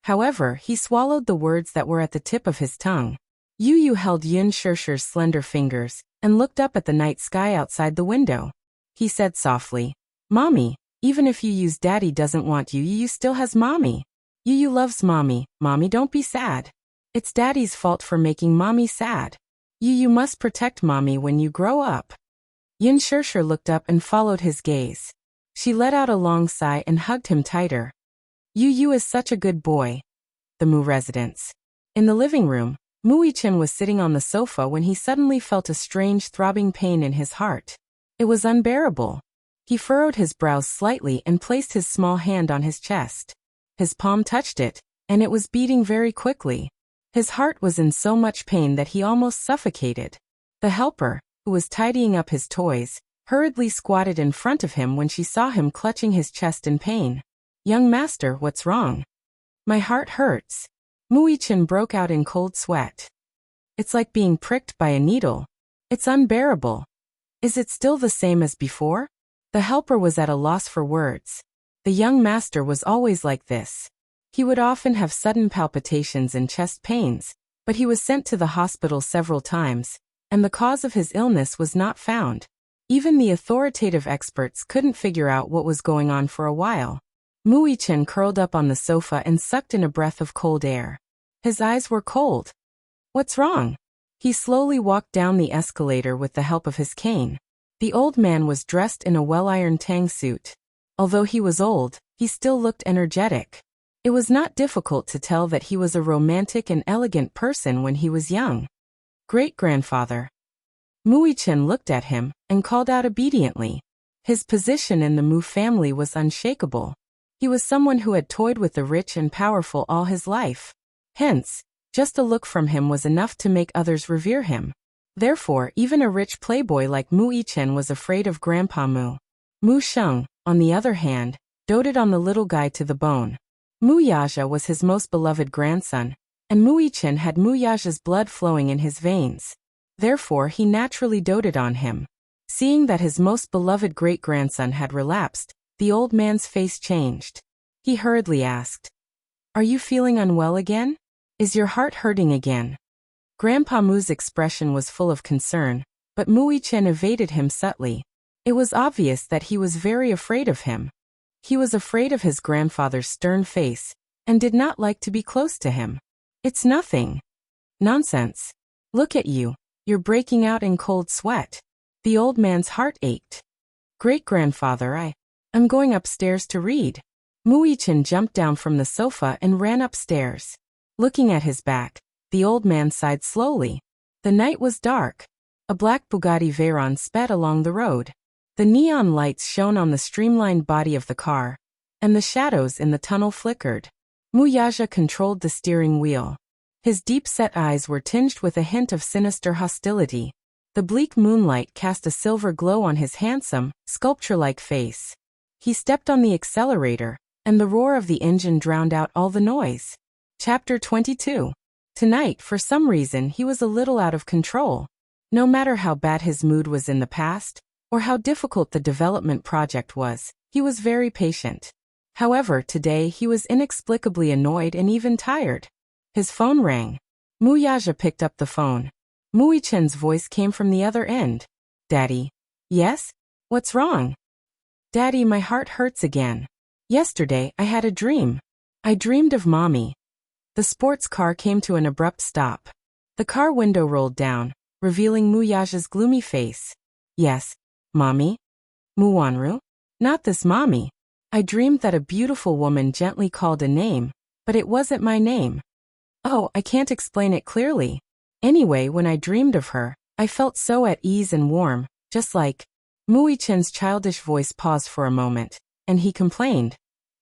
Speaker 1: However, he swallowed the words that were at the tip of his tongue. Yu held Yin Shirshir's slender fingers and looked up at the night sky outside the window. He said softly, "Mommy, even if Yu's daddy doesn't want you, Yu still has Mommy. Yu loves Mommy. Mommy, don't be sad. It's Daddy's fault for making Mommy sad. Yu must protect Mommy when you grow up." Yin Shirshir looked up and followed his gaze. She let out a long sigh and hugged him tighter. Yu is such a good boy. The Mu residence. In the living room, Muichin was sitting on the sofa when he suddenly felt a strange throbbing pain in his heart. It was unbearable. He furrowed his brows slightly and placed his small hand on his chest. His palm touched it, and it was beating very quickly. His heart was in so much pain that he almost suffocated. The helper, who was tidying up his toys, hurriedly squatted in front of him when she saw him clutching his chest in pain. "Young master, what's wrong?" "My heart hurts." Muichin broke out in cold sweat. "It's like being pricked by a needle. It's unbearable. Is it still the same as before?" The helper was at a loss for words. The young master was always like this. He would often have sudden palpitations and chest pains, but he was sent to the hospital several times, and the cause of his illness was not found. Even the authoritative experts couldn't figure out what was going on for a while. Muichin curled up on the sofa and sucked in a breath of cold air. His eyes were cold. "What's wrong?" He slowly walked down the escalator with the help of his cane. The old man was dressed in a well-ironed tang suit. Although he was old, he still looked energetic. It was not difficult to tell that he was a romantic and elegant person when he was young. "Great-grandfather." Muichin looked at him and called out obediently. His position in the Mu family was unshakable. He was someone who had toyed with the rich and powerful all his life. Hence, just a look from him was enough to make others revere him. Therefore, even a rich playboy like Muichin was afraid of Grandpa Mu. Mu Sheng, on the other hand, doted on the little guy to the bone. Mu Yaja was his most beloved grandson, and Muichin had Mu Yaja's blood flowing in his veins. Therefore, he naturally doted on him. Seeing that his most beloved great-grandson had relapsed, the old man's face changed. He hurriedly asked, "Are you feeling unwell again? Is your heart hurting again?" Grandpa Mu's expression was full of concern, but Muichin evaded him subtly. It was obvious that he was very afraid of him. He was afraid of his grandfather's stern face, and did not like to be close to him. "It's nothing." "Nonsense. Look at you. You're breaking out in cold sweat." The old man's heart ached. "Great-grandfather, I'm going upstairs to read." Muichin jumped down from the sofa and ran upstairs. Looking at his back, the old man sighed slowly. The night was dark. A black Bugatti Veyron sped along the road. The neon lights shone on the streamlined body of the car, and the shadows in the tunnel flickered. Muyaja controlled the steering wheel. His deep-set eyes were tinged with a hint of sinister hostility. The bleak moonlight cast a silver glow on his handsome, sculpture-like face. He stepped on the accelerator, and the roar of the engine drowned out all the noise. Chapter 22. Tonight, for some reason, he was a little out of control. No matter how bad his mood was in the past, or how difficult the development project was, he was very patient. However, today he was inexplicably annoyed and even tired. His phone rang. Muyaja picked up the phone. Muichin's voice came from the other end. "Daddy." "Yes? What's wrong?" "Daddy, my heart hurts again. Yesterday, I had a dream. I dreamed of Mommy." The sports car came to an abrupt stop. The car window rolled down, revealing Muyaja's gloomy face. "Yes, Mommy?" "Muwanru? Not this Mommy. I dreamed that a beautiful woman gently called a name, but it wasn't my name." "Oh, I can't explain it clearly. Anyway, when I dreamed of her, I felt so at ease and warm, just like..." Mu Yichen's childish voice paused for a moment, and he complained.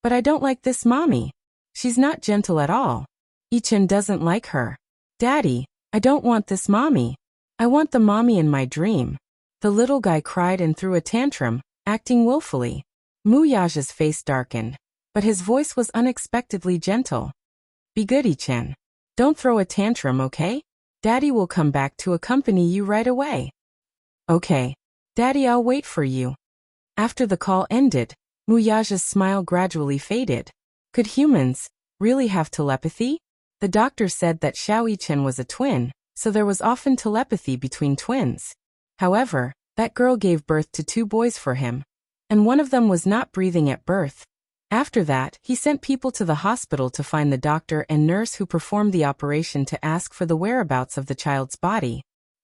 Speaker 1: But I don't like this mommy. She's not gentle at all. Yichen doesn't like her. Daddy, I don't want this mommy. I want the mommy in my dream. The little guy cried and threw a tantrum, acting willfully. Mu Yaja's face darkened, but his voice was unexpectedly gentle. Be good, Yichen. Don't throw a tantrum, okay? Daddy will come back to accompany you right away. Okay. Daddy, I'll wait for you. After the call ended, Mu Yaja's smile gradually faded. Could humans really have telepathy? The doctor said that Xiao Yichen was a twin, so there was often telepathy between twins. However, that girl gave birth to 2 boys for him, and one of them was not breathing at birth. After that, he sent people to the hospital to find the doctor and nurse who performed the operation to ask for the whereabouts of the child's body.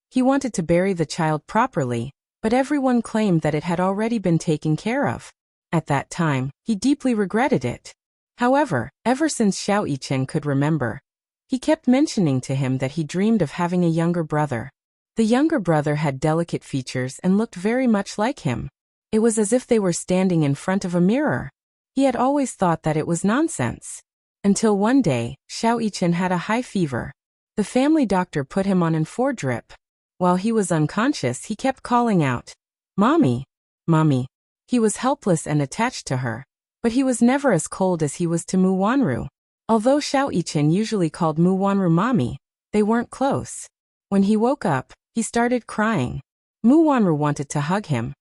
Speaker 1: He wanted to bury the child properly, but everyone claimed that it had already been taken care of. At that time, he deeply regretted it. However, ever since Xiao Yichen could remember, he kept mentioning to him that he dreamed of having a younger brother. The younger brother had delicate features and looked very much like him. It was as if they were standing in front of a mirror. He had always thought that it was nonsense. Until one day, Xiao Yichen had a high fever. The family doctor put him on an 4-drip. While he was unconscious, he kept calling out, "Mommy, Mommy." He was helpless and attached to her, but he was never as cold as he was to Mu Wanru. Although Xiao Yichen usually called Mu Wanru Mommy, they weren't close. When he woke up, he started crying. Mu Wanru wanted to hug him,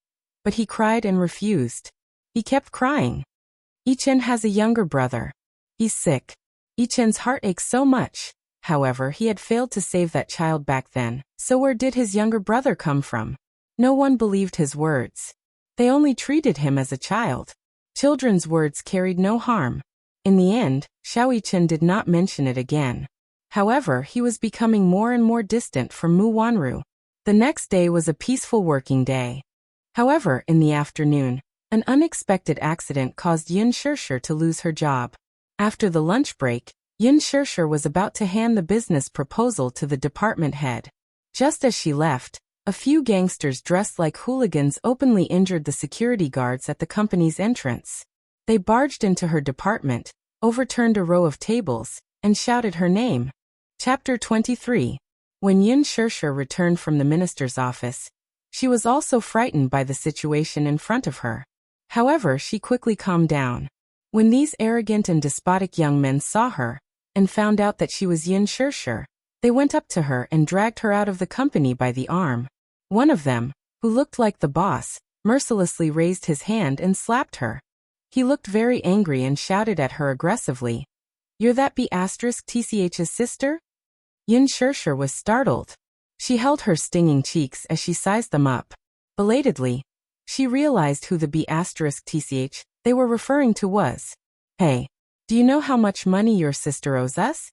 Speaker 1: but he cried and refused. He kept crying. Yichen has a younger brother. He's sick. Yichen's heart aches so much. However, he had failed to save that child back then, so where did his younger brother come from? No one believed his words. They only treated him as a child. Children's words carried no harm. In the end, Xiao Yichen did not mention it again. However, he was becoming more and more distant from Mu Wanru. The next day was a peaceful working day. However, in the afternoon, an unexpected accident caused Yin Shishir to lose her job. After the lunch break, Yin Shishir was about to hand the business proposal to the department head. Just as she left, a few gangsters dressed like hooligans openly injured the security guards at the company's entrance. They barged into her department, overturned a row of tables, and shouted her name. Chapter 23. When Yin Shishir returned from the minister's office, she was also frightened by the situation in front of her. However, she quickly calmed down. When these arrogant and despotic young men saw her, and found out that she was Yin Shishir, they went up to her and dragged her out of the company by the arm. One of them, who looked like the boss, mercilessly raised his hand and slapped her. He looked very angry and shouted at her aggressively, "You're that B***TCH's sister?" Yin Shishir was startled. She held her stinging cheeks as she sized them up. Belatedly, she realized who the B***TCH they were referring to was. "Hey, do you know how much money your sister owes us?"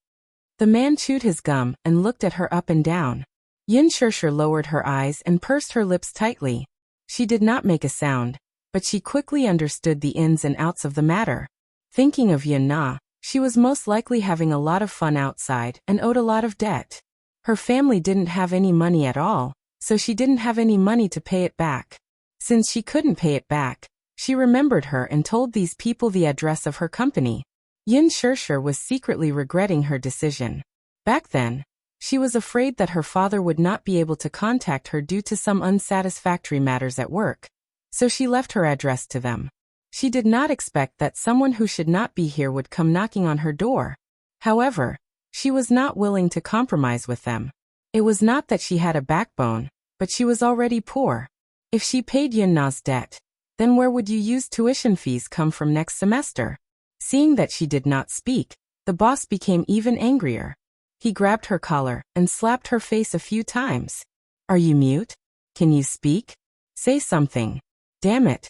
Speaker 1: The man chewed his gum and looked at her up and down. Yin Shishir lowered her eyes and pursed her lips tightly. She did not make a sound, but she quickly understood the ins and outs of the matter. Thinking of Yin Na, she was most likely having a lot of fun outside and owed a lot of debt. Her family didn't have any money at all, so she didn't have any money to pay it back. Since she couldn't pay it back, she remembered her and told these people the address of her company. Yin Shishir was secretly regretting her decision. Back then, she was afraid that her father would not be able to contact her due to some unsatisfactory matters at work, so she left her address to them. She did not expect that someone who should not be here would come knocking on her door. However, she was not willing to compromise with them. It was not that she had a backbone, but she was already poor. If she paid Yin Na's debt, then where would you use tuition fees come from next semester? Seeing that she did not speak, the boss became even angrier. He grabbed her collar and slapped her face a few times. "Are you mute? Can you speak? Say something. Damn it.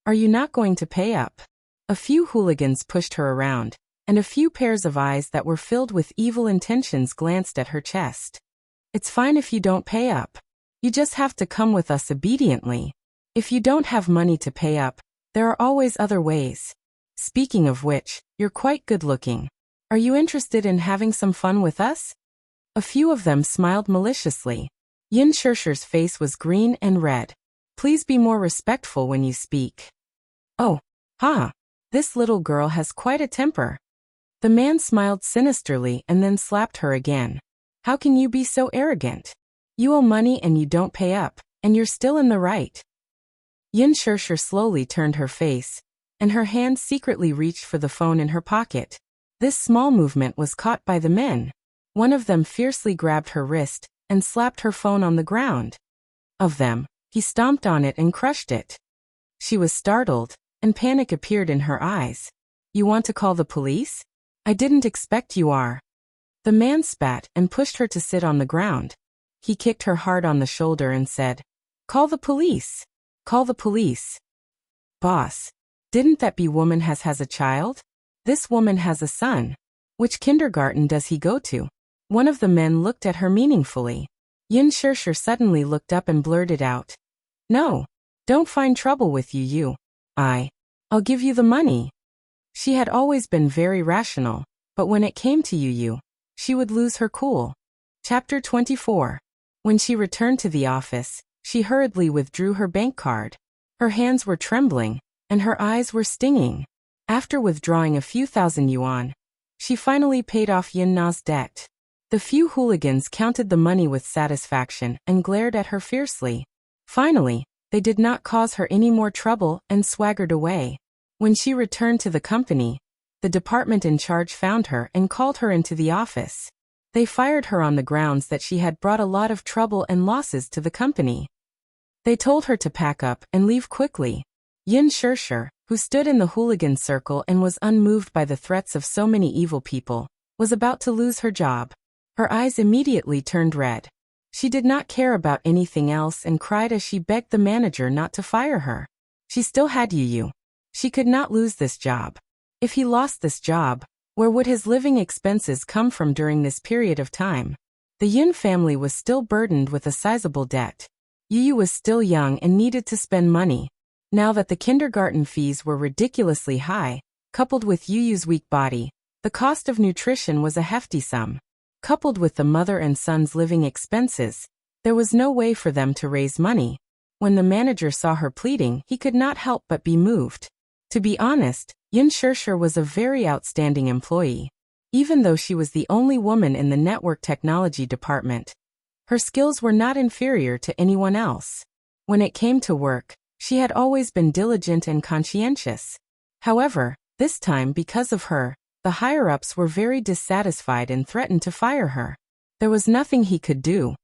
Speaker 1: Are you not going to pay up?" A few hooligans pushed her around, and a few pairs of eyes that were filled with evil intentions glanced at her chest. "It's fine if you don't pay up. You just have to come with us obediently. If you don't have money to pay up, there are always other ways. Speaking of which, you're quite good looking. Are you interested in having some fun with us?" A few of them smiled maliciously. Yin Shishir's face was green and red. Please be more respectful when you speak. Oh, ha! This little girl has quite a temper. The man smiled sinisterly and then slapped her again. How can you be so arrogant? You owe money and you don't pay up, and you're still in the right. Yin Shirshir slowly turned her face, and her hand secretly reached for the phone in her pocket. This small movement was caught by the men. One of them fiercely grabbed her wrist and slapped her phone on the ground. Of them, he stomped on it and crushed it. She was startled, and panic appeared in her eyes. You want to call the police? I didn't expect you are. The man spat and pushed her to sit on the ground. He kicked her hard on the shoulder and said, Call the police. Call the police. Boss, didn't that be woman has a child? This woman has a son. Which kindergarten does he go to? One of the men looked at her meaningfully. Yin Shirshir suddenly looked up and blurted out. No, don't find trouble with you. I'll give you the money. She had always been very rational, but when it came to you, she would lose her cool. Chapter 24. When she returned to the office, she hurriedly withdrew her bank card. Her hands were trembling, and her eyes were stinging. After withdrawing a few thousand yuan, she finally paid off Yin Na's debt. The few hooligans counted the money with satisfaction and glared at her fiercely. Finally, they did not cause her any more trouble and swaggered away. When she returned to the company, the department in charge found her and called her into the office. They fired her on the grounds that she had brought a lot of trouble and losses to the company. They told her to pack up and leave quickly. Yin Shirshir, who stood in the hooligan circle and was unmoved by the threats of so many evil people, was about to lose her job. Her eyes immediately turned red. She did not care about anything else and cried as she begged the manager not to fire her. She still had you. She could not lose this job. If he lost this job, where would his living expenses come from during this period of time? The Yin family was still burdened with a sizable debt. Yu was still young and needed to spend money. Now that the kindergarten fees were ridiculously high, coupled with Yu's weak body, the cost of nutrition was a hefty sum. Coupled with the mother and son's living expenses, there was no way for them to raise money. When the manager saw her pleading, he could not help but be moved. To be honest, Yin Shirshir was a very outstanding employee. Even though she was the only woman in the network technology department, her skills were not inferior to anyone else. When it came to work, she had always been diligent and conscientious. However, this time because of her, the higher-ups were very dissatisfied and threatened to fire her. There was nothing he could do.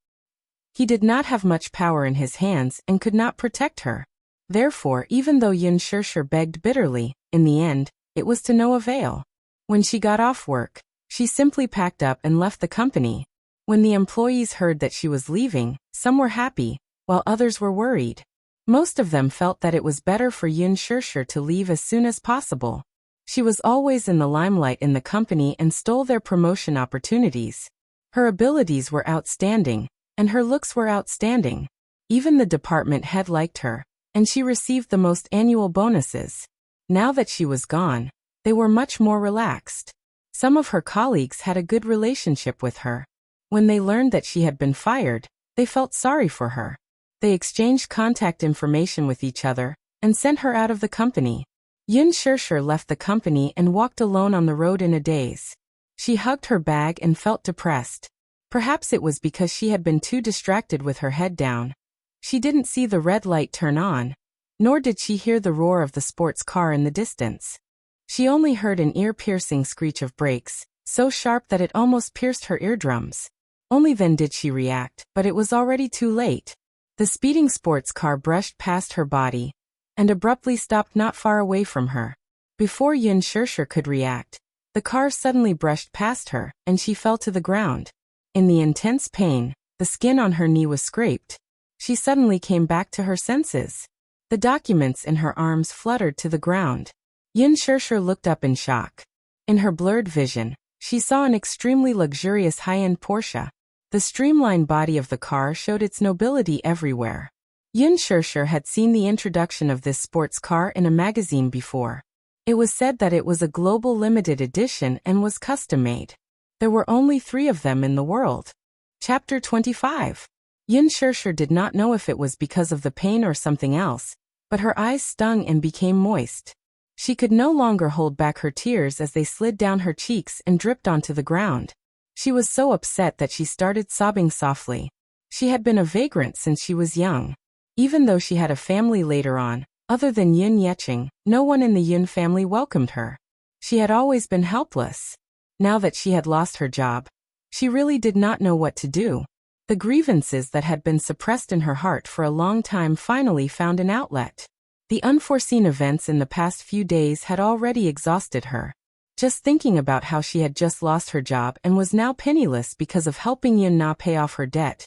Speaker 1: He did not have much power in his hands and could not protect her. Therefore, even though Yin Shirshir begged bitterly, in the end, it was to no avail. When she got off work, she simply packed up and left the company. When the employees heard that she was leaving, some were happy, while others were worried. Most of them felt that it was better for Yin Shirshir to leave as soon as possible. She was always in the limelight in the company and stole their promotion opportunities. Her abilities were outstanding, and her looks were outstanding. Even the department head liked her, and she received the most annual bonuses. Now that she was gone, they were much more relaxed. Some of her colleagues had a good relationship with her. When they learned that she had been fired, they felt sorry for her. They exchanged contact information with each other and sent her out of the company. Yin Shirshir left the company and walked alone on the road in a daze. She hugged her bag and felt depressed. Perhaps it was because she had been too distracted with her head down. She didn't see the red light turn on, nor did she hear the roar of the sports car in the distance. She only heard an ear-piercing screech of brakes, so sharp that it almost pierced her eardrums. Only then did she react, but it was already too late. The speeding sports car brushed past her body and abruptly stopped not far away from her. Before Yin Shirshir could react, the car suddenly brushed past her, and she fell to the ground. In the intense pain, the skin on her knee was scraped. She suddenly came back to her senses. The documents in her arms fluttered to the ground. Yin Shirshir looked up in shock. In her blurred vision, she saw an extremely luxurious high-end Porsche. The streamlined body of the car showed its nobility everywhere. Yin Shirshir had seen the introduction of this sports car in a magazine before. It was said that it was a global limited edition and was custom-made. There were only 3 of them in the world. Chapter 25. Yin Shirshir did not know if it was because of the pain or something else, but her eyes stung and became moist. She could no longer hold back her tears as they slid down her cheeks and dripped onto the ground. She was so upset that she started sobbing softly. She had been a vagrant since she was young. Even though she had a family later on, other than Yin Yeqing, no one in the Yin family welcomed her. She had always been helpless. Now that she had lost her job, she really did not know what to do. The grievances that had been suppressed in her heart for a long time finally found an outlet. The unforeseen events in the past few days had already exhausted her. Just thinking about how she had just lost her job and was now penniless because of helping Yin Na pay off her debt.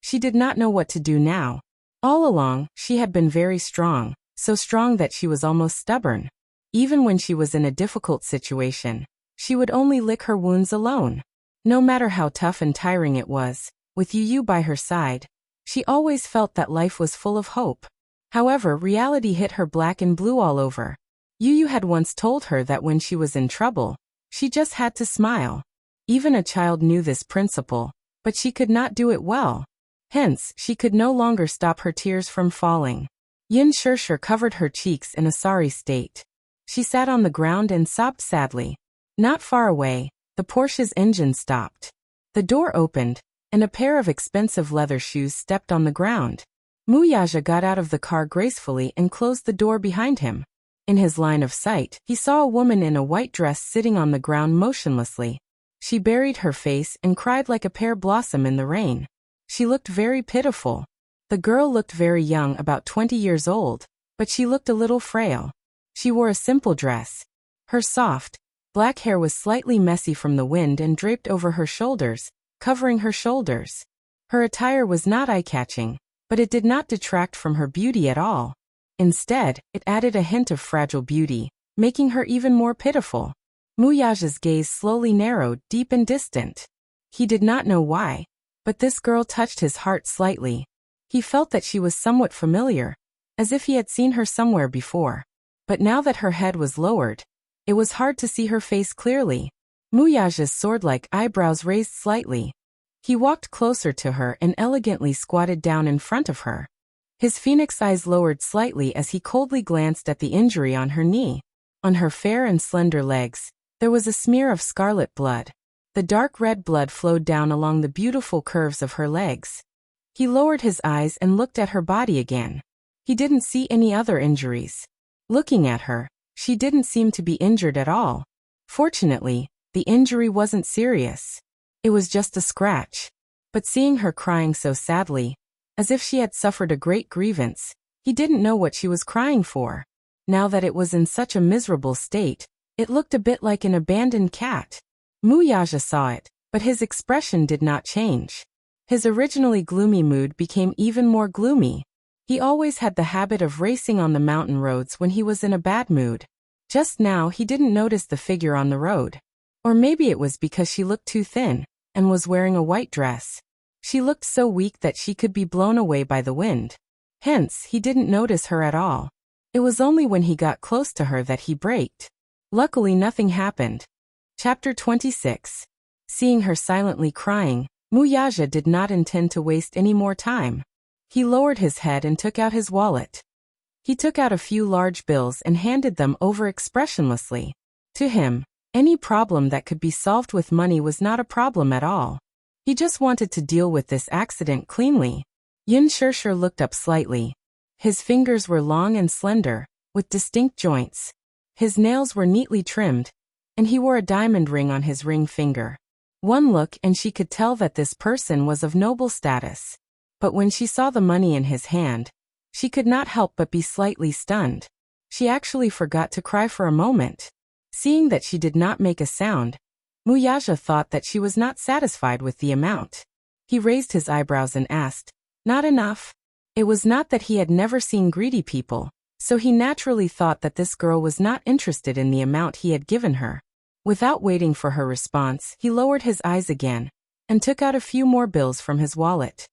Speaker 1: She did not know what to do now. All along, she had been very strong, so strong that she was almost stubborn. Even when she was in a difficult situation, she would only lick her wounds alone. No matter how tough and tiring it was, with Yu by her side, she always felt that life was full of hope. However, reality hit her black and blue all over. Yu had once told her that when she was in trouble, she just had to smile. Even a child knew this principle, but she could not do it well. Hence, she could no longer stop her tears from falling. Yin Shirshir covered her cheeks in a sorry state. She sat on the ground and sobbed sadly. Not far away, the Porsche's engine stopped. The door opened, and a pair of expensive leather shoes stepped on the ground. Wuxia got out of the car gracefully and closed the door behind him. In his line of sight, he saw a woman in a white dress sitting on the ground motionlessly. She buried her face and cried like a pear blossom in the rain. She looked very pitiful. The girl looked very young, about 20 years old, but she looked a little frail. She wore a simple dress. Her soft, black hair was slightly messy from the wind and draped over her shoulders, covering her shoulders. Her attire was not eye-catching, but it did not detract from her beauty at all. Instead, it added a hint of fragile beauty, making her even more pitiful. Wuxia's gaze slowly narrowed, deep and distant. He did not know why, but this girl touched his heart slightly. He felt that she was somewhat familiar, as if he had seen her somewhere before. But now that her head was lowered, it was hard to see her face clearly. Wuxia's sword-like eyebrows raised slightly. He walked closer to her and elegantly squatted down in front of her. His phoenix eyes lowered slightly as he coldly glanced at the injury on her knee. On her fair and slender legs, there was a smear of scarlet blood. The dark red blood flowed down along the beautiful curves of her legs. He lowered his eyes and looked at her body again. He didn't see any other injuries. Looking at her, she didn't seem to be injured at all. Fortunately, the injury wasn't serious. It was just a scratch. But seeing her crying so sadly, as if she had suffered a great grievance, he didn't know what she was crying for. Now that it was in such a miserable state, it looked a bit like an abandoned cat. Wuxia saw it, but his expression did not change. His originally gloomy mood became even more gloomy. He always had the habit of racing on the mountain roads when he was in a bad mood. Just now he didn't notice the figure on the road. Or maybe it was because she looked too thin, and was wearing a white dress. She looked so weak that she could be blown away by the wind. Hence, he didn't notice her at all. It was only when he got close to her that he braked. Luckily nothing happened. Chapter 26. Seeing her silently crying, Wuxia did not intend to waste any more time. He lowered his head and took out his wallet. He took out a few large bills and handed them over expressionlessly. To him, any problem that could be solved with money was not a problem at all. He just wanted to deal with this accident cleanly. Yin Shirshir looked up slightly. His fingers were long and slender, with distinct joints. His nails were neatly trimmed, and he wore a diamond ring on his ring finger. One look and she could tell that this person was of noble status. But when she saw the money in his hand, she could not help but be slightly stunned. She actually forgot to cry for a moment. Seeing that she did not make a sound, Wuxia thought that she was not satisfied with the amount. He raised his eyebrows and asked, "Not enough?" It was not that he had never seen greedy people, so he naturally thought that this girl was not interested in the amount he had given her. Without waiting for her response, he lowered his eyes again, and took out a few more bills from his wallet.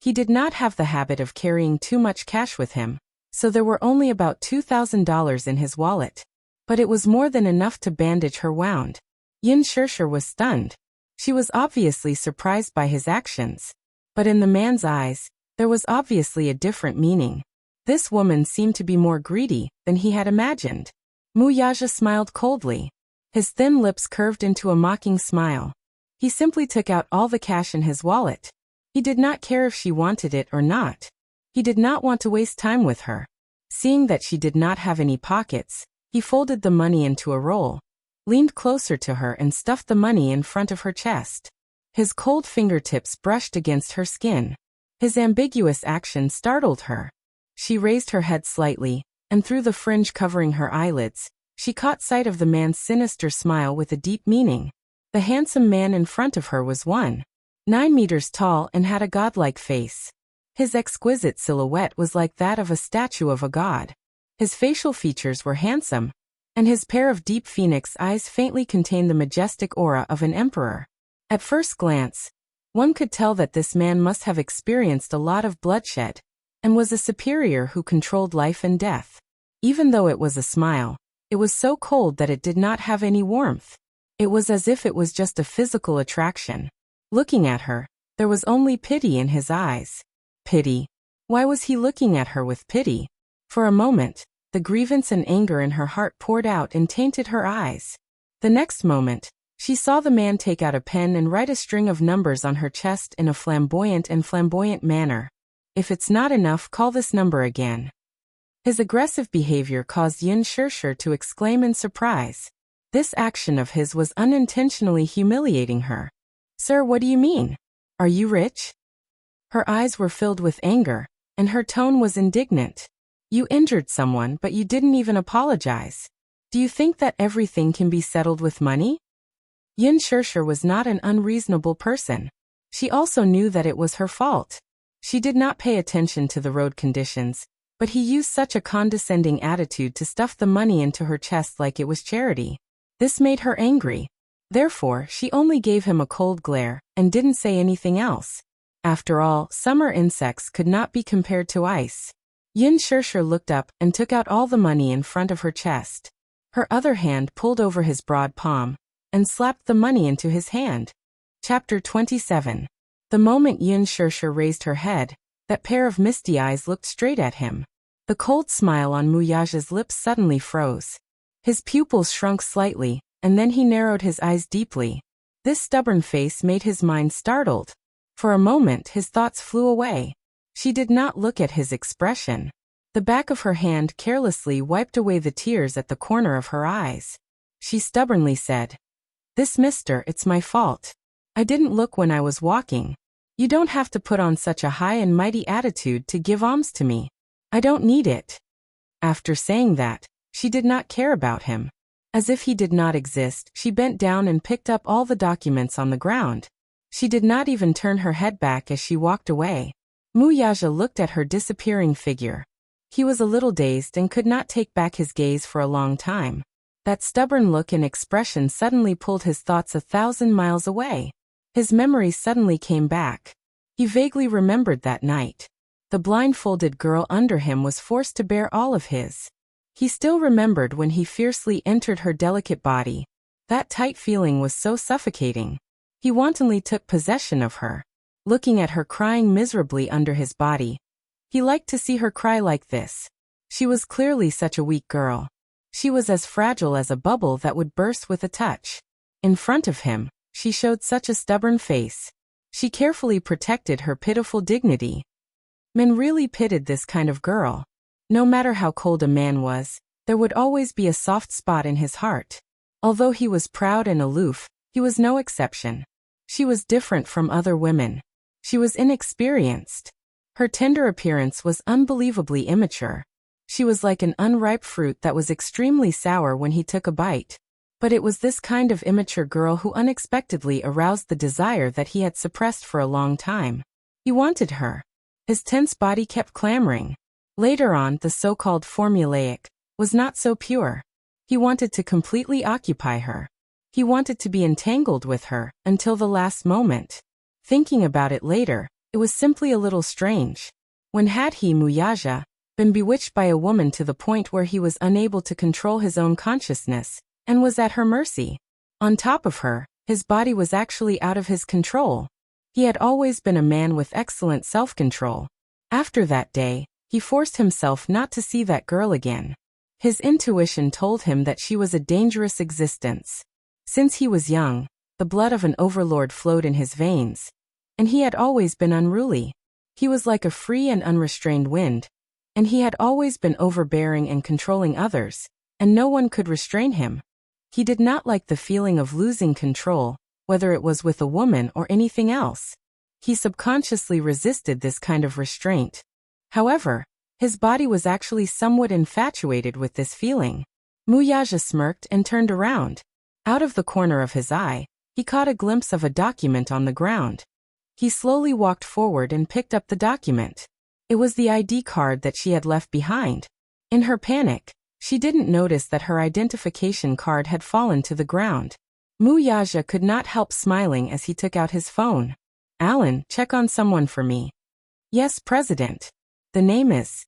Speaker 1: He did not have the habit of carrying too much cash with him, so there were only about $2,000 in his wallet. But it was more than enough to bandage her wound. Yin Shirshir was stunned. She was obviously surprised by his actions. But in the man's eyes, there was obviously a different meaning. This woman seemed to be more greedy than he had imagined. Wuxia smiled coldly. His thin lips curved into a mocking smile. He simply took out all the cash in his wallet. He did not care if she wanted it or not. He did not want to waste time with her. Seeing that she did not have any pockets, he folded the money into a roll, leaned closer to her and stuffed the money in front of her chest. His cold fingertips brushed against her skin. His ambiguous action startled her. She raised her head slightly, and through the fringe covering her eyelids, she caught sight of the man's sinister smile with a deep meaning. The handsome man in front of her was 1.9 meters tall and had a godlike face. His exquisite silhouette was like that of a statue of a god. His facial features were handsome, and his pair of deep phoenix eyes faintly contained the majestic aura of an emperor. At first glance, one could tell that this man must have experienced a lot of bloodshed, and was a superior who controlled life and death. Even though it was a smile, it was so cold that it did not have any warmth. It was as if it was just a physical attraction. Looking at her, there was only pity in his eyes. Pity. Why was he looking at her with pity? For a moment, the grievance and anger in her heart poured out and tainted her eyes. The next moment, she saw the man take out a pen and write a string of numbers on her chest in a flamboyant manner. If it's not enough, call this number again. His aggressive behavior caused Yin Shirshir to exclaim in surprise. This action of his was unintentionally humiliating her. Sir, what do you mean? Are you rich? Her eyes were filled with anger, and her tone was indignant. You injured someone, but you didn't even apologize. Do you think that everything can be settled with money? Yin Shirshir was not an unreasonable person. She also knew that it was her fault. She did not pay attention to the road conditions, but he used such a condescending attitude to stuff the money into her chest like it was charity. This made her angry. Therefore, she only gave him a cold glare and didn't say anything else. After all, summer insects could not be compared to ice. Yin Shirshir looked up and took out all the money in front of her chest. Her other hand pulled over his broad palm and slapped the money into his hand. Chapter 27. The moment Yin Shirshir raised her head, that pair of misty eyes looked straight at him. The cold smile on Wuxia's lips suddenly froze. His pupils shrunk slightly, and then he narrowed his eyes deeply. This stubborn face made his mind startled. For a moment his thoughts flew away. She did not look at his expression. The back of her hand carelessly wiped away the tears at the corner of her eyes. She stubbornly said, "This mister, it's my fault. I didn't look when I was walking. You don't have to put on such a high and mighty attitude to give alms to me. I don't need it." After saying that, she did not care about him. As if he did not exist, she bent down and picked up all the documents on the ground. She did not even turn her head back as she walked away. Wuxia looked at her disappearing figure. He was a little dazed and could not take back his gaze for a long time. That stubborn look and expression suddenly pulled his thoughts 1,000 miles away. His memories suddenly came back. He vaguely remembered that night. The blindfolded girl under him was forced to bear all of his. He still remembered when he fiercely entered her delicate body. That tight feeling was so suffocating. He wantonly took possession of her, looking at her crying miserably under his body. He liked to see her cry like this. She was clearly such a weak girl. She was as fragile as a bubble that would burst with a touch. In front of him, she showed such a stubborn face. She carefully protected her pitiful dignity. Men really pitied this kind of girl. No matter how cold a man was, there would always be a soft spot in his heart. Although he was proud and aloof, he was no exception. She was different from other women. She was inexperienced. Her tender appearance was unbelievably immature. She was like an unripe fruit that was extremely sour when he took a bite. But it was this kind of immature girl who unexpectedly aroused the desire that he had suppressed for a long time. He wanted her. His tense body kept clamoring. Later on, the so-called formulaic was not so pure. He wanted to completely occupy her. He wanted to be entangled with her until the last moment. Thinking about it later, it was simply a little strange. When had he, Wuxia, been bewitched by a woman to the point where he was unable to control his own consciousness, and was at her mercy? On top of her, his body was actually out of his control. He had always been a man with excellent self-control. After that day, he forced himself not to see that girl again. His intuition told him that she was a dangerous existence. Since he was young, the blood of an overlord flowed in his veins, and he had always been unruly. He was like a free and unrestrained wind, and he had always been overbearing and controlling others, and no one could restrain him. He did not like the feeling of losing control, whether it was with a woman or anything else. He subconsciously resisted this kind of restraint. However, his body was actually somewhat infatuated with this feeling. Wuxia smirked and turned around. Out of the corner of his eye, he caught a glimpse of a document on the ground. He slowly walked forward and picked up the document. It was the ID card that she had left behind. In her panic, she didn't notice that her identification card had fallen to the ground. Wuxia could not help smiling as he took out his phone. "Alan, check on someone for me." "Yes, President. The name is..."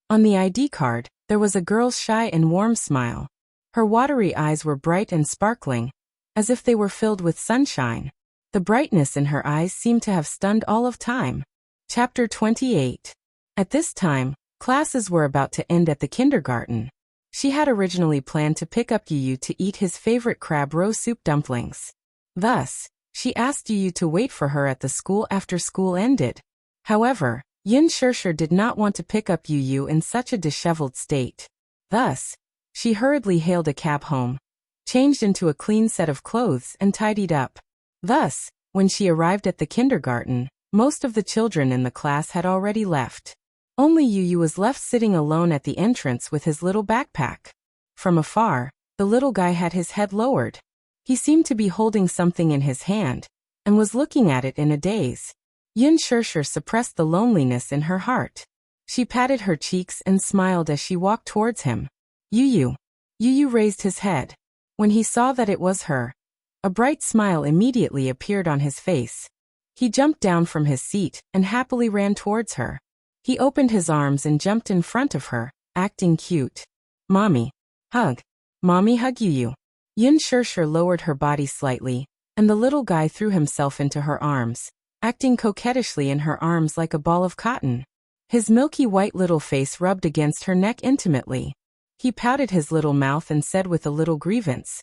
Speaker 1: On the ID card, there was a girl's shy and warm smile. Her watery eyes were bright and sparkling, as if they were filled with sunshine. The brightness in her eyes seemed to have stunned all of time. Chapter 28. At this time, classes were about to end at the kindergarten. She had originally planned to pick up Yu to eat his favorite crab roe soup dumplings. Thus, she asked Yu to wait for her at the school after school ended. However, Yin Shirshir did not want to pick up Yu in such a disheveled state. Thus, she hurriedly hailed a cab home, changed into a clean set of clothes and tidied up. Thus, when she arrived at the kindergarten, most of the children in the class had already left. Only Yu was left sitting alone at the entrance with his little backpack. From afar, the little guy had his head lowered. He seemed to be holding something in his hand, and was looking at it in a daze. Yin Shirshir suppressed the loneliness in her heart. She patted her cheeks and smiled as she walked towards him. Yu raised his head. When he saw that it was her, a bright smile immediately appeared on his face. He jumped down from his seat and happily ran towards her. He opened his arms and jumped in front of her, acting cute. "Mommy, hug. Mommy, hug Yu." Yin Shirshir lowered her body slightly, and the little guy threw himself into her arms, acting coquettishly in her arms like a ball of cotton. His milky white little face rubbed against her neck intimately. He pouted his little mouth and said with a little grievance,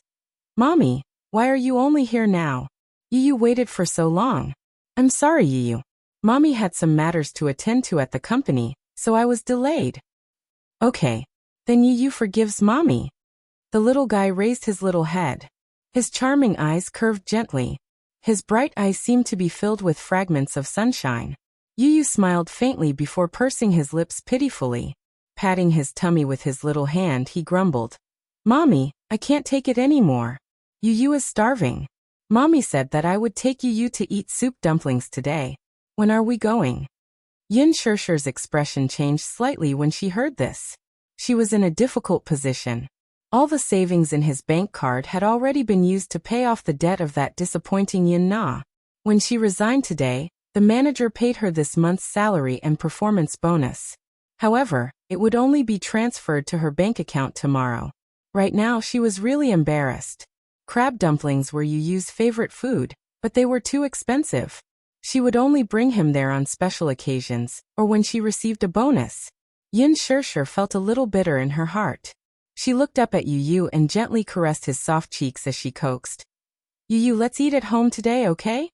Speaker 1: "Mommy, why are you only here now? Yu waited for so long." "I'm sorry, Yu. Mommy had some matters to attend to at the company, so I was delayed." "Okay. Then Yu forgives Mommy." The little guy raised his little head. His charming eyes curved gently. His bright eyes seemed to be filled with fragments of sunshine. Yu smiled faintly before pursing his lips pitifully. Patting his tummy with his little hand, he grumbled, "Mommy, I can't take it anymore. Yu is starving. Mommy said that I would take Yu to eat soup dumplings today. When are we going?" Yin Shirshir's expression changed slightly when she heard this. She was in a difficult position. All the savings in his bank card had already been used to pay off the debt of that disappointing Yin Na. When she resigned today, the manager paid her this month's salary and performance bonus. However, it would only be transferred to her bank account tomorrow. Right now she was really embarrassed. Crab dumplings were Yu's favorite food, but they were too expensive. She would only bring him there on special occasions, or when she received a bonus. Yin Shirshir felt a little bitter in her heart. She looked up at Yu and gently caressed his soft cheeks as she coaxed. "Yu, let's eat at home today, okay?"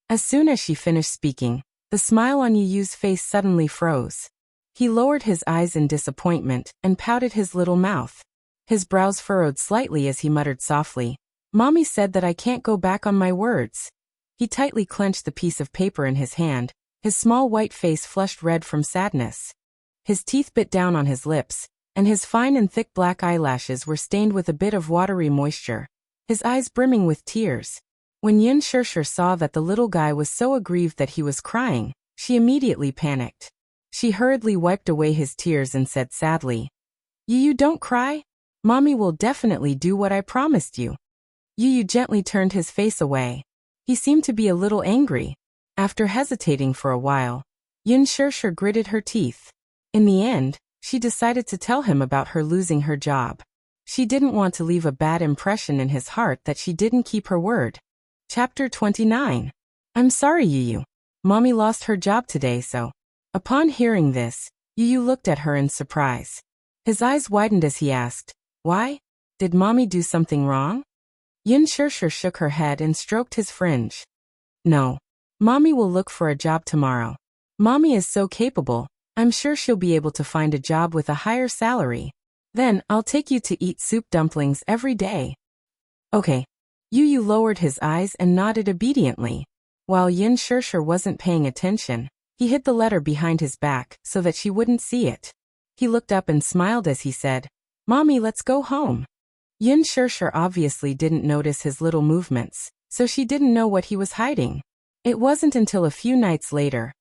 Speaker 1: As soon as she finished speaking, the smile on Yu's face suddenly froze. He lowered his eyes in disappointment and pouted his little mouth. His brows furrowed slightly as he muttered softly, "Mommy said that I can't go back on my words." He tightly clenched the piece of paper in his hand, his small white face flushed red from sadness. His teeth bit down on his lips, and his fine and thick black eyelashes were stained with a bit of watery moisture, his eyes brimming with tears. When Yin Shirshir saw that the little guy was so aggrieved that he was crying, she immediately panicked. She hurriedly wiped away his tears and said sadly, "Yu, don't cry. Mommy will definitely do what I promised you." Yu gently turned his face away. He seemed to be a little angry. After hesitating for a while, Yin Shirshir gritted her teeth. In the end, she decided to tell him about her losing her job. She didn't want to leave a bad impression in his heart that she didn't keep her word. Chapter 29. I'm sorry, Yu. Mommy lost her job today, so. Upon hearing this, Yu looked at her in surprise. His eyes widened as he asked, why? Did Mommy do something wrong? Yin Shishir shook her head and stroked his fringe. No. Mommy will look for a job tomorrow. Mommy is so capable, I'm sure she'll be able to find a job with a higher salary. Then, I'll take you to eat soup dumplings every day. Okay. Yu lowered his eyes and nodded obediently. While Yin Shishir wasn't paying attention, he hid the letter behind his back so that she wouldn't see it. He looked up and smiled as he said, Mommy, let's go home. Yin Shishir obviously didn't notice his little movements, so she didn't know what he was hiding. It wasn't until a few nights later.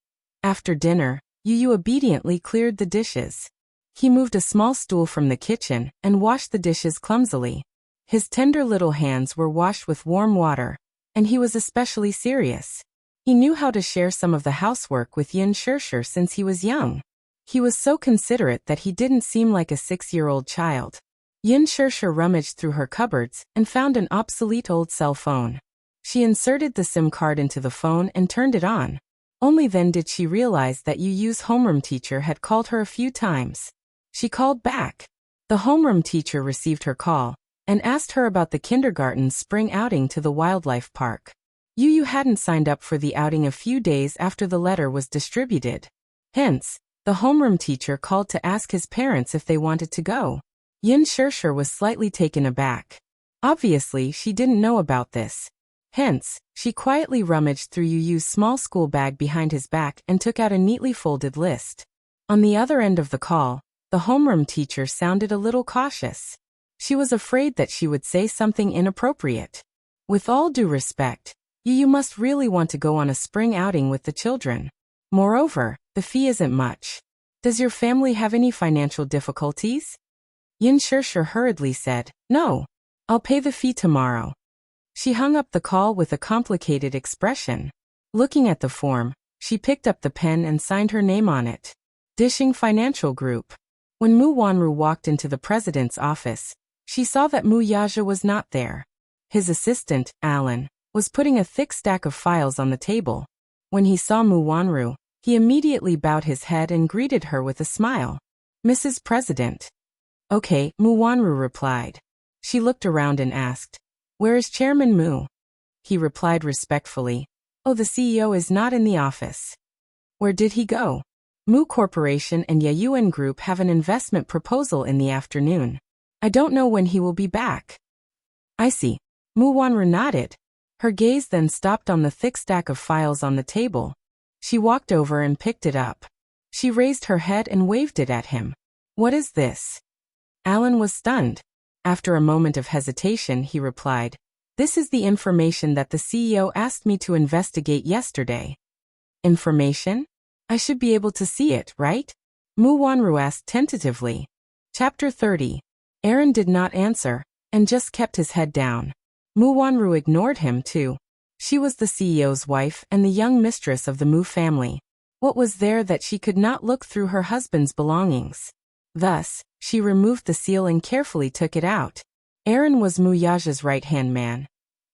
Speaker 1: After dinner, Yu obediently cleared the dishes. He moved a small stool from the kitchen and washed the dishes clumsily. His tender little hands were washed with warm water, and he was especially serious. He knew how to share some of the housework with Yin Shishir since he was young. He was so considerate that he didn't seem like a 6-year-old child. Yin Shishir rummaged through her cupboards and found an obsolete old cell phone. She inserted the SIM card into the phone and turned it on. Only then did she realize that Yu's homeroom teacher had called her a few times. She called back. The homeroom teacher received her call and asked her about the kindergarten's spring outing to the wildlife park. Yu hadn't signed up for the outing a few days after the letter was distributed. Hence, the homeroom teacher called to ask his parents if they wanted to go. Yin Shishir was slightly taken aback. Obviously, she didn't know about this. Hence, she quietly rummaged through Yu's small school bag behind his back and took out a neatly folded list. On the other end of the call, the homeroom teacher sounded a little cautious. She was afraid that she would say something inappropriate. With all due respect, you must really want to go on a spring outing with the children. Moreover, the fee isn't much. Does your family have any financial difficulties? Yin Shishir hurriedly said, No. I'll pay the fee tomorrow. She hung up the call with a complicated expression. Looking at the form, she picked up the pen and signed her name on it. Dishing Financial Group. When Mu Wanru walked into the president's office, she saw that Mu Yaja was not there. His assistant, Alan, was putting a thick stack of files on the table. When he saw Mu Wanru, he immediately bowed his head and greeted her with a smile. Mrs. President. Okay, Mu Wanru replied. She looked around and asked, Where is Chairman Mu? He replied respectfully, Oh, the CEO is not in the office. Where did he go? Mu Corporation and Yayuan Group have an investment proposal in the afternoon. I don't know when he will be back. I see. Mu Wanru nodded. Her gaze then stopped on the thick stack of files on the table. She walked over and picked it up. She raised her head and waved it at him. What is this? Alan was stunned. After a moment of hesitation, he replied, This is the information that the CEO asked me to investigate yesterday. Information? I should be able to see it, right? Mu Wanru asked tentatively. Chapter 30. Aaron did not answer, and just kept his head down. Mu Wanru ignored him too. She was the CEO's wife and the young mistress of the Mu family. What was there that she could not look through her husband's belongings? Thus, she removed the seal and carefully took it out. Aaron was Mu Yaja's right-hand man.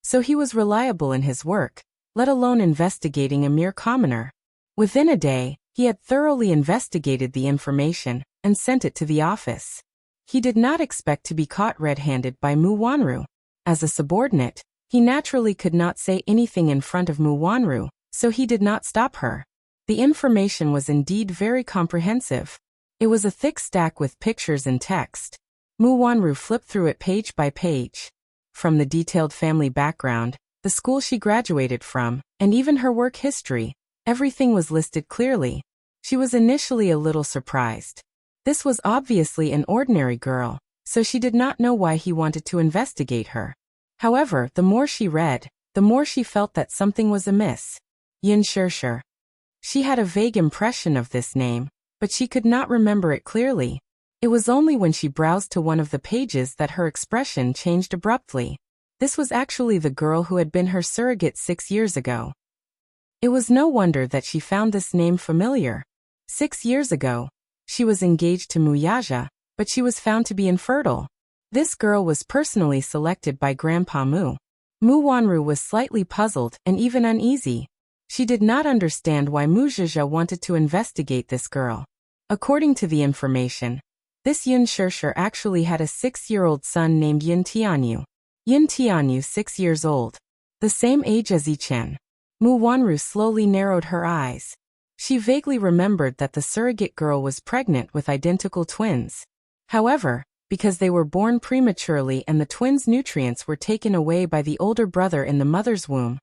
Speaker 1: So he was reliable in his work, let alone investigating a mere commoner. Within a day, he had thoroughly investigated the information and sent it to the office. He did not expect to be caught red-handed by Mu Wanru. As a subordinate, he naturally could not say anything in front of Mu Wanru, so he did not stop her. The information was indeed very comprehensive. It was a thick stack with pictures and text. Mu Wanru flipped through it page by page. From the detailed family background, the school she graduated from, and even her work history, everything was listed clearly. She was initially a little surprised. This was obviously an ordinary girl, so she did not know why he wanted to investigate her. However, the more she read, the more she felt that something was amiss. Yin Shishir. She had a vague impression of this name, but she could not remember it clearly. It was only when she browsed to one of the pages that her expression changed abruptly. This was actually the girl who had been her surrogate 6 years ago. It was no wonder that she found this name familiar. 6 years ago, she was engaged to Mu Yaja, but she was found to be infertile. This girl was personally selected by Grandpa Mu. Mu Wanru was slightly puzzled and even uneasy. She did not understand why Mu Zhizhe wanted to investigate this girl. According to the information, this Yun Shishir actually had a 6-year-old son named Yin Tianyu. Yin Tianyu, 6 years old. The same age as Yichen. Mu Wanru slowly narrowed her eyes. She vaguely remembered that the surrogate girl was pregnant with identical twins. However, because they were born prematurely and the twins' nutrients were taken away by the older brother in the mother's womb,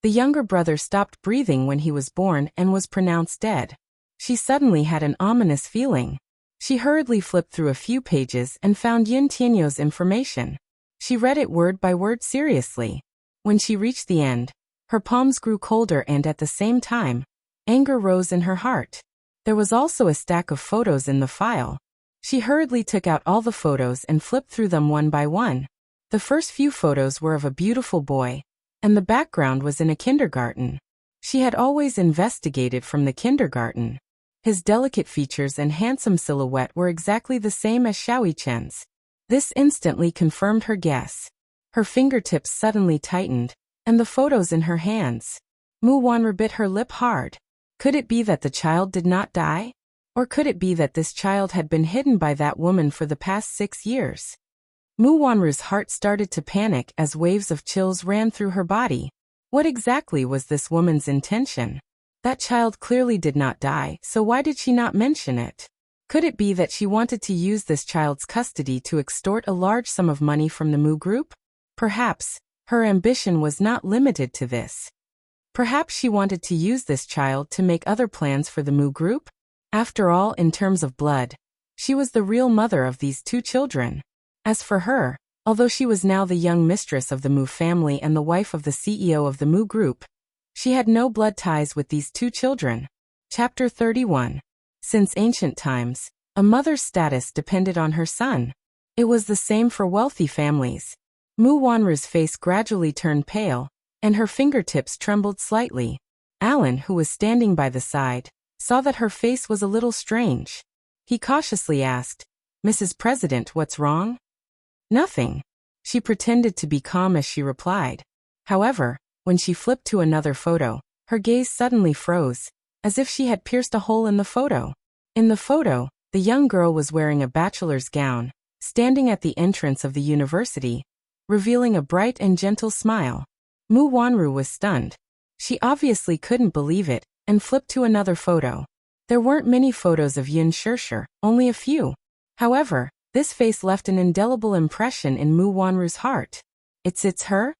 Speaker 1: the younger brother stopped breathing when he was born and was pronounced dead. She suddenly had an ominous feeling. She hurriedly flipped through a few pages and found Yin Tianyu's information. She read it word by word seriously. When she reached the end, her palms grew colder and at the same time, anger rose in her heart. There was also a stack of photos in the file. She hurriedly took out all the photos and flipped through them one by one. The first few photos were of a beautiful boy, and the background was in a kindergarten. She had always investigated from the kindergarten. His delicate features and handsome silhouette were exactly the same as Xiao Yichen's. This instantly confirmed her guess. Her fingertips suddenly tightened, and the photos in her hands. Mu Wanru bit her lip hard. Could it be that the child did not die? Or could it be that this child had been hidden by that woman for the past 6 years? Mu Wanru's heart started to panic as waves of chills ran through her body. What exactly was this woman's intention? That child clearly did not die, so why did she not mention it? Could it be that she wanted to use this child's custody to extort a large sum of money from the Mu group? Perhaps her ambition was not limited to this. Perhaps she wanted to use this child to make other plans for the Mu group? After all, in terms of blood, she was the real mother of these 2 children. As for her, although she was now the young mistress of the Mu family and the wife of the CEO of the Mu group, she had no blood ties with these 2 children. Chapter 31. Since ancient times, a mother's status depended on her son. It was the same for wealthy families. Mu Wanru's face gradually turned pale, and her fingertips trembled slightly. Alan, who was standing by the side, saw that her face was a little strange. He cautiously asked, "Mrs. President, what's wrong?" "Nothing." She pretended to be calm as she replied. However, when she flipped to another photo, her gaze suddenly froze, as if she had pierced a hole in the photo. In the photo, the young girl was wearing a bachelor's gown, standing at the entrance of the university, revealing a bright and gentle smile. Mu Wanru was stunned. She obviously couldn't believe it, and flipped to another photo. There weren't many photos of Yun Shishir, only a few. However, this face left an indelible impression in Mu Wanru's heart. It's her?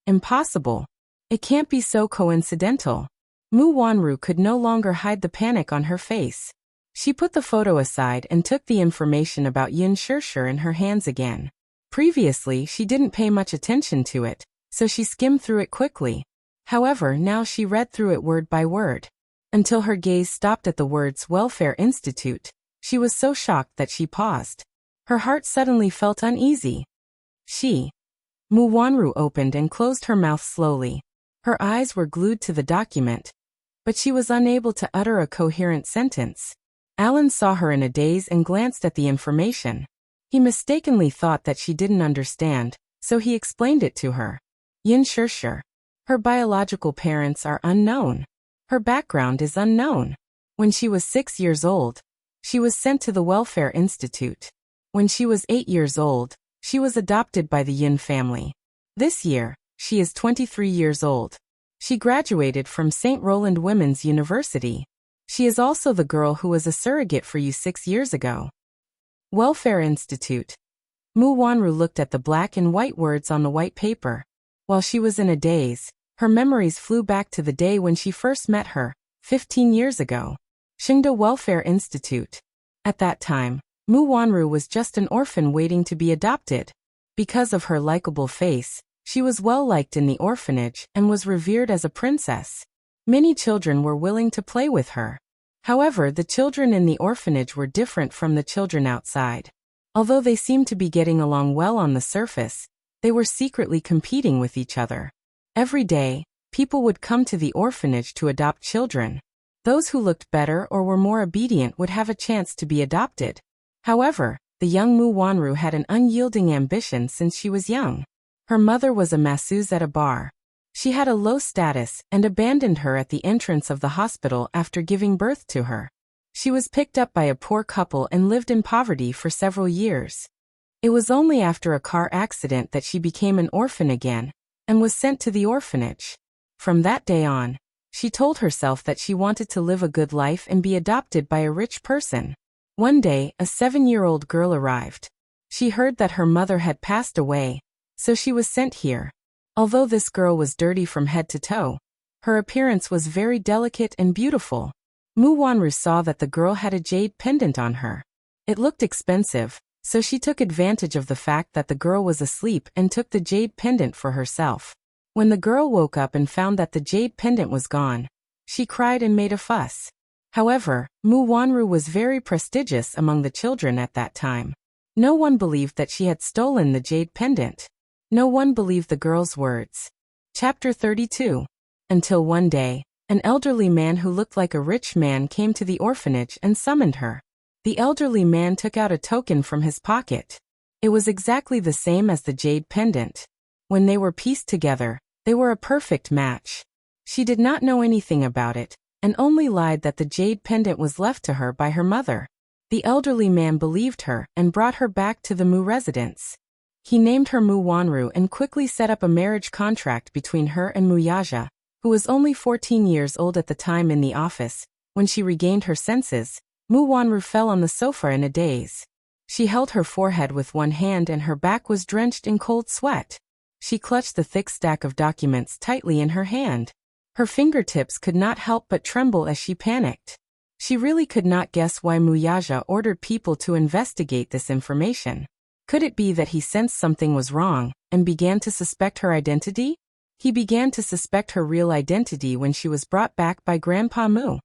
Speaker 1: Impossible. It can't be so coincidental. Mu Wanru could no longer hide the panic on her face. She put the photo aside and took the information about Yun Shishir in her hands again. Previously, she didn't pay much attention to it, so she skimmed through it quickly. However, now she read through it word by word, until her gaze stopped at the words Welfare Institute. She was so shocked that she paused. Her heart suddenly felt uneasy. Mu Wanru opened and closed her mouth slowly. Her eyes were glued to the document, but she was unable to utter a coherent sentence. Alan saw her in a daze and glanced at the information. He mistakenly thought that she didn't understand, so he explained it to her. Yin Shishir. Her biological parents are unknown. Her background is unknown. When she was 6 years old, she was sent to the Welfare Institute. When she was 8 years old, she was adopted by the Yin family. This year, she is 23 years old. She graduated from St. Roland Women's University. She is also the girl who was a surrogate for you 6 years ago. Welfare Institute. Mu Wanru looked at the black and white words on the white paper. While she was in a daze, her memories flew back to the day when she first met her, 15 years ago. Shingda Welfare Institute. At that time, Mu Wanru was just an orphan waiting to be adopted. Because of her likable face, she was well liked in the orphanage and was revered as a princess. Many children were willing to play with her. However, the children in the orphanage were different from the children outside. Although they seemed to be getting along well on the surface, they were secretly competing with each other. Every day, people would come to the orphanage to adopt children. Those who looked better or were more obedient would have a chance to be adopted. However, the young Mu Wanru had an unyielding ambition since she was young. Her mother was a masseuse at a bar. She had a low status and abandoned her at the entrance of the hospital after giving birth to her. She was picked up by a poor couple and lived in poverty for several years. It was only after a car accident that she became an orphan again and was sent to the orphanage. From that day on, she told herself that she wanted to live a good life and be adopted by a rich person. One day, a 7-year-old girl arrived. She heard that her mother had passed away, so she was sent here. Although this girl was dirty from head to toe, her appearance was very delicate and beautiful. Mu Wanru saw that the girl had a jade pendant on her. It looked expensive, so she took advantage of the fact that the girl was asleep and took the jade pendant for herself. When the girl woke up and found that the jade pendant was gone, she cried and made a fuss. However, Mu Wanru was very prestigious among the children at that time. No one believed that she had stolen the jade pendant. No one believed the girl's words. Chapter 32. Until one day, an elderly man who looked like a rich man came to the orphanage and summoned her. The elderly man took out a token from his pocket. It was exactly the same as the jade pendant. When they were pieced together, they were a perfect match. She did not know anything about it, and only lied that the jade pendant was left to her by her mother. The elderly man believed her and brought her back to the Mu residence. He named her Mu Wanru and quickly set up a marriage contract between her and Muyaja, who was only 14 years old at the time in the office. When she regained her senses, Mu Wanru fell on the sofa in a daze. She held her forehead with one hand and her back was drenched in cold sweat. She clutched the thick stack of documents tightly in her hand. Her fingertips could not help but tremble as she panicked. She really could not guess why Muyaja ordered people to investigate this information. Could it be that he sensed something was wrong and began to suspect her identity? He began to suspect her real identity when she was brought back by Grandpa Mu.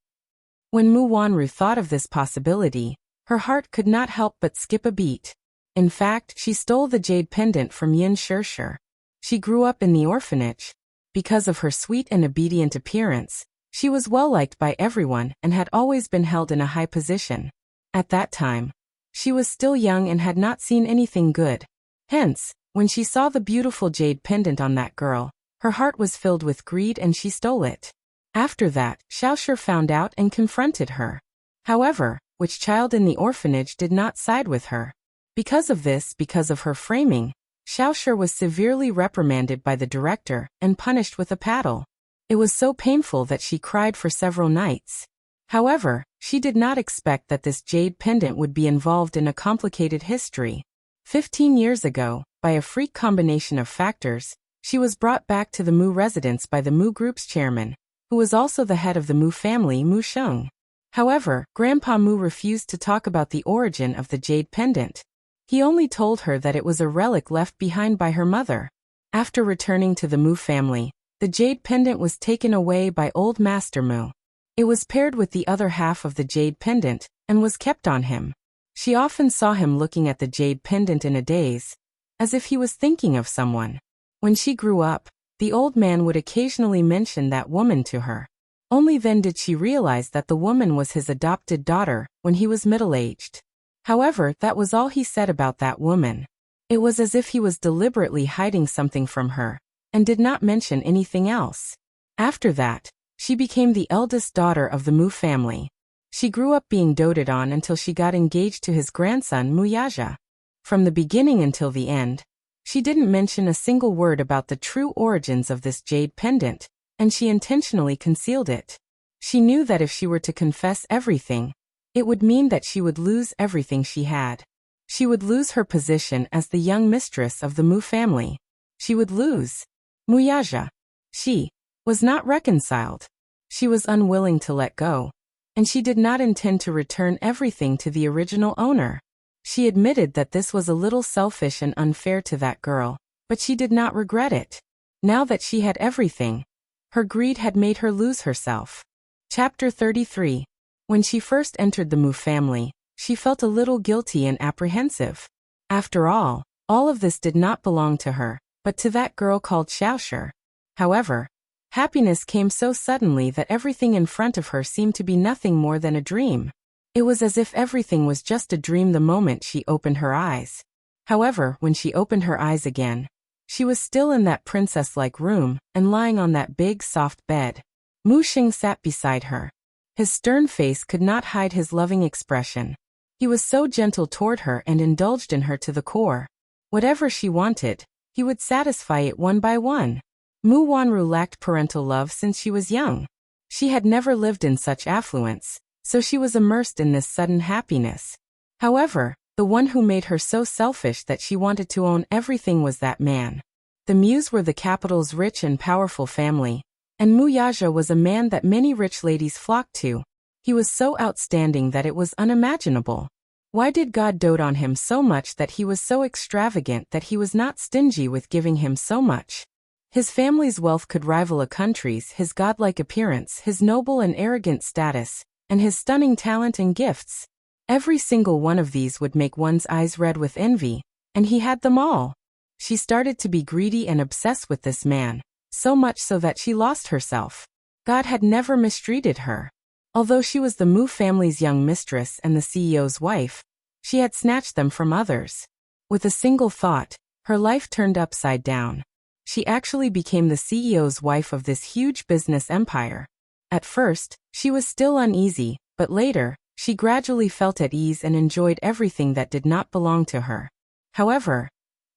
Speaker 1: When Mu Wanru thought of this possibility, her heart could not help but skip a beat. In fact, she stole the jade pendant from Yin Shirshir. She grew up in the orphanage. Because of her sweet and obedient appearance, she was well liked by everyone and had always been held in a high position. At that time, she was still young and had not seen anything good. Hence, when she saw the beautiful jade pendant on that girl, her heart was filled with greed and she stole it. After that, Xiaoshi found out and confronted her. However, which child in the orphanage did not side with her? Because of her framing, Xiaoshi was severely reprimanded by the director and punished with a paddle. It was so painful that she cried for several nights. However, she did not expect that this jade pendant would be involved in a complicated history. 15 years ago, by a freak combination of factors, she was brought back to the Mu residence by the Mu group's chairman, who was also the head of the Mu family, Mu Sheng. However, Grandpa Mu refused to talk about the origin of the jade pendant. He only told her that it was a relic left behind by her mother. After returning to the Mu family, the jade pendant was taken away by old Master Mu. It was paired with the other half of the jade pendant and was kept on him. She often saw him looking at the jade pendant in a daze, as if he was thinking of someone. When she grew up, the old man would occasionally mention that woman to her. Only then did she realize that the woman was his adopted daughter when he was middle-aged. However, that was all he said about that woman. It was as if he was deliberately hiding something from her, and did not mention anything else. After that, she became the eldest daughter of the Mu family. She grew up being doted on until she got engaged to his grandson Muyaja. From the beginning until the end, she didn't mention a single word about the true origins of this jade pendant, and she intentionally concealed it. She knew that if she were to confess everything, it would mean that she would lose everything she had. She would lose her position as the young mistress of the Mu family. She would lose Muyaja. She was not reconciled. She was unwilling to let go, and she did not intend to return everything to the original owner. She admitted that this was a little selfish and unfair to that girl, but she did not regret it. Now that she had everything, her greed had made her lose herself. Chapter 33. When she first entered the Mu family, she felt a little guilty and apprehensive. After all of this did not belong to her, but to that girl called Xiaoshi. However, happiness came so suddenly that everything in front of her seemed to be nothing more than a dream. It was as if everything was just a dream the moment she opened her eyes. However, when she opened her eyes again, She was still in that princess-like room, and lying on that big, soft bed. Mu Xing sat beside her. His stern face could not hide his loving expression. He was so gentle toward her and indulged in her to the core. Whatever she wanted, he would satisfy it one by one. Mu Wanru lacked parental love since she was young. She had never lived in such affluence, so she was immersed in this sudden happiness. However, the one who made her so selfish that she wanted to own everything was that man. The Muse were the capital's rich and powerful family, and Mu Yaja was a man that many rich ladies flocked to. He was so outstanding that it was unimaginable. Why did God dote on him so much that he was so extravagant that he was not stingy with giving him so much? His family's wealth could rival a country's, his godlike appearance, his noble and arrogant status, and his stunning talent and gifts. Every single one of these would make one's eyes red with envy, and he had them all. She started to be greedy and obsessed with this man, so much so that she lost herself. God had never mistreated her. Although she was the Mu family's young mistress and the CEO's wife, she had snatched them from others. With a single thought, her life turned upside down. She actually became the CEO's wife of this huge business empire. At first, she was still uneasy, but later, she gradually felt at ease and enjoyed everything that did not belong to her. However,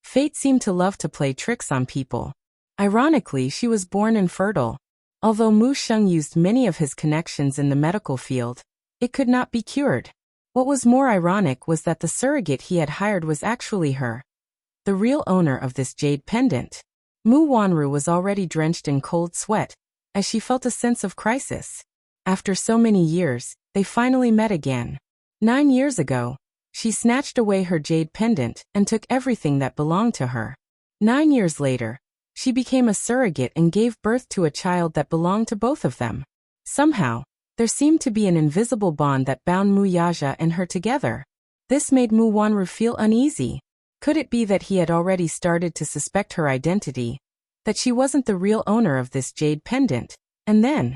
Speaker 1: fate seemed to love to play tricks on people. Ironically, she was born infertile. Although Mu Sheng used many of his connections in the medical field, it could not be cured. What was more ironic was that the surrogate he had hired was actually her, the real owner of this jade pendant. Mu Wanru was already drenched in cold sweat, as she felt a sense of crisis. After so many years, they finally met again. 9 years ago, she snatched away her jade pendant and took everything that belonged to her. 9 years later, she became a surrogate and gave birth to a child that belonged to both of them. Somehow, there seemed to be an invisible bond that bound Mu Yaja and her together. This made Mu Wanru feel uneasy. Could it be that he had already started to suspect her identity, that she wasn't the real owner of this jade pendant, and then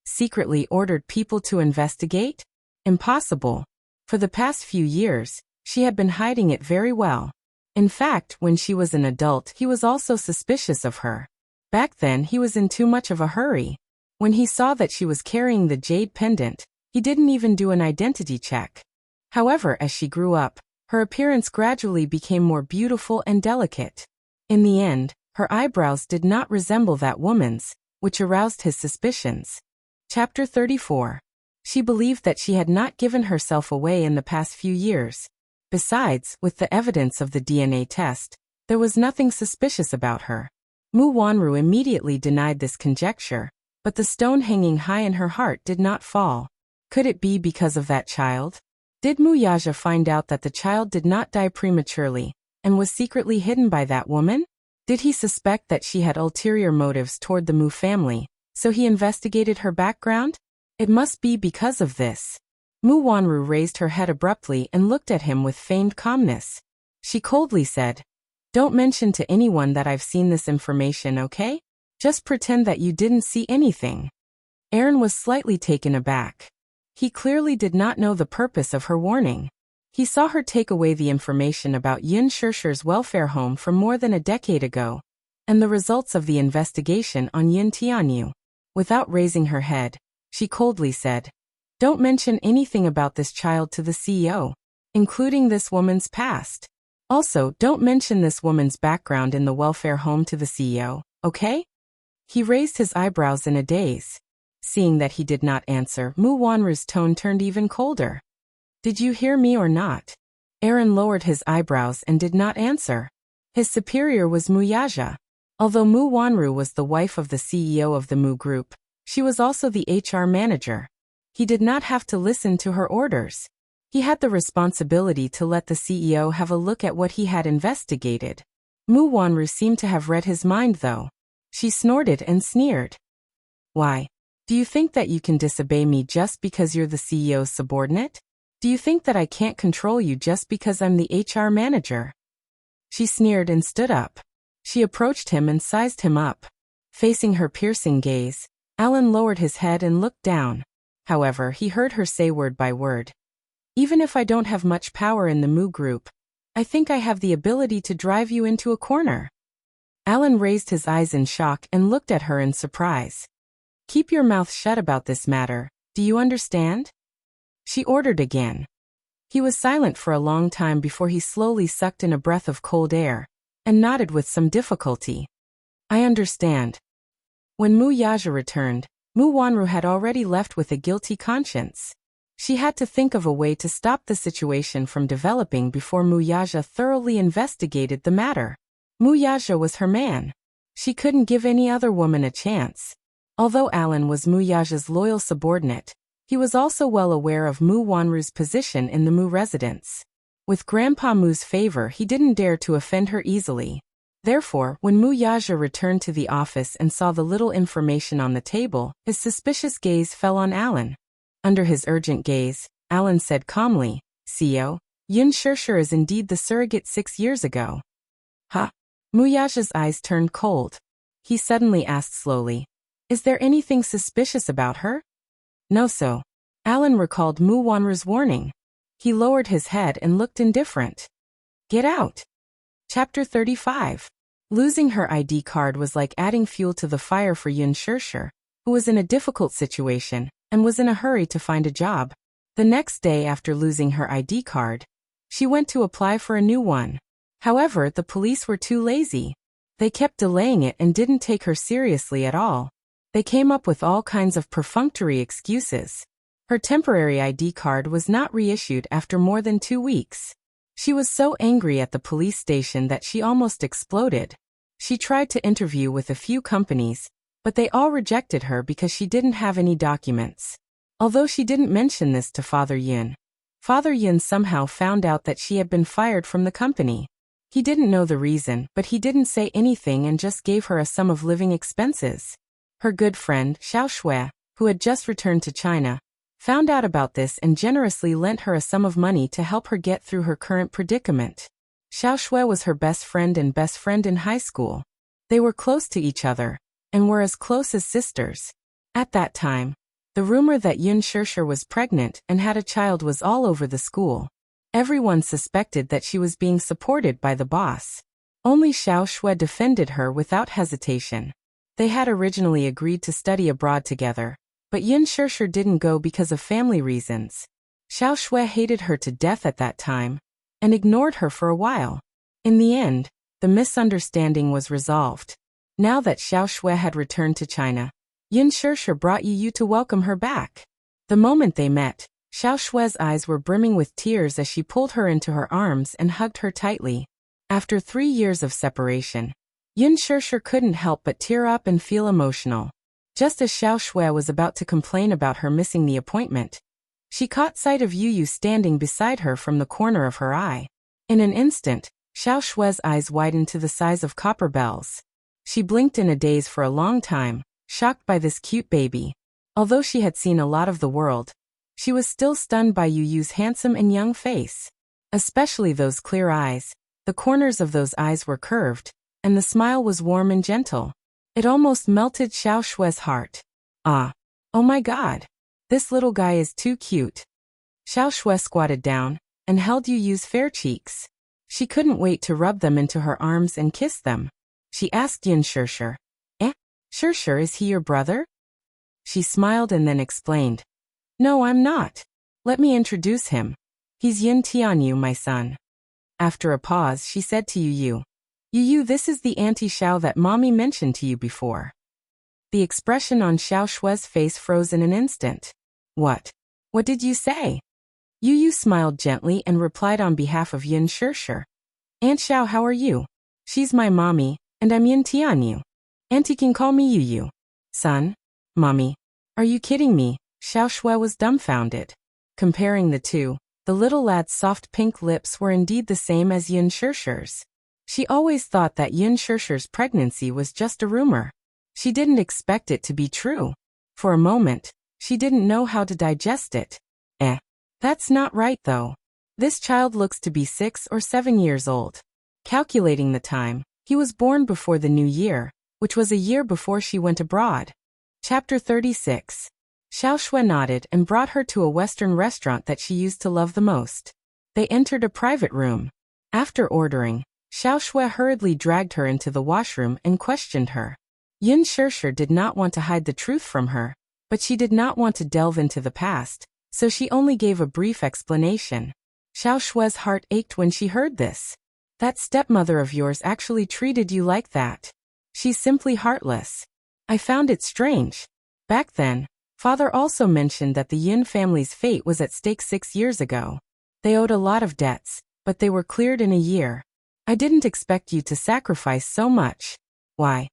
Speaker 1: secretly ordered people to investigate? Impossible. For the past few years, she had been hiding it very well. In fact, when she was an adult, he was also suspicious of her. Back then, he was in too much of a hurry. When he saw that she was carrying the jade pendant, he didn't even do an identity check. However, as she grew up, her appearance gradually became more beautiful and delicate. In the end, her eyebrows did not resemble that woman's, which aroused his suspicions. Chapter 34. She believed that she had not given herself away in the past few years. Besides, with the evidence of the DNA test, there was nothing suspicious about her. Mu Wanru immediately denied this conjecture, but the stone hanging high in her heart did not fall. Could it be because of that child? Did Mu Yaja find out that the child did not die prematurely, and was secretly hidden by that woman? Did he suspect that she had ulterior motives toward the Mu family, so he investigated her background? It must be because of this. Mu Wanru raised her head abruptly and looked at him with feigned calmness. She coldly said, "Don't mention to anyone that I've seen this information, okay? Just pretend that you didn't see anything." Aaron was slightly taken aback. He clearly did not know the purpose of her warning. He saw her take away the information about Yun Shishir's welfare home from more than a decade ago, and the results of the investigation on Yun Tianyu. Without raising her head, she coldly said, "Don't mention anything about this child to the CEO, including this woman's past. Also, don't mention this woman's background in the welfare home to the CEO, okay?" He raised his eyebrows in a daze. Seeing that he did not answer, Mu Wanru's tone turned even colder. "Did you hear me or not?" Aaron lowered his eyebrows and did not answer. His superior was Mu Yaja. Although Mu Wanru was the wife of the CEO of the Mu Group, she was also the HR manager. He did not have to listen to her orders. He had the responsibility to let the CEO have a look at what he had investigated. Mu Wanru seemed to have read his mind though. She snorted and sneered. "Why? Do you think that you can disobey me just because you're the CEO's subordinate? Do you think that I can't control you just because I'm the HR manager?" She sneered and stood up. She approached him and sized him up. Facing her piercing gaze, Alan lowered his head and looked down. However, he heard her say word by word, "Even if I don't have much power in the Mu Group, I think I have the ability to drive you into a corner." Alan raised his eyes in shock and looked at her in surprise. Keep your mouth shut about this matter, do you understand? She ordered again. He was silent for a long time before he slowly sucked in a breath of cold air, and nodded with some difficulty. I understand. When Mu Yaja returned, Mu Wanru had already left with a guilty conscience. She had to think of a way to stop the situation from developing before Mu Yaja thoroughly investigated the matter. Mu Yaja was her man. She couldn't give any other woman a chance. Although Alan was Mu Yaja's loyal subordinate, he was also well aware of Mu Wanru's position in the Mu residence. With Grandpa Mu's favor, he didn't dare to offend her easily. Therefore, when Mu Yaja returned to the office and saw the little information on the table, his suspicious gaze fell on Alan. Under his urgent gaze, Alan said calmly, "CEO, Yun Shirshir is indeed the surrogate 6 years ago." Huh? Mu Yaja's eyes turned cold. He suddenly asked slowly, "Is there anything suspicious about her?" No, so. Alan recalled Mu Wanru's warning. He lowered his head and looked indifferent. Get out. Chapter 35. Losing her ID card was like adding fuel to the fire for Yun Shirshir, who was in a difficult situation and was in a hurry to find a job. The next day after losing her ID card, she went to apply for a new one. However, the police were too lazy. They kept delaying it and didn't take her seriously at all. They came up with all kinds of perfunctory excuses. Her temporary ID card was not reissued after more than 2 weeks. She was so angry at the police station that she almost exploded. She tried to interview with a few companies, but they all rejected her because she didn't have any documents. Although she didn't mention this to Father Yun somehow found out that she had been fired from the company. He didn't know the reason, but he didn't say anything and just gave her a sum of living expenses. Her good friend, Xiao Shui, who had just returned to China, found out about this and generously lent her a sum of money to help her get through her current predicament. Xiao Shui was her best friend in high school. They were close to each other, and were as close as sisters. At that time, the rumor that Yun Shirshir was pregnant and had a child was all over the school. Everyone suspected that she was being supported by the boss. Only Xiao Shui defended her without hesitation. They had originally agreed to study abroad together, but Yun Shirshir didn't go because of family reasons. Xiao Shui hated her to death at that time, and ignored her for a while. In the end, the misunderstanding was resolved. Now that Xiao Shui had returned to China, Yun Shirshir brought Yu to welcome her back. The moment they met, Xiao Shui's eyes were brimming with tears as she pulled her into her arms and hugged her tightly. After 3 years of separation, Yun Shirshir couldn't help but tear up and feel emotional. Just as Xiao Shui was about to complain about her missing the appointment, she caught sight of Yu standing beside her from the corner of her eye. In an instant, Xiao Shui's eyes widened to the size of copper bells. She blinked in a daze for a long time, shocked by this cute baby. Although she had seen a lot of the world, she was still stunned by Yu's handsome and young face. Especially those clear eyes. The corners of those eyes were curved, and the smile was warm and gentle. It almost melted Xiao Shui's heart. Ah! Oh my God! This little guy is too cute. Xiao Shui squatted down, and held Yu's fair cheeks. She couldn't wait to rub them into her arms and kiss them. She asked Yun Shirshir, Shirshir, is he your brother? She smiled and then explained, No, I'm not. Let me introduce him. He's Yun Tianyu, my son. After a pause, she said to Yu, this is the Auntie Xiao that Mommy mentioned to you before. The expression on Xiao Shui's face froze in an instant. What? What did you say? Yu smiled gently and replied on behalf of Yun Shirshir. Aunt Xiao, how are you? She's my mommy, and I'm Yun Tianyu. Auntie can call me Yu. Son? Mommy? Are you kidding me? Xiao Shui was dumbfounded. Comparing the two, the little lad's soft pink lips were indeed the same as Yun Shirshir's. She always thought that Yun Shirshir's pregnancy was just a rumor. She didn't expect it to be true. For a moment, she didn't know how to digest it. That's not right though. This child looks to be 6 or 7 years old. Calculating the time, he was born before the new year, which was a year before she went abroad. Chapter 36. Xiao Shui nodded and brought her to a Western restaurant that she used to love the most. They entered a private room. After ordering, Xiao Shui hurriedly dragged her into the washroom and questioned her. Yin Shishir did not want to hide the truth from her, but she did not want to delve into the past, so she only gave a brief explanation. Xiao Shui's heart ached when she heard this. That stepmother of yours actually treated you like that. She's simply heartless. I found it strange. Back then, father also mentioned that the Yin family's fate was at stake 6 years ago. They owed a lot of debts, but they were cleared in a year. I didn't expect you to sacrifice so much. Why?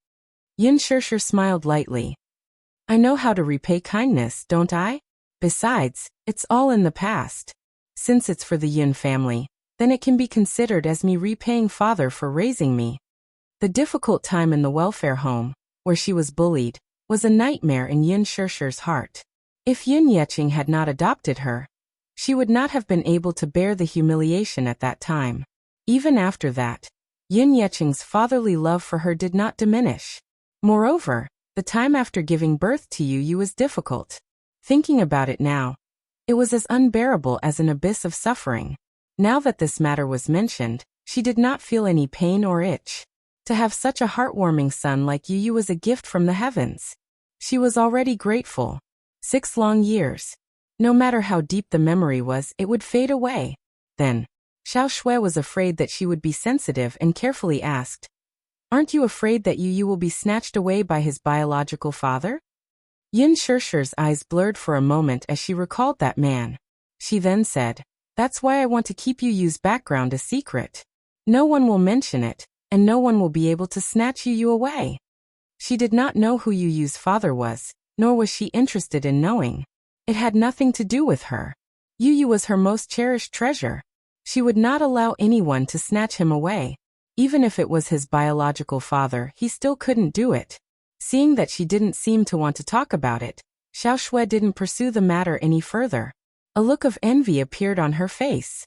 Speaker 1: Yin Shishir smiled lightly. I know how to repay kindness, don't I? Besides, it's all in the past. Since it's for the Yin family, then it can be considered as me repaying father for raising me. The difficult time in the welfare home, where she was bullied, was a nightmare in Yin Shishir's heart. If Yin Yeqing had not adopted her, she would not have been able to bear the humiliation at that time. Even after that, Yin Yeqing's fatherly love for her did not diminish. Moreover, the time after giving birth to you was difficult. Thinking about it now, it was as unbearable as an abyss of suffering. Now that this matter was mentioned, she did not feel any pain or itch. To have such a heartwarming son like you was a gift from the heavens. She was already grateful. 6 long years. No matter how deep the memory was, it would fade away. Then, Xiao Shui was afraid that she would be sensitive and carefully asked, Aren't you afraid that you will be snatched away by his biological father? Yin Shishir's eyes blurred for a moment as she recalled that man. She then said, That's why I want to keep Yu's background a secret. No one will mention it, and no one will be able to snatch you away. She did not know who Yu's father was, nor was she interested in knowing. It had nothing to do with her. Yu was her most cherished treasure. She would not allow anyone to snatch him away. Even if it was his biological father, he still couldn't do it. Seeing that she didn't seem to want to talk about it, Xiao Shui didn't pursue the matter any further. A look of envy appeared on her face.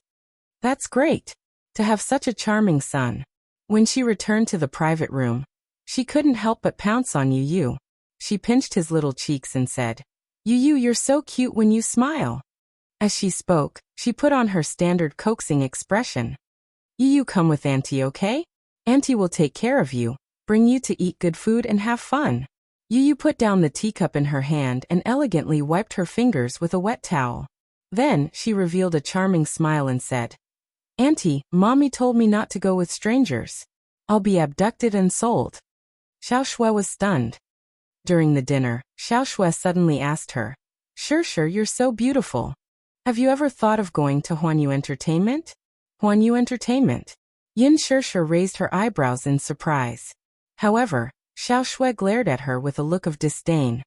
Speaker 1: That's great. To have such a charming son. When she returned to the private room, she couldn't help but pounce on Yu. She pinched his little cheeks and said, You're so cute when you smile. As she spoke, she put on her standard coaxing expression. You come with Auntie, okay? Auntie will take care of you, bring you to eat good food and have fun. Yu put down the teacup in her hand and elegantly wiped her fingers with a wet towel. Then, she revealed a charming smile and said, Auntie, Mommy told me not to go with strangers. I'll be abducted and sold. Xiao Shui was stunned. During the dinner, Xiao Shui suddenly asked her, Shishir, you're so beautiful. Have you ever thought of going to Huanyu Entertainment? Huanyu Entertainment. Yin Shishir raised her eyebrows in surprise. However, Xiao Shui glared at her with a look of disdain.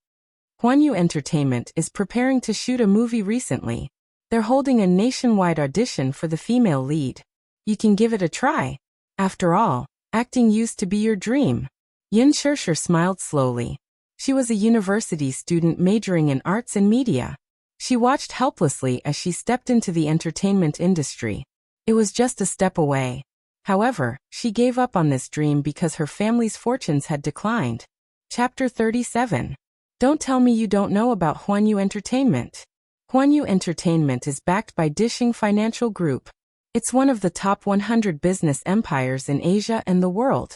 Speaker 1: Huanyu Entertainment is preparing to shoot a movie recently. They're holding a nationwide audition for the female lead. You can give it a try. After all, acting used to be your dream. Yin Shishir smiled slowly. She was a university student majoring in arts and media. She watched helplessly as she stepped into the entertainment industry. It was just a step away. However, she gave up on this dream because her family's fortunes had declined. Chapter 37. Don't tell me you don't know about Huanyu Entertainment. Huanyu Entertainment is backed by Dishing Financial Group. It's one of the top 100 business empires in Asia and the world.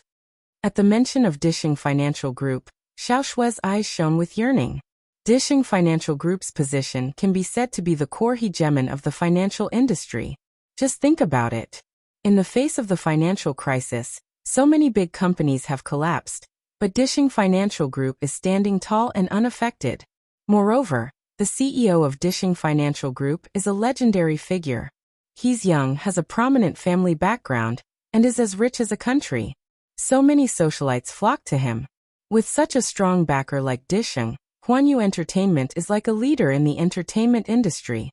Speaker 1: At the mention of Dishing Financial Group, Xiao Shui's eyes shone with yearning. Dishing Financial Group's position can be said to be the core hegemon of the financial industry. Just think about it. In the face of the financial crisis, so many big companies have collapsed, but Dishing Financial Group is standing tall and unaffected. Moreover, the CEO of Dishing Financial Group is a legendary figure. He's young, has a prominent family background, and is as rich as a country. So many socialites flock to him. With such a strong backer like Dishing, Huanyu Entertainment is like a leader in the entertainment industry.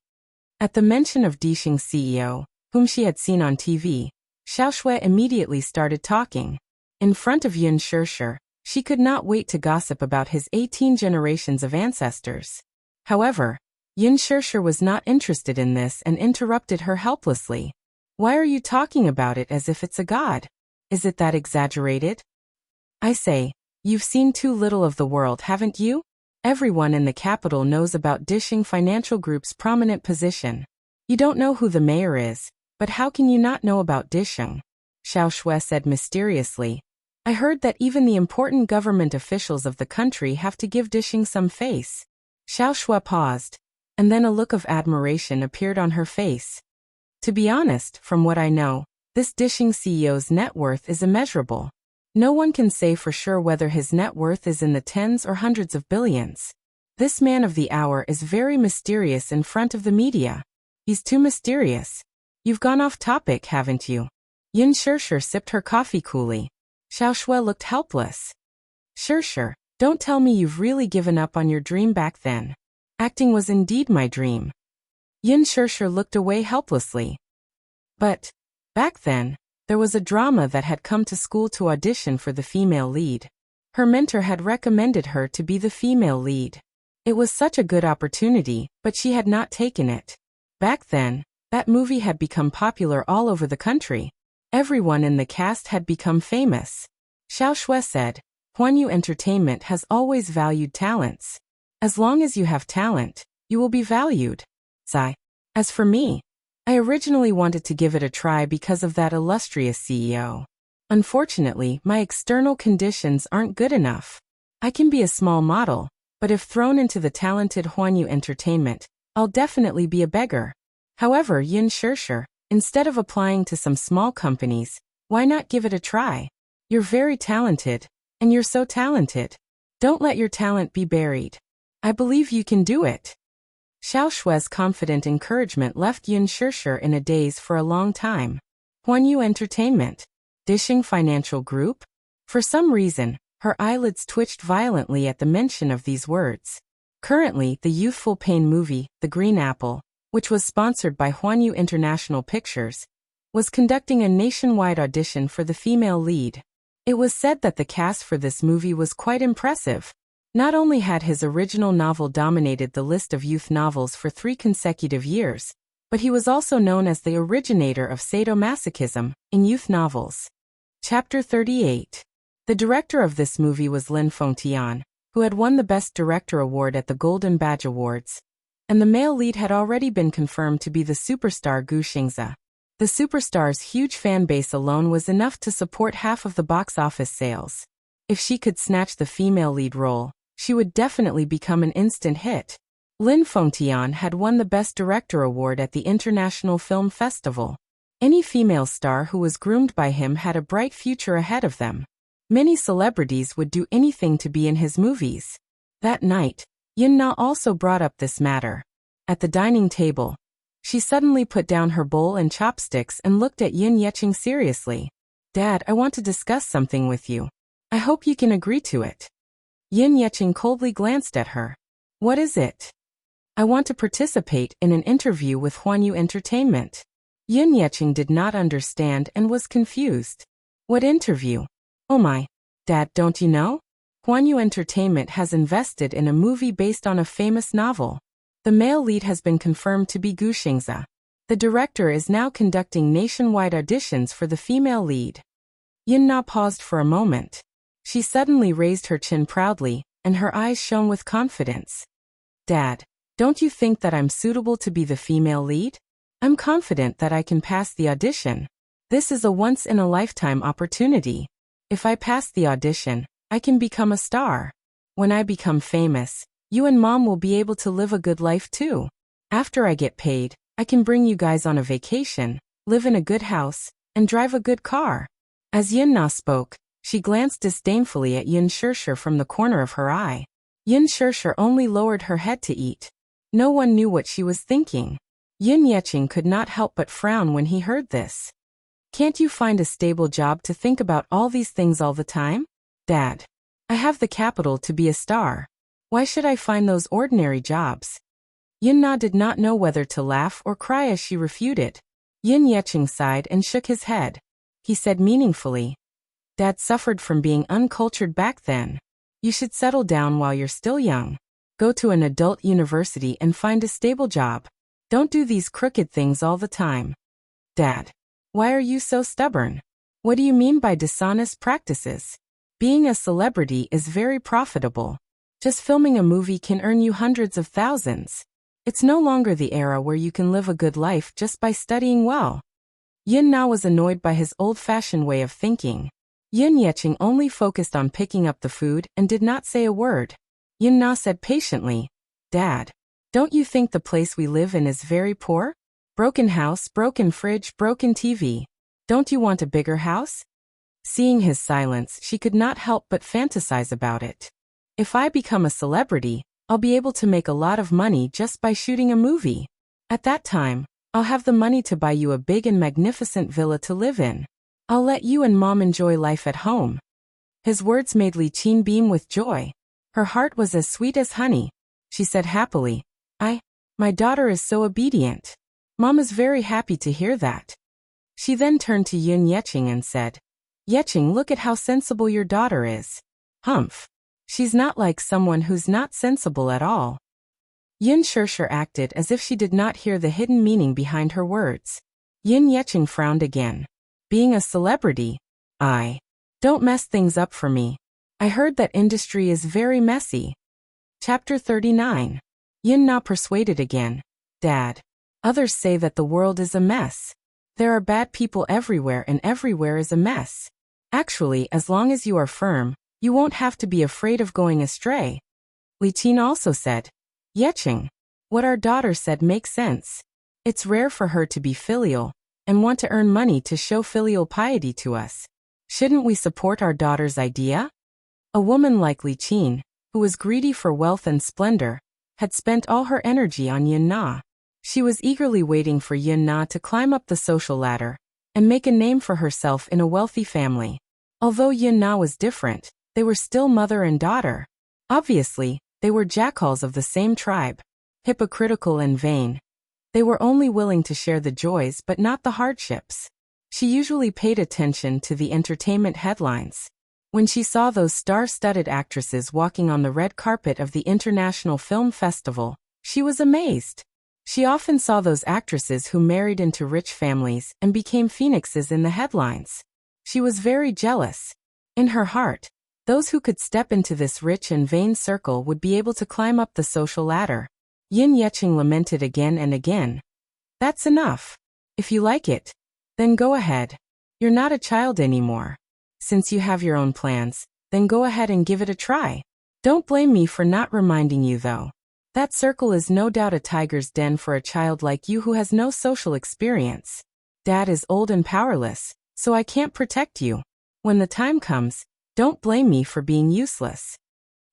Speaker 1: At the mention of Dishing's CEO, whom she had seen on TV, Xiao Shui immediately started talking. In front of Yin Shishir, she could not wait to gossip about his 18 generations of ancestors. However, Yin Shishir was not interested in this and interrupted her helplessly. Why are you talking about it as if it's a god? Is it that exaggerated? I say, you've seen too little of the world, haven't you? Everyone in the capital knows about Dishing Financial Group's prominent position. You don't know who the mayor is, but how can you not know about Dishing? Xiao Shui said mysteriously. I heard that even the important government officials of the country have to give Dishing some face. Xiao Shui paused, and then a look of admiration appeared on her face. To be honest, from what I know, this Dishing CEO's net worth is immeasurable. No one can say for sure whether his net worth is in the tens or hundreds of billions. This man of the hour is very mysterious in front of the media. He's too mysterious. You've gone off topic, haven't you? Yin Shirshir sipped her coffee coolly. Xiao Shui looked helpless. Shirshir, don't tell me you've really given up on your dream back then. Acting was indeed my dream. Yin Shirshir looked away helplessly. But back then, there was a drama that had come to school to audition for the female lead. Her mentor had recommended her to be the female lead. It was such a good opportunity, but she had not taken it. Back then, that movie had become popular all over the country. Everyone in the cast had become famous. Xiao Shui said, Huanyu Entertainment has always valued talents. As long as you have talent, you will be valued. Zai. As for me, I originally wanted to give it a try because of that illustrious CEO. Unfortunately, my external conditions aren't good enough. I can be a small model, but if thrown into the talented Huanyu Entertainment, I'll definitely be a beggar. However, Yin Shirshir, instead of applying to some small companies, why not give it a try? You're very talented, and you're so talented. Don't let your talent be buried. I believe you can do it. Xiao Shui's confident encouragement left Yin Shirshir in a daze for a long time. Huanyu Entertainment. Dishing Financial Group? For some reason, her eyelids twitched violently at the mention of these words. Currently, the youthful pain movie, The Green Apple, which was sponsored by Huanyu International Pictures, was conducting a nationwide audition for the female lead. It was said that the cast for this movie was quite impressive. Not only had his original novel dominated the list of youth novels for 3 consecutive years, but he was also known as the originator of sadomasochism in youth novels. Chapter 38. The director of this movie was Lin Fengtian, who had won the Best Director award at the Golden Badge Awards, and the male lead had already been confirmed to be the superstar Gu Xingze. The superstar's huge fan base alone was enough to support half of the box office sales. If she could snatch the female lead role, she would definitely become an instant hit. Lin Fengtian had won the Best Director award at the International Film Festival. Any female star who was groomed by him had a bright future ahead of them. Many celebrities would do anything to be in his movies. That night, Yin Na also brought up this matter. At the dining table, she suddenly put down her bowl and chopsticks and looked at Yin Yeqing seriously. Dad, I want to discuss something with you. I hope you can agree to it. Yin Yeqing coldly glanced at her. What is it? I want to participate in an interview with Huanyu Entertainment. Yin Yeqing did not understand and was confused. What interview? Oh my. Dad, don't you know? Huanyu Entertainment has invested in a movie based on a famous novel. The male lead has been confirmed to be Gu Xingze. The director is now conducting nationwide auditions for the female lead. Yin Na paused for a moment. She suddenly raised her chin proudly, and her eyes shone with confidence. Dad, don't you think that I'm suitable to be the female lead? I'm confident that I can pass the audition. This is a once-in-a-lifetime opportunity. If I pass the audition, I can become a star. When I become famous, you and Mom will be able to live a good life too. After I get paid, I can bring you guys on a vacation, live in a good house, and drive a good car. As Yin Na spoke, she glanced disdainfully at Yin Shirshir from the corner of her eye. Yin Shirshir only lowered her head to eat. No one knew what she was thinking. Yin Yeqing could not help but frown when he heard this. Can't you find a stable job to think about all these things all the time? Dad, I have the capital to be a star. Why should I find those ordinary jobs? Yin Na did not know whether to laugh or cry as she refuted. Yin Yeqing sighed and shook his head. He said meaningfully, Dad suffered from being uncultured back then. You should settle down while you're still young. Go to an adult university and find a stable job. Don't do these crooked things all the time. Dad, why are you so stubborn? What do you mean by dishonest practices? Being a celebrity is very profitable. Just filming a movie can earn you hundreds of thousands. It's no longer the era where you can live a good life just by studying well. Yun Na was annoyed by his old-fashioned way of thinking. Yun Yeching only focused on picking up the food and did not say a word. Yun Na said patiently, "Dad, don't you think the place we live in is very poor? Broken house, broken fridge, broken TV. Don't you want a bigger house?" Seeing his silence, she could not help but fantasize about it. "If I become a celebrity, I'll be able to make a lot of money just by shooting a movie. At that time, I'll have the money to buy you a big and magnificent villa to live in. I'll let you and Mom enjoy life at home." His words made Li Qin beam with joy. Her heart was as sweet as honey. She said happily, My daughter is so obedient. Mom is very happy to hear that." She then turned to Yun Yeching and said, "Yeching, look at how sensible your daughter is. Humph. She's not like someone who's not sensible at all." Yun Shishir acted as if she did not hear the hidden meaning behind her words. Yun Yeching frowned again. "Being a celebrity? Don't mess things up for me. I heard that industry is very messy." Chapter 39. Yun Na persuaded again. "Dad, others say that the world is a mess. There are bad people everywhere and everywhere is a mess. Actually, as long as you are firm, you won't have to be afraid of going astray." Li Qin also said, "Yeching, what our daughter said makes sense. It's rare for her to be filial and want to earn money to show filial piety to us. Shouldn't we support our daughter's idea?" A woman like Li Qin, who was greedy for wealth and splendor, had spent all her energy on Yun Na. She was eagerly waiting for Yun Na to climb up the social ladder and make a name for herself in a wealthy family. Although Yun Na was different, they were still mother and daughter. Obviously, they were jackals of the same tribe. Hypocritical and vain. They were only willing to share the joys but not the hardships. She usually paid attention to the entertainment headlines. When she saw those star-studded actresses walking on the red carpet of the International Film Festival, she was amazed. She often saw those actresses who married into rich families and became phoenixes in the headlines. She was very jealous. In her heart, those who could step into this rich and vain circle would be able to climb up the social ladder. Yun Yeching lamented again and again. "That's enough. If you like it, then go ahead. You're not a child anymore. Since you have your own plans, then go ahead and give it a try. Don't blame me for not reminding you though. That circle is no doubt a tiger's den for a child like you who has no social experience. Dad is old and powerless, so I can't protect you. When the time comes, don't blame me for being useless."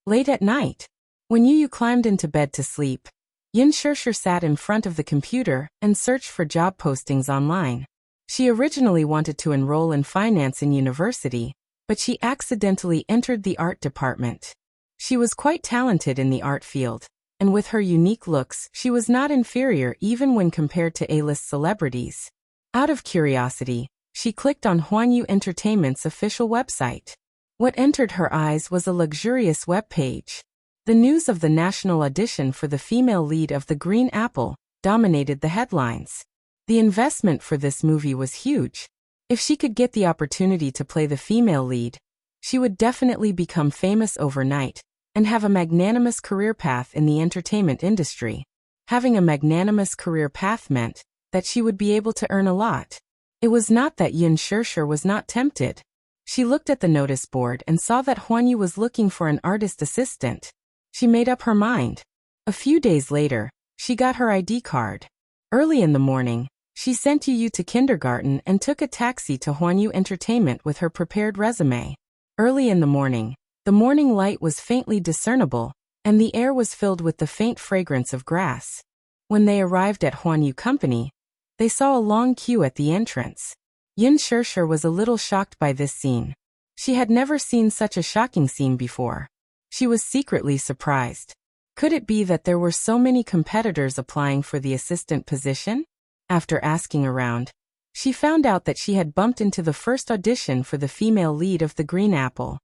Speaker 1: Late at night, when Yu climbed into bed to sleep, Yun Shishir sat in front of the computer and searched for job postings online. She originally wanted to enroll in finance in university, but she accidentally entered the art department. She was quite talented in the art field, and with her unique looks, she was not inferior even when compared to A-list celebrities. Out of curiosity, she clicked on Huanyu Entertainment's official website. What entered her eyes was a luxurious web page. The news of the national audition for the female lead of The Green Apple dominated the headlines. The investment for this movie was huge. If she could get the opportunity to play the female lead, she would definitely become famous overnight and have a magnanimous career path in the entertainment industry. Having a magnanimous career path meant that she would be able to earn a lot. It was not that Yun Shishir was not tempted. She looked at the notice board and saw that Huanyu was looking for an artist assistant. She made up her mind. A few days later, she got her ID card. Early in the morning, she sent Yu to kindergarten and took a taxi to Huanyu Entertainment with her prepared resume. Early in the morning light was faintly discernible, and the air was filled with the faint fragrance of grass. When they arrived at Huanyu Company, they saw a long queue at the entrance. Yun Shishir was a little shocked by this scene. She had never seen such a shocking scene before. She was secretly surprised. Could it be that there were so many competitors applying for the assistant position? After asking around, she found out that she had bumped into the first audition for the female lead of The Green Apple.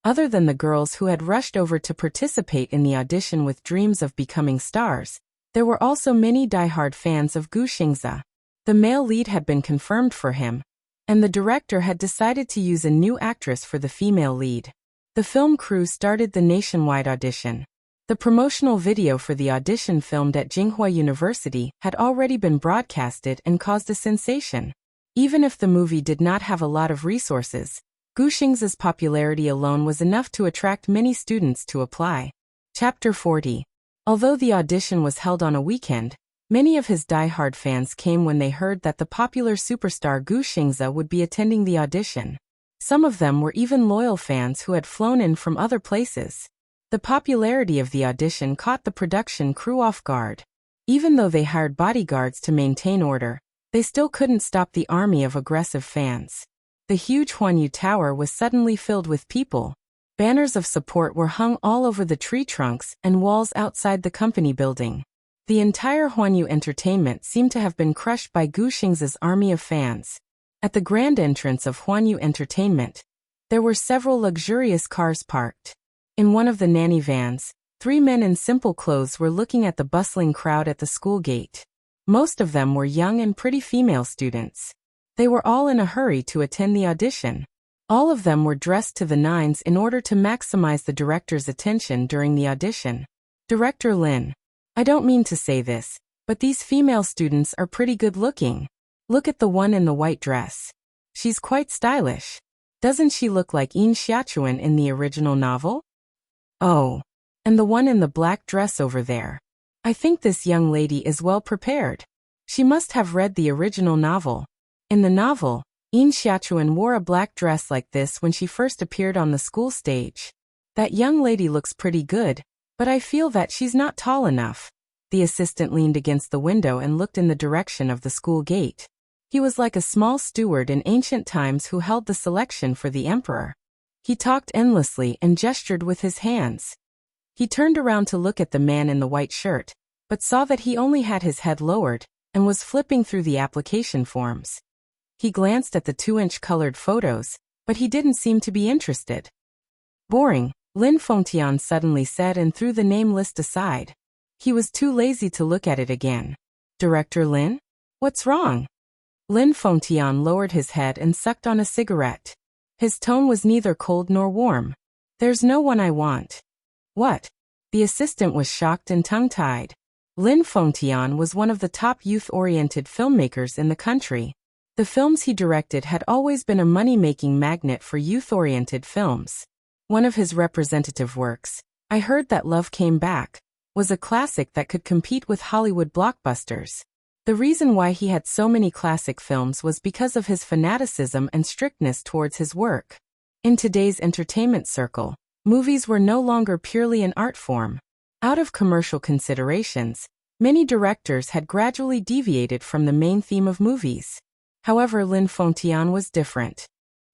Speaker 1: Other than the girls who had rushed over to participate in the audition with dreams of becoming stars, there were also many die-hard fans of Gu Xingzi. The male lead had been confirmed for him, and the director had decided to use a new actress for the female lead. The film crew started the nationwide audition. The promotional video for the audition filmed at Tsinghua University had already been broadcasted and caused a sensation. Even if the movie did not have a lot of resources, Gu Xing's popularity alone was enough to attract many students to apply. Chapter 40. Although the audition was held on a weekend, many of his die-hard fans came when they heard that the popular superstar Gu Xingzi would be attending the audition. Some of them were even loyal fans who had flown in from other places. The popularity of the audition caught the production crew off guard. Even though they hired bodyguards to maintain order, they still couldn't stop the army of aggressive fans. The huge Huanyu Tower was suddenly filled with people. Banners of support were hung all over the tree trunks and walls outside the company building. The entire Huanyu Entertainment seemed to have been crushed by Gu Xing's army of fans. At the grand entrance of Huanyu Entertainment, there were several luxurious cars parked. In one of the nanny vans, 3 men in simple clothes were looking at the bustling crowd at the school gate. Most of them were young and pretty female students. They were all in a hurry to attend the audition. All of them were dressed to the nines in order to maximize the director's attention during the audition. Director Lin, I don't mean to say this, but these female students are pretty good looking. Look at the one in the white dress. She's quite stylish. Doesn't she look like Yin Xiachuan in the original novel? Oh, and the one in the black dress over there. I think this young lady is well prepared. She must have read the original novel. In the novel, Yin Xiachuan wore a black dress like this when she first appeared on the school stage. That young lady looks pretty good, but I feel that she's not tall enough. The assistant leaned against the window and looked in the direction of the school gate. He was like a small steward in ancient times who held the selection for the emperor. He talked endlessly and gestured with his hands. He turned around to look at the man in the white shirt, but saw that he only had his head lowered and was flipping through the application forms. He glanced at the 2-inch colored photos, but he didn't seem to be interested. Boring, Lin Fengtian suddenly said and threw the name list aside. He was too lazy to look at it again. Director Lin? What's wrong? Lin Fengtian lowered his head and sucked on a cigarette. His tone was neither cold nor warm. There's no one I want. What? The assistant was shocked and tongue-tied. Lin Fengtian was one of the top youth-oriented filmmakers in the country. The films he directed had always been a money-making magnet for youth-oriented films. One of his representative works, I Heard That Love Came Back, was a classic that could compete with Hollywood blockbusters. The reason why he had so many classic films was because of his fanaticism and strictness towards his work. In today's entertainment circle, movies were no longer purely an art form. Out of commercial considerations, many directors had gradually deviated from the main theme of movies. However, Lin Fengtian was different.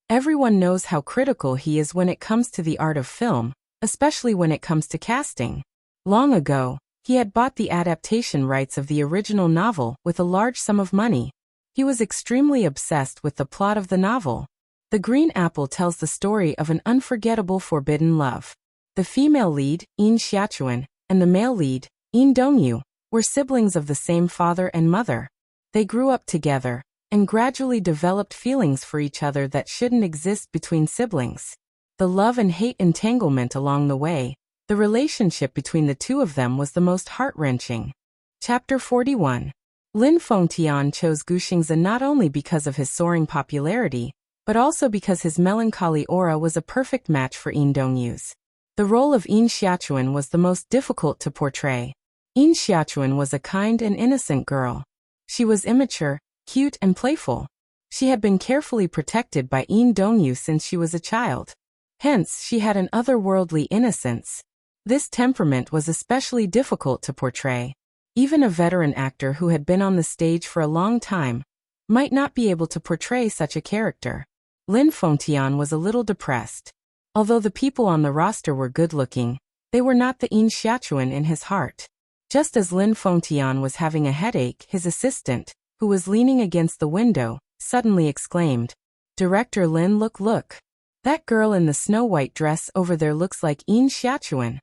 Speaker 1: Everyone knows how critical he is when it comes to the art of film, especially when it comes to casting. Long ago, he had bought the adaptation rights of the original novel with a large sum of money. He was extremely obsessed with the plot of the novel. The Green Apple tells the story of an unforgettable forbidden love. The female lead, Yin Xiachuan, and the male lead, Yin Dongyu, were siblings of the same father and mother. They grew up together and gradually developed feelings for each other that shouldn't exist between siblings. The love and hate entanglement along the way, the relationship between the two of them was the most heart-wrenching. Chapter 41. Lin Fengtian chose Gu Xingzi not only because of his soaring popularity, but also because his melancholy aura was a perfect match for Yin Dongyu's. The role of Yin Xiachuan was the most difficult to portray. Yin Xiachuan was a kind and innocent girl. She was immature, cute and playful. She had been carefully protected by Yin Dongyu since she was a child. Hence, she had an otherworldly innocence. This temperament was especially difficult to portray. Even a veteran actor who had been on the stage for a long time might not be able to portray such a character. Lin Fengtian was a little depressed. Although the people on the roster were good-looking, they were not the Yin Xiachuan in his heart. Just as Lin Fengtian was having a headache, his assistant, who was leaning against the window, suddenly exclaimed, "Director Lin, look. That girl in the snow-white dress over there looks like Yin Xiachuan."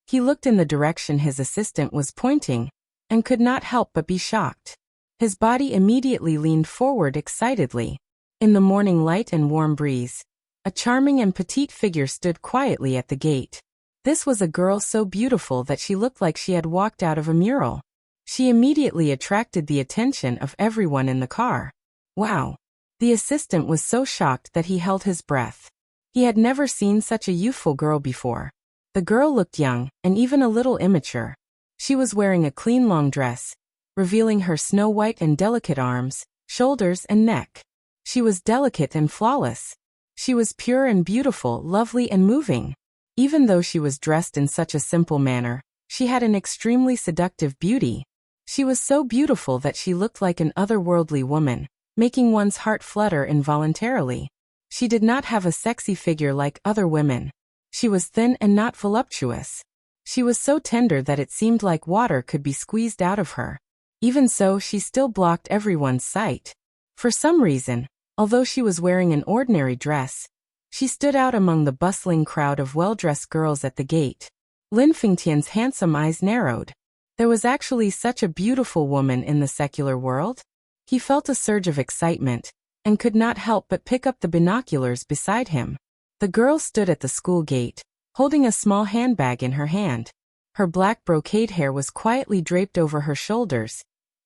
Speaker 1: He looked in the direction his assistant was pointing, and could not help but be shocked. His body immediately leaned forward excitedly. In the morning light and warm breeze, a charming and petite figure stood quietly at the gate. This was a girl so beautiful that she looked like she had walked out of a mural. She immediately attracted the attention of everyone in the car. Wow. The assistant was so shocked that he held his breath. He had never seen such a youthful girl before. The girl looked young, and even a little immature. She was wearing a clean long dress, revealing her snow-white and delicate arms, shoulders and neck. She was delicate and flawless. She was pure and beautiful, lovely and moving. Even though she was dressed in such a simple manner, she had an extremely seductive beauty. She was so beautiful that she looked like an otherworldly woman, making one's heart flutter involuntarily. She did not have a sexy figure like other women. She was thin and not voluptuous. She was so tender that it seemed like water could be squeezed out of her. Even so, she still blocked everyone's sight. For some reason, although she was wearing an ordinary dress, she stood out among the bustling crowd of well-dressed girls at the gate. Lin Fengtian's handsome eyes narrowed. There was actually such a beautiful woman in the secular world? He felt a surge of excitement, and could not help but pick up the binoculars beside him. The girl stood at the school gate, holding a small handbag in her hand. Her black brocade hair was quietly draped over her shoulders,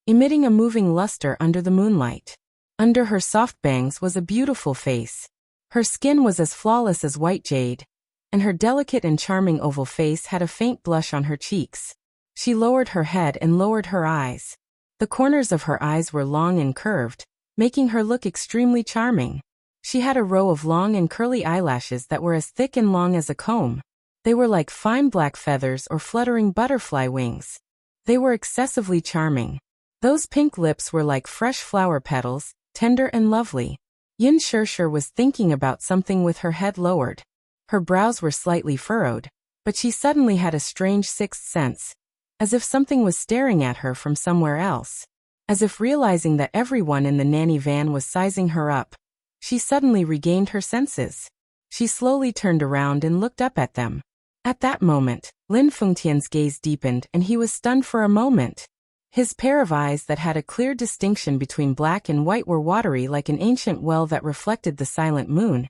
Speaker 1: emitting a moving luster under the moonlight. Under her soft bangs was a beautiful face. Her skin was as flawless as white jade, and her delicate and charming oval face had a faint blush on her cheeks. She lowered her head and lowered her eyes. The corners of her eyes were long and curved, making her look extremely charming. She had a row of long and curly eyelashes that were as thick and long as a comb. They were like fine black feathers or fluttering butterfly wings. They were excessively charming. Those pink lips were like fresh flower petals, tender and lovely. Yin Shishir was thinking about something with her head lowered. Her brows were slightly furrowed, but she suddenly had a strange sixth sense, as if something was staring at her from somewhere else. As if realizing that everyone in the nanny van was sizing her up, she suddenly regained her senses. She slowly turned around and looked up at them. At that moment, Lin Fengtian's gaze deepened and he was stunned for a moment. His pair of eyes that had a clear distinction between black and white were watery like an ancient well that reflected the silent moon,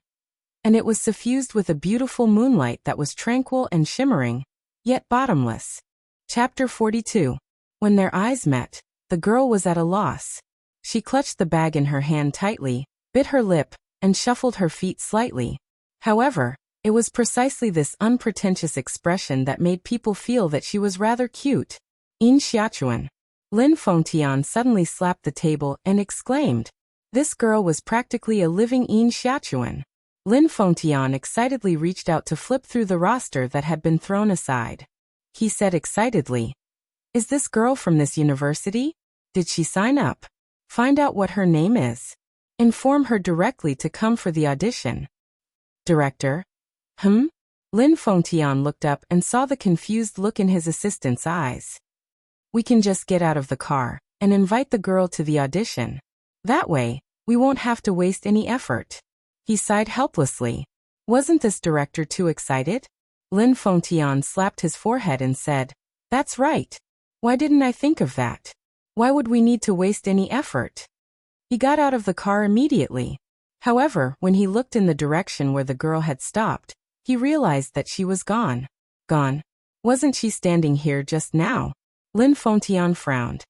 Speaker 1: and it was suffused with a beautiful moonlight that was tranquil and shimmering, yet bottomless. Chapter 42. When their eyes met, the girl was at a loss. She clutched the bag in her hand tightly, bit her lip, and shuffled her feet slightly. However, it was precisely this unpretentious expression that made people feel that she was rather cute. In Xiachuan. Lin Fengtian suddenly slapped the table and exclaimed, "This girl was practically a living In Xiachuan." Lin Fengtian excitedly reached out to flip through the roster that had been thrown aside. He said excitedly, "Is this girl from this university? Did she sign up? Find out what her name is. Inform her directly to come for the audition." Director? Lin Fengtian looked up and saw the confused look in his assistant's eyes. "We can just get out of the car and invite the girl to the audition. That way, we won't have to waste any effort." He sighed helplessly. Wasn't this director too excited? Lin Fengtian slapped his forehead and said, "That's right. Why didn't I think of that? Why would we need to waste any effort?" He got out of the car immediately. However, when he looked in the direction where the girl had stopped, he realized that she was gone. Gone? Wasn't she standing here just now? Lin Fengtian frowned.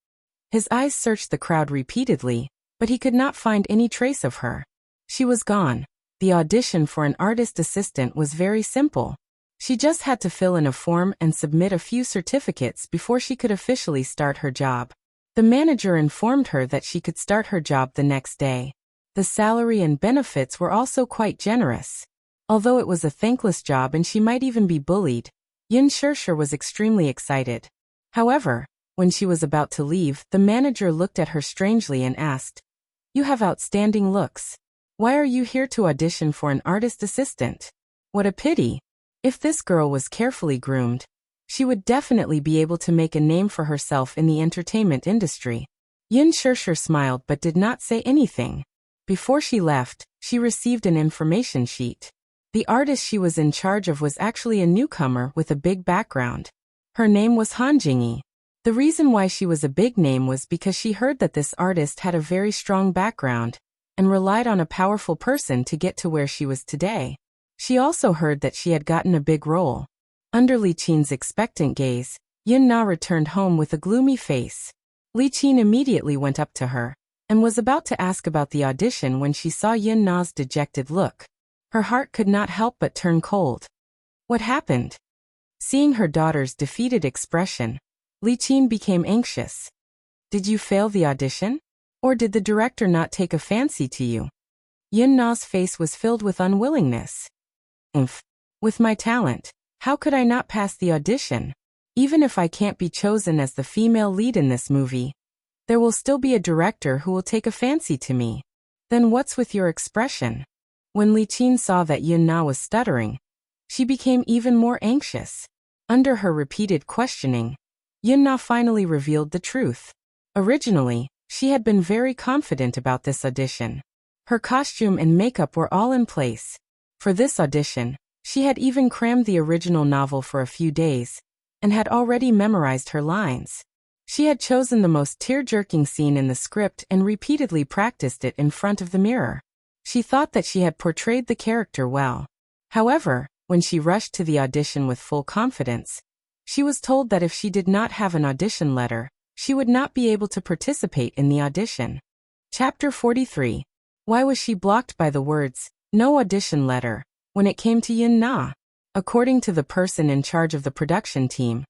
Speaker 1: His eyes searched the crowd repeatedly, but he could not find any trace of her. She was gone. The audition for an artist assistant was very simple. She just had to fill in a form and submit a few certificates before she could officially start her job. The manager informed her that she could start her job the next day. The salary and benefits were also quite generous. Although it was a thankless job and she might even be bullied, Yin Shishir was extremely excited. However, when she was about to leave, the manager looked at her strangely and asked, "You have outstanding looks. Why are you here to audition for an artist assistant? What a pity. If this girl was carefully groomed, she would definitely be able to make a name for herself in the entertainment industry." Yin Shishir smiled but did not say anything. Before she left, she received an information sheet. The artist she was in charge of was actually a newcomer with a big background. Her name was Han Jingyi. The reason why she was a big name was because she heard that this artist had a very strong background and relied on a powerful person to get to where she was today. She also heard that she had gotten a big role. Under Li Qin's expectant gaze, Yin Na returned home with a gloomy face. Li Qin immediately went up to her, and was about to ask about the audition when she saw Yin Na's dejected look. Her heart could not help but turn cold. What happened? Seeing her daughter's defeated expression, Li Qin became anxious. Did you fail the audition? Or did the director not take a fancy to you? Yin Na's face was filled with unwillingness. With my talent, how could I not pass the audition? Even if I can't be chosen as the female lead in this movie, there will still be a director who will take a fancy to me. Then what's with your expression? When Li Qin saw that Yin Na was stuttering, she became even more anxious. Under her repeated questioning, Yin Na finally revealed the truth. Originally, she had been very confident about this audition. Her costume and makeup were all in place. For this audition, she had even crammed the original novel for a few days, and had already memorized her lines. She had chosen the most tear-jerking scene in the script and repeatedly practiced it in front of the mirror. She thought that she had portrayed the character well. However, when she rushed to the audition with full confidence, she was told that if she did not have an audition letter, she would not be able to participate in the audition. Chapter 43. Why was she blocked by the words, "no audition letter," when it came to Yin Na? According to the person in charge of the production team,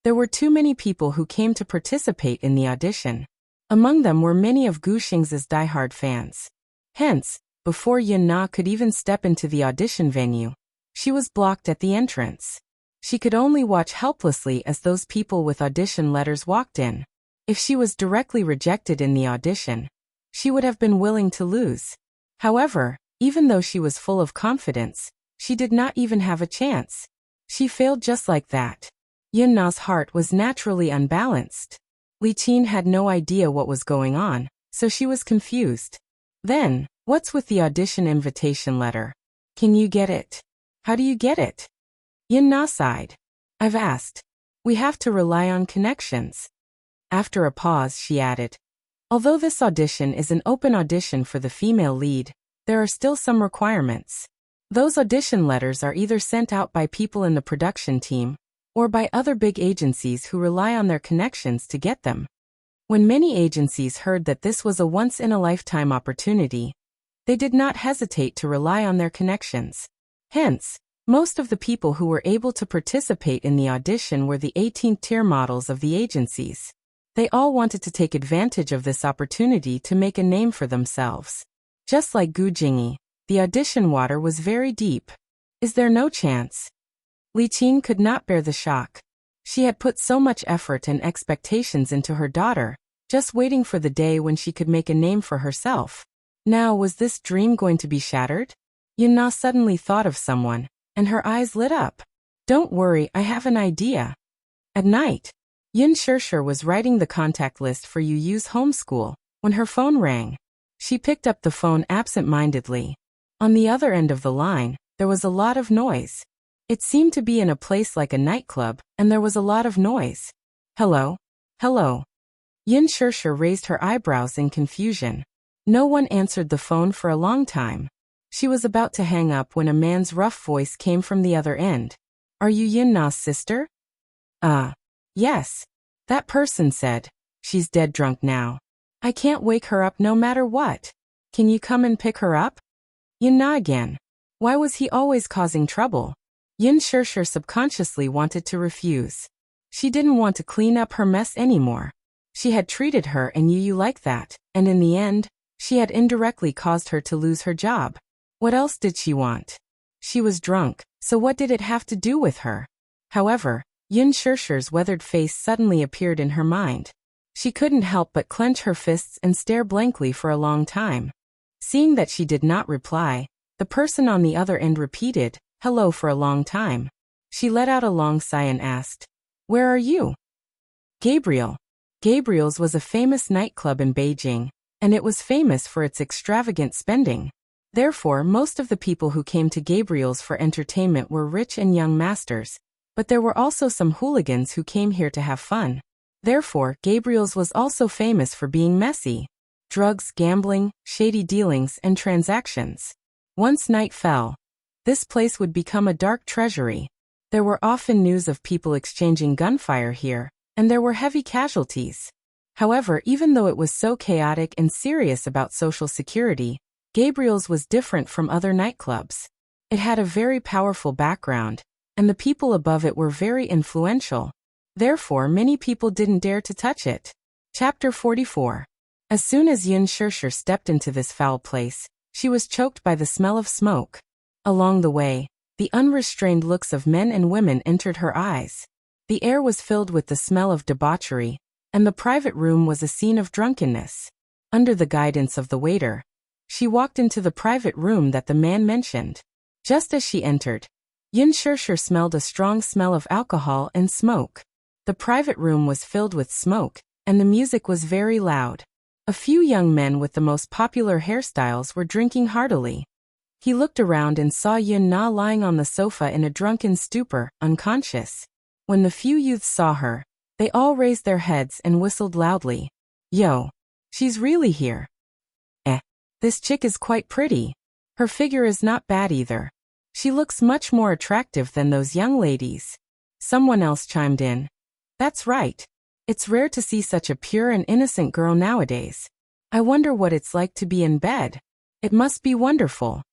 Speaker 1: there were too many people who came to participate in the audition. Among them were many of Gu Xing's diehard fans. Hence, before Yin Na could even step into the audition venue, she was blocked at the entrance. She could only watch helplessly as those people with audition letters walked in. If she was directly rejected in the audition, she would have been willing to lose. However, even though she was full of confidence, she did not even have a chance. She failed just like that. Yin Na's heart was naturally unbalanced. Li Qin had no idea what was going on, so she was confused. Then, what's with the audition invitation letter? Can you get it? How do you get it? Yin Na sighed. I've asked. We have to rely on connections. After a pause, she added, although this audition is an open audition for the female lead, there are still some requirements. Those audition letters are either sent out by people in the production team, or by other big agencies who rely on their connections to get them. When many agencies heard that this was a once-in-a-lifetime opportunity, they did not hesitate to rely on their connections. Hence, most of the people who were able to participate in the audition were the 18th-tier models of the agencies. They all wanted to take advantage of this opportunity to make a name for themselves. Just like Gu Jingyi, the audition water was very deep. Is there no chance? Li Qin could not bear the shock. She had put so much effort and expectations into her daughter, just waiting for the day when she could make a name for herself. Now, was this dream going to be shattered? Yin Na suddenly thought of someone, and her eyes lit up. Don't worry, I have an idea. At night, Yin Shishir was writing the contact list for Yu's homeschool when her phone rang. She picked up the phone absent-mindedly. On the other end of the line, there was a lot of noise. It seemed to be in a place like a nightclub, and there was a lot of noise. Hello? Hello? Yin Shishir raised her eyebrows in confusion. No one answered the phone for a long time. She was about to hang up when a man's rough voice came from the other end. Are you Yin Na's sister? Yes. That person said. She's dead drunk now. I can't wake her up no matter what. Can you come and pick her up? Yin Na again. Why was he always causing trouble? Yin Shishir subconsciously wanted to refuse. She didn't want to clean up her mess anymore. She had treated her and Yu like that, and in the end, she had indirectly caused her to lose her job. What else did she want? She was drunk, so what did it have to do with her? However, Yin Shishir's weathered face suddenly appeared in her mind. She couldn't help but clench her fists and stare blankly for a long time. Seeing that she did not reply, the person on the other end repeated, hello for a long time. She let out a long sigh and asked, where are you? Gabriel. Gabriel's was a famous nightclub in Beijing, and it was famous for its extravagant spending. Therefore, most of the people who came to Gabriel's for entertainment were rich and young masters, but there were also some hooligans who came here to have fun. Therefore, Gabriel's was also famous for being messy. Drugs, gambling, shady dealings, and transactions. Once night fell, this place would become a dark treasury. There were often news of people exchanging gunfire here, and there were heavy casualties. However, even though it was so chaotic and serious about social security, Gabriel's was different from other nightclubs. It had a very powerful background, and the people above it were very influential. Therefore, many people didn't dare to touch it. Chapter 44. As soon as Yin Shirshir stepped into this foul place, she was choked by the smell of smoke. Along the way, the unrestrained looks of men and women entered her eyes. The air was filled with the smell of debauchery, and the private room was a scene of drunkenness. Under the guidance of the waiter, she walked into the private room that the man mentioned. Just as she entered, Yin Shirshir smelled a strong smell of alcohol and smoke. The private room was filled with smoke, and the music was very loud. A few young men with the most popular hairstyles were drinking heartily. He looked around and saw Yin Na lying on the sofa in a drunken stupor, unconscious. When the few youths saw her, they all raised their heads and whistled loudly. Yo! She's really here. This chick is quite pretty. Her figure is not bad either. She looks much more attractive than those young ladies. Someone else chimed in. That's right. It's rare to see such a pure and innocent girl nowadays. I wonder what it's like to be in bed. It must be wonderful.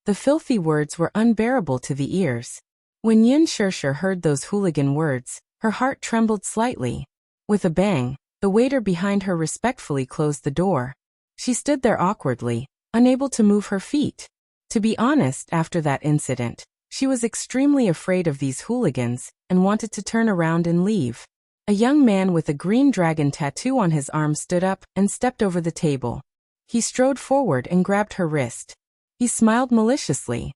Speaker 1: The filthy words were unbearable to the ears. When Yin Shirshir heard those hooligan words, her heart trembled slightly. With a bang, the waiter behind her respectfully closed the door. She stood there awkwardly, unable to move her feet. To be honest, after that incident, she was extremely afraid of these hooligans and wanted to turn around and leave. A young man with a green dragon tattoo on his arm stood up and stepped over the table. He strode forward and grabbed her wrist. He smiled maliciously.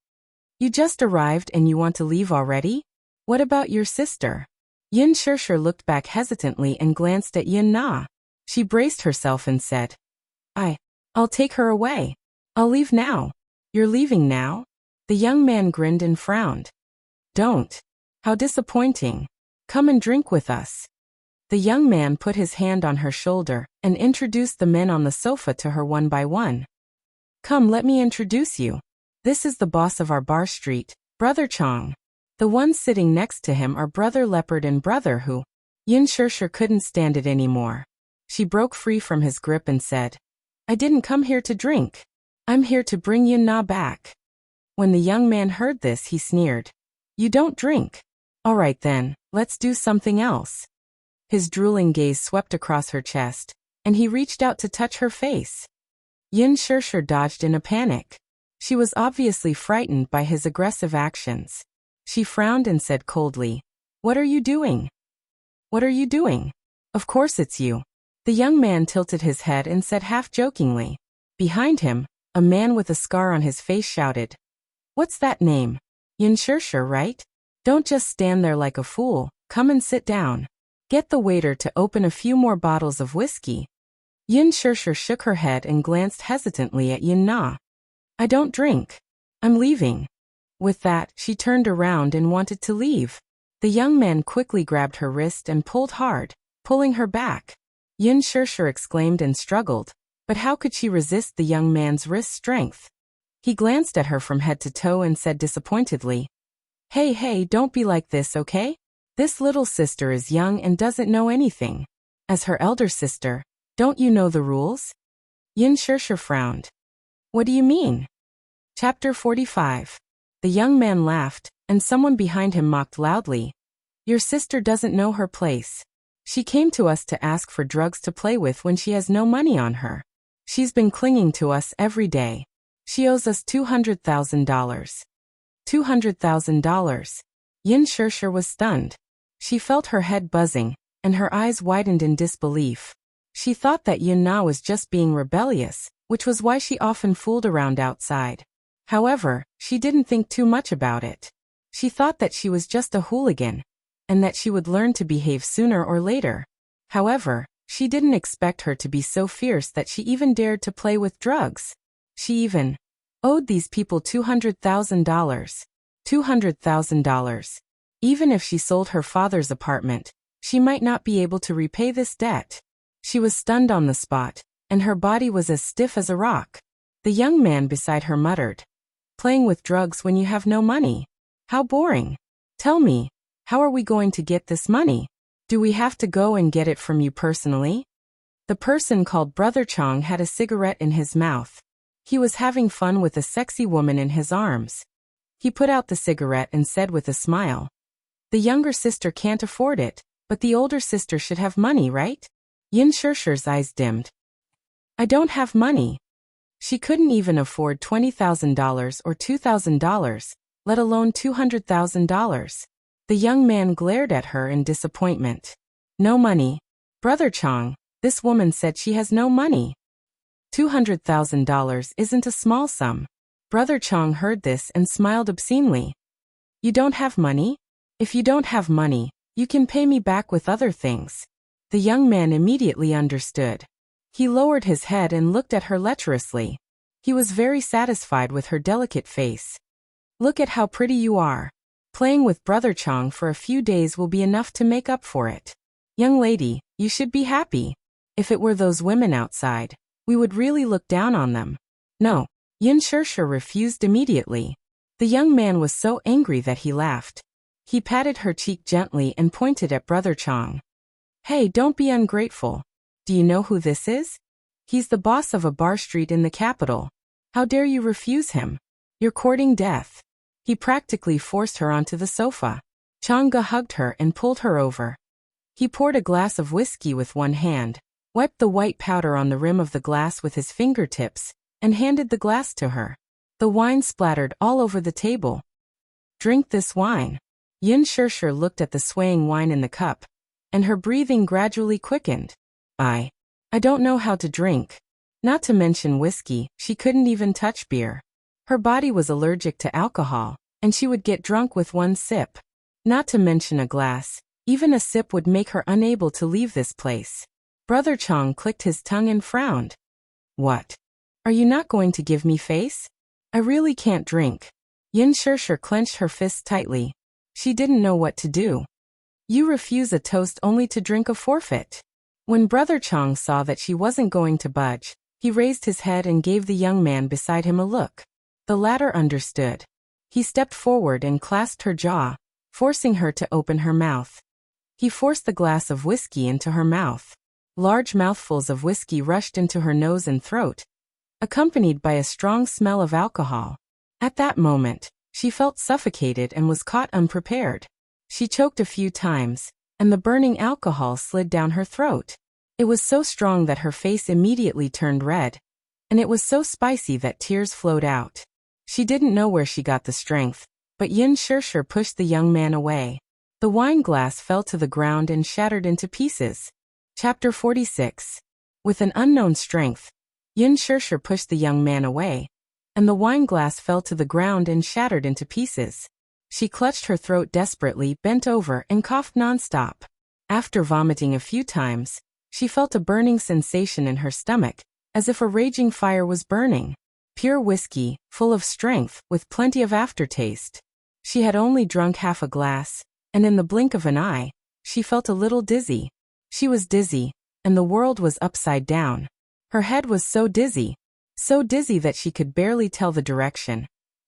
Speaker 1: You just arrived and you want to leave already? What about your sister? Yin Shirshir looked back hesitantly and glanced at Yin Na. She braced herself and said, I'll take her away. I'll leave now. You're leaving now? The young man grinned and frowned. Don't. How disappointing. Come and drink with us. The young man put his hand on her shoulder and introduced the men on the sofa to her one by one. Come, let me introduce you. This is the boss of our bar street, Brother Chong. The ones sitting next to him are Brother Leopard and Brother Hu. Yin Shirshir couldn't stand it anymore. She broke free from his grip and said, I didn't come here to drink. I'm here to bring Yin Na back. When the young man heard this, he sneered. You don't drink. All right then, let's do something else. His drooling gaze swept across her chest, and he reached out to touch her face. Yin Shirshir dodged in a panic. She was obviously frightened by his aggressive actions. She frowned and said coldly, What are you doing? What are you doing? Of course it's you. The young man tilted his head and said half-jokingly. Behind him, a man with a scar on his face shouted, What's that name? Yin Shirshir, right? Don't just stand there like a fool, come and sit down. Get the waiter to open a few more bottles of whiskey. Yin Shirshir shook her head and glanced hesitantly at Yin Na. I don't drink. I'm leaving. With that, she turned around and wanted to leave. The young man quickly grabbed her wrist and pulled hard, pulling her back. Yin Shirshir exclaimed and struggled, but how could she resist the young man's wrist strength? He glanced at her from head to toe and said disappointedly, Hey, don't be like this, okay? This little sister is young and doesn't know anything. As her elder sister, don't you know the rules? Yin Shirshir frowned. What do you mean? Chapter 45. The young man laughed, and someone behind him mocked loudly. Your sister doesn't know her place. She came to us to ask for drugs to play with when she has no money on her. She's been clinging to us every day. She owes us $200,000. $200,000. Yin Shirshir was stunned. She felt her head buzzing, and her eyes widened in disbelief. She thought that Yin Na was just being rebellious, which was why she often fooled around outside. However, she didn't think too much about it. She thought that she was just a hooligan, and that she would learn to behave sooner or later. However, she didn't expect her to be so fierce that she even dared to play with drugs. She even owed these people $200,000. $200,000. Even if she sold her father's apartment, she might not be able to repay this debt. She was stunned on the spot, and her body was as stiff as a rock. The young man beside her muttered, Playing with drugs when you have no money. How boring. Tell me, how are we going to get this money? Do we have to go and get it from you personally? The person called Brother Chong had a cigarette in his mouth. He was having fun with a sexy woman in his arms. He put out the cigarette and said with a smile, "The younger sister can't afford it, but the older sister should have money, right?" Yin Shishi's eyes dimmed. "I don't have money." She couldn't even afford $20,000 or $2,000, let alone $200,000. The young man glared at her in disappointment. "No money. Brother Chong, this woman said she has no money." $200,000 isn't a small sum. Brother Chong heard this and smiled obscenely. "You don't have money? If you don't have money, you can pay me back with other things." The young man immediately understood. He lowered his head and looked at her lecherously. He was very satisfied with her delicate face. "Look at how pretty you are. Playing with Brother Chong for a few days will be enough to make up for it. Young lady, you should be happy. If it were those women outside, we would really look down on them." "No." Yin Shishi refused immediately. The young man was so angry that he laughed. He patted her cheek gently and pointed at Brother Chong. "Hey, don't be ungrateful. Do you know who this is? He's the boss of a bar street in the capital. How dare you refuse him? You're courting death." He practically forced her onto the sofa. Chang'e hugged her and pulled her over. He poured a glass of whiskey with one hand, wiped the white powder on the rim of the glass with his fingertips, and handed the glass to her. The wine splattered all over the table. "Drink this wine." Yin Shishi looked at the swaying wine in the cup, and her breathing gradually quickened. I don't know how to drink. Not to mention whiskey, she couldn't even touch beer. Her body was allergic to alcohol, and she would get drunk with one sip. Not to mention a glass, even a sip would make her unable to leave this place. Brother Chong clicked his tongue and frowned. "What? Are you not going to give me face? I really can't drink." Yin Shishi clenched her fists tightly. She didn't know what to do. You refuse a toast only to drink a forfeit. When Brother Chong saw that she wasn't going to budge, he raised his head and gave the young man beside him a look. The latter understood. He stepped forward and clasped her jaw, forcing her to open her mouth. He forced the glass of whiskey into her mouth. Large mouthfuls of whiskey rushed into her nose and throat, accompanied by a strong smell of alcohol. At that moment, she felt suffocated and was caught unprepared. She choked a few times, and the burning alcohol slid down her throat. It was so strong that her face immediately turned red, and it was so spicy that tears flowed out. She didn't know where she got the strength, but Yin Shishi pushed the young man away. The wine glass fell to the ground and shattered into pieces. Chapter 46. With an unknown strength, Yin Shishi pushed the young man away, and the wine glass fell to the ground and shattered into pieces. She clutched her throat desperately, bent over, and coughed nonstop. After vomiting a few times, she felt a burning sensation in her stomach, as if a raging fire was burning. Pure whiskey, full of strength, with plenty of aftertaste. She had only drunk half a glass, and in the blink of an eye, she felt a little dizzy. She was dizzy, and the world was upside down. Her head was so dizzy that she could barely tell the direction,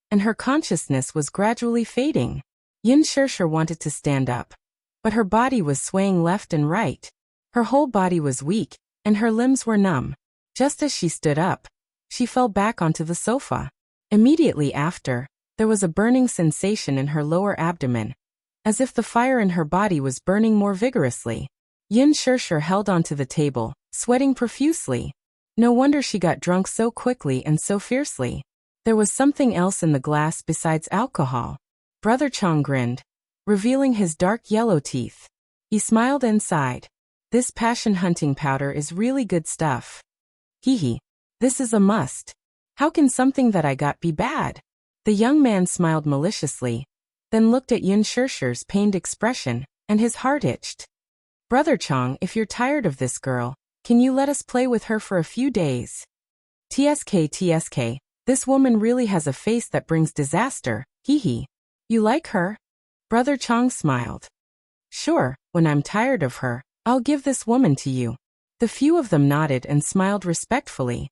Speaker 1: and her consciousness was gradually fading. Yin Shishi wanted to stand up, but her body was swaying left and right. Her whole body was weak, and her limbs were numb. Just as she stood up, she fell back onto the sofa. Immediately after, there was a burning sensation in her lower abdomen, as if the fire in her body was burning more vigorously. Yin Shishi held onto the table, sweating profusely. No wonder she got drunk so quickly and so fiercely. There was something else in the glass besides alcohol. Brother Chong grinned, revealing his dark yellow teeth. He smiled and sighed. "This passion-hunting powder is really good stuff. Hee. This is a must. How can something that I got be bad?" The young man smiled maliciously, then looked at Yin Shishi's pained expression, and his heart itched. "Brother Chong, if you're tired of this girl, can you let us play with her for a few days?" TSK, this woman really has a face that brings disaster, hee. "You like her?" Brother Chong smiled. "Sure, when I'm tired of her, I'll give this woman to you." The few of them nodded and smiled respectfully.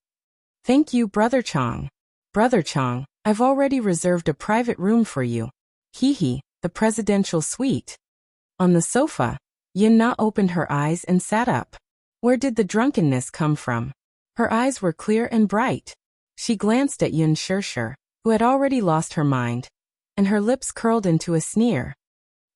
Speaker 1: "Thank you, Brother Chong." "Brother Chong, I've already reserved a private room for you. Hee, the presidential suite." On the sofa, Yin Na opened her eyes and sat up. Where did the drunkenness come from? Her eyes were clear and bright. She glanced at Yun Shirshir, who had already lost her mind, and her lips curled into a sneer.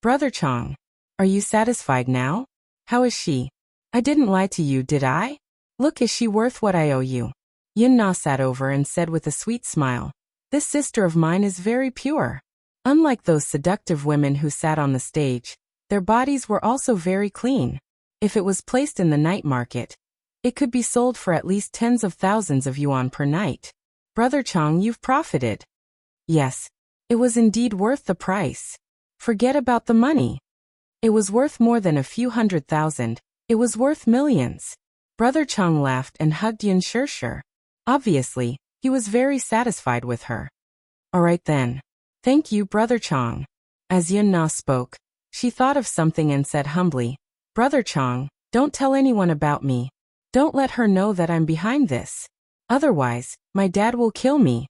Speaker 1: Brother Chong, are you satisfied now? How is she? I didn't lie to you, did I? Look, is she worth what I owe you? Yun Na sat over and said with a sweet smile, this sister of mine is very pure. Unlike those seductive women who sat on the stage, their bodies were also very clean. If it was placed in the night market, it could be sold for at least tens of thousands of yuan per night. Brother Chong, you've profited. Yes, it was indeed worth the price. Forget about the money. It was worth more than a few 100,000. It was worth millions. Brother Chong laughed and hugged Yun Shirshir. Obviously, he was very satisfied with her. All right then. Thank you, Brother Chong. As Yun Na spoke, she thought of something and said humbly, Brother Chong, don't tell anyone about me. Don't let her know that I'm behind this. Otherwise, my dad will kill me.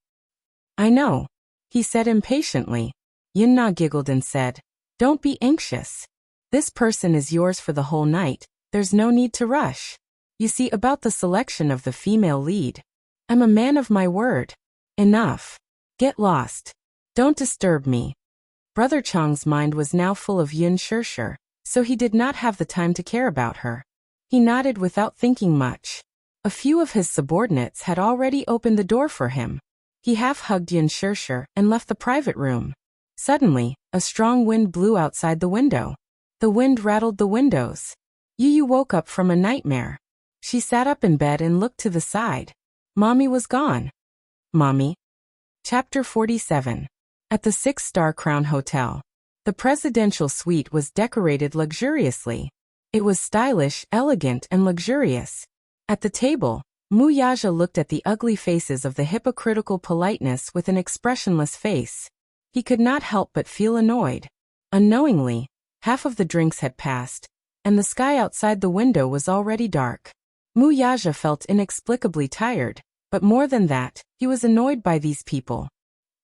Speaker 1: I know, he said impatiently. Yun Na giggled and said, don't be anxious. This person is yours for the whole night. There's no need to rush. You see, about the selection of the female lead, I'm a man of my word. Enough. Get lost. Don't disturb me. Brother Chong's mind was now full of Yun Shirshir, so he did not have the time to care about her. He nodded without thinking much. A few of his subordinates had already opened the door for him. He half-hugged Yun Shirshir and left the private room. Suddenly, a strong wind blew outside the window. The wind rattled the windows. Yu woke up from a nightmare. She sat up in bed and looked to the side. Mommy was gone. Mommy. Chapter 47. At the 6-star Crown Hotel. The presidential suite was decorated luxuriously. It was stylish, elegant, and luxurious. At the table, Mu Yaja looked at the ugly faces of the hypocritical politeness with an expressionless face. He could not help but feel annoyed. Unknowingly, half of the drinks had passed, and the sky outside the window was already dark. Mu Yaja felt inexplicably tired, but more than that, he was annoyed by these people.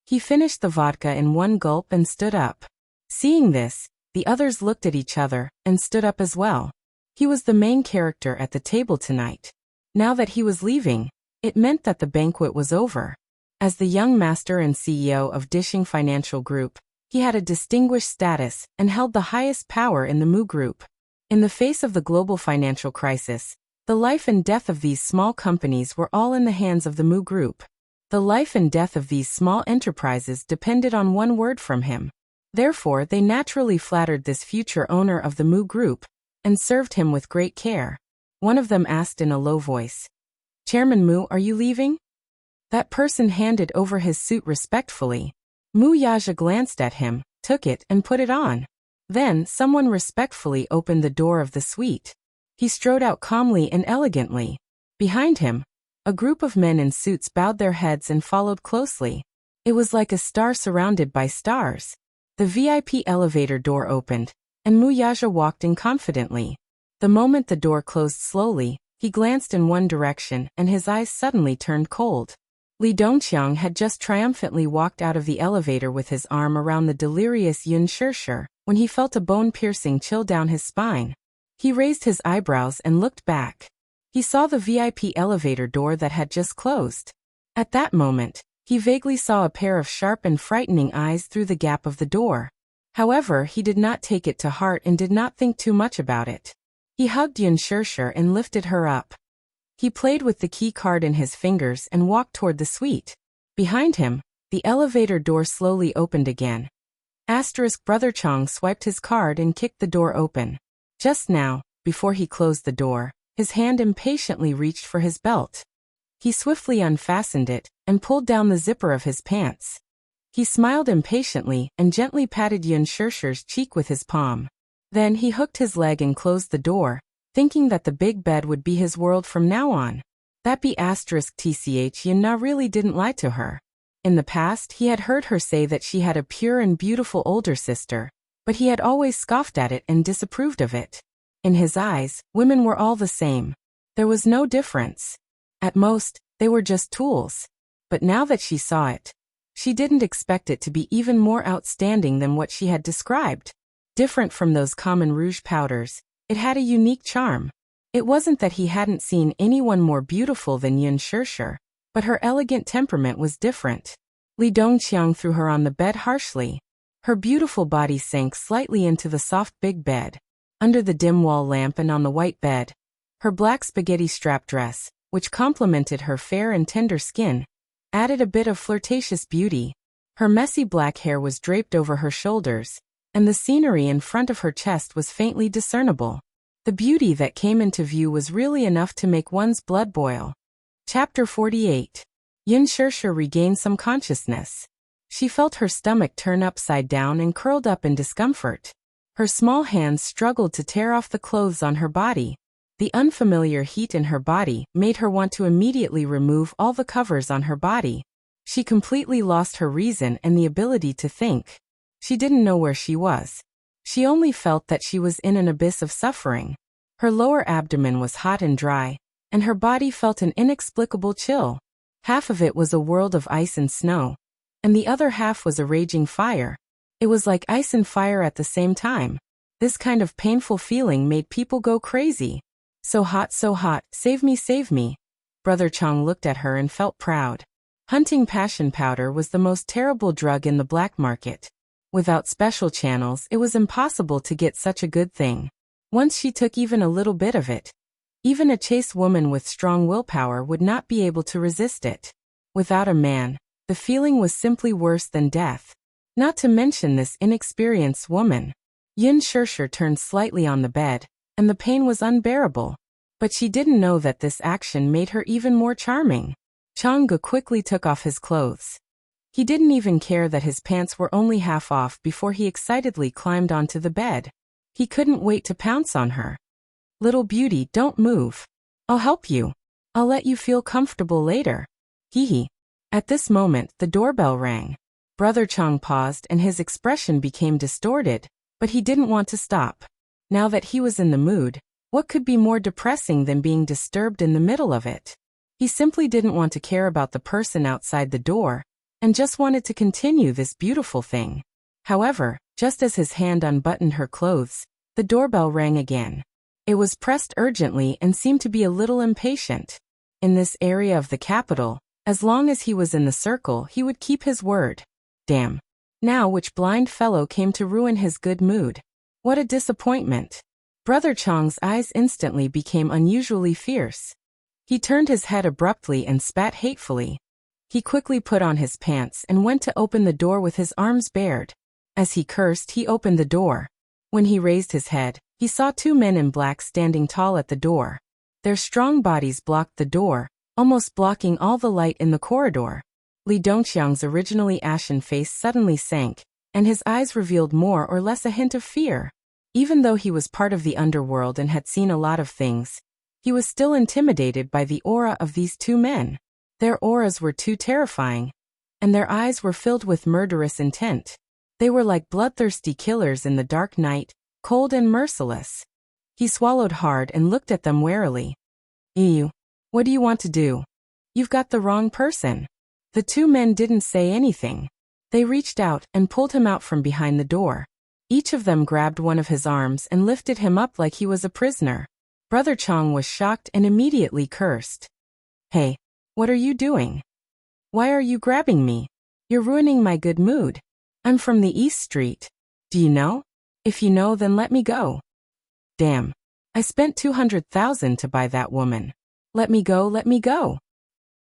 Speaker 1: He finished the vodka in one gulp and stood up. Seeing this, the others looked at each other and stood up as well. He was the main character at the table tonight. Now that he was leaving, it meant that the banquet was over. As the young master and CEO of Dishing Financial Group, he had a distinguished status and held the highest power in the Mu Group. In the face of the global financial crisis, the life and death of these small companies were all in the hands of the Mu Group. The life and death of these small enterprises depended on one word from him. Therefore, they naturally flattered this future owner of the Mu Group and served him with great care. One of them asked in a low voice, Chairman Mu, are you leaving? That person handed over his suit respectfully. Mu Yaja glanced at him, took it, and put it on. Then, someone respectfully opened the door of the suite. He strode out calmly and elegantly. Behind him, a group of men in suits bowed their heads and followed closely. It was like a star surrounded by stars. The VIP elevator door opened, and Mu Yaja walked in confidently. The moment the door closed slowly, he glanced in one direction and his eyes suddenly turned cold. Li Dongqiang had just triumphantly walked out of the elevator with his arm around the delirious Yun Shirshir when he felt a bone-piercing chill down his spine. He raised his eyebrows and looked back. He saw the VIP elevator door that had just closed. At that moment, he vaguely saw a pair of sharp and frightening eyes through the gap of the door. However, he did not take it to heart and did not think too much about it. He hugged Yun Shirshir and lifted her up. He played with the key card in his fingers and walked toward the suite. Behind him, the elevator door slowly opened again. Brother Chong swiped his card and kicked the door open. Just now, before he closed the door, his hand impatiently reached for his belt. He swiftly unfastened it and pulled down the zipper of his pants. He smiled impatiently and gently patted Yun Shirshir's cheek with his palm. Then he hooked his leg and closed the door, thinking that the big bed would be his world from now on. That be *tch Yun Na really didn't lie to her. In the past, he had heard her say that she had a pure and beautiful older sister, but he had always scoffed at it and disapproved of it. In his eyes, women were all the same. There was no difference. At most, they were just tools. But now that she saw it, she didn't expect it to be even more outstanding than what she had described. Different from those common rouge powders, it had a unique charm. It wasn't that he hadn't seen anyone more beautiful than Yun Shirshir, but her elegant temperament was different. Li Dongqiang threw her on the bed harshly. Her beautiful body sank slightly into the soft big bed. Under the dim wall lamp and on the white bed, her black spaghetti strap dress, which complemented her fair and tender skin, added a bit of flirtatious beauty. Her messy black hair was draped over her shoulders, and the scenery in front of her chest was faintly discernible. The beauty that came into view was really enough to make one's blood boil. Chapter 48. Yun Shirshir regained some consciousness. She felt her stomach turn upside down and curled up in discomfort. Her small hands struggled to tear off the clothes on her body. The unfamiliar heat in her body made her want to immediately remove all the covers on her body. She completely lost her reason and the ability to think. She didn't know where she was. She only felt that she was in an abyss of suffering. Her lower abdomen was hot and dry, and her body felt an inexplicable chill. Half of it was a world of ice and snow, and the other half was a raging fire. It was like ice and fire at the same time. This kind of painful feeling made people go crazy. So hot, save me, save me. Brother Chong looked at her and felt proud. Hunting passion powder was the most terrible drug in the black market. Without special channels, it was impossible to get such a good thing. Once she took even a little bit of it, even a chaste woman with strong willpower would not be able to resist it. Without a man, the feeling was simply worse than death. Not to mention this inexperienced woman. Yun Shirshir turned slightly on the bed, and the pain was unbearable. But she didn't know that this action made her even more charming. Chang'e quickly took off his clothes. He didn't even care that his pants were only half off before he excitedly climbed onto the bed. He couldn't wait to pounce on her. Little beauty, don't move. I'll help you. I'll let you feel comfortable later. Hee. At this moment, the doorbell rang. Brother Chong paused and his expression became distorted, but he didn't want to stop. Now that he was in the mood, what could be more depressing than being disturbed in the middle of it? He simply didn't want to care about the person outside the door, and just wanted to continue this beautiful thing. However, just as his hand unbuttoned her clothes, the doorbell rang again. It was pressed urgently and seemed to be a little impatient. In this area of the capital, as long as he was in the circle, he would keep his word. Damn. Now which blind fellow came to ruin his good mood? What a disappointment. Brother Chong's eyes instantly became unusually fierce. He turned his head abruptly and spat hatefully. He quickly put on his pants and went to open the door with his arms bared. As he cursed, he opened the door. When he raised his head, he saw two men in black standing tall at the door. Their strong bodies blocked the door, almost blocking all the light in the corridor. Li Dongqiang's originally ashen face suddenly sank, and his eyes revealed more or less a hint of fear. Even though he was part of the underworld and had seen a lot of things, he was still intimidated by the aura of these two men. Their auras were too terrifying, and their eyes were filled with murderous intent. They were like bloodthirsty killers in the dark night, cold and merciless. He swallowed hard and looked at them warily. "You, what do you want to do? You've got the wrong person." The two men didn't say anything. They reached out and pulled him out from behind the door. Each of them grabbed one of his arms and lifted him up like he was a prisoner. Brother Chong was shocked and immediately cursed. "Hey, what are you doing? Why are you grabbing me? You're ruining my good mood. I'm from the East Street. Do you know? If you know, then let me go." "Damn. I spent 200,000 to buy that woman. Let me go, let me go."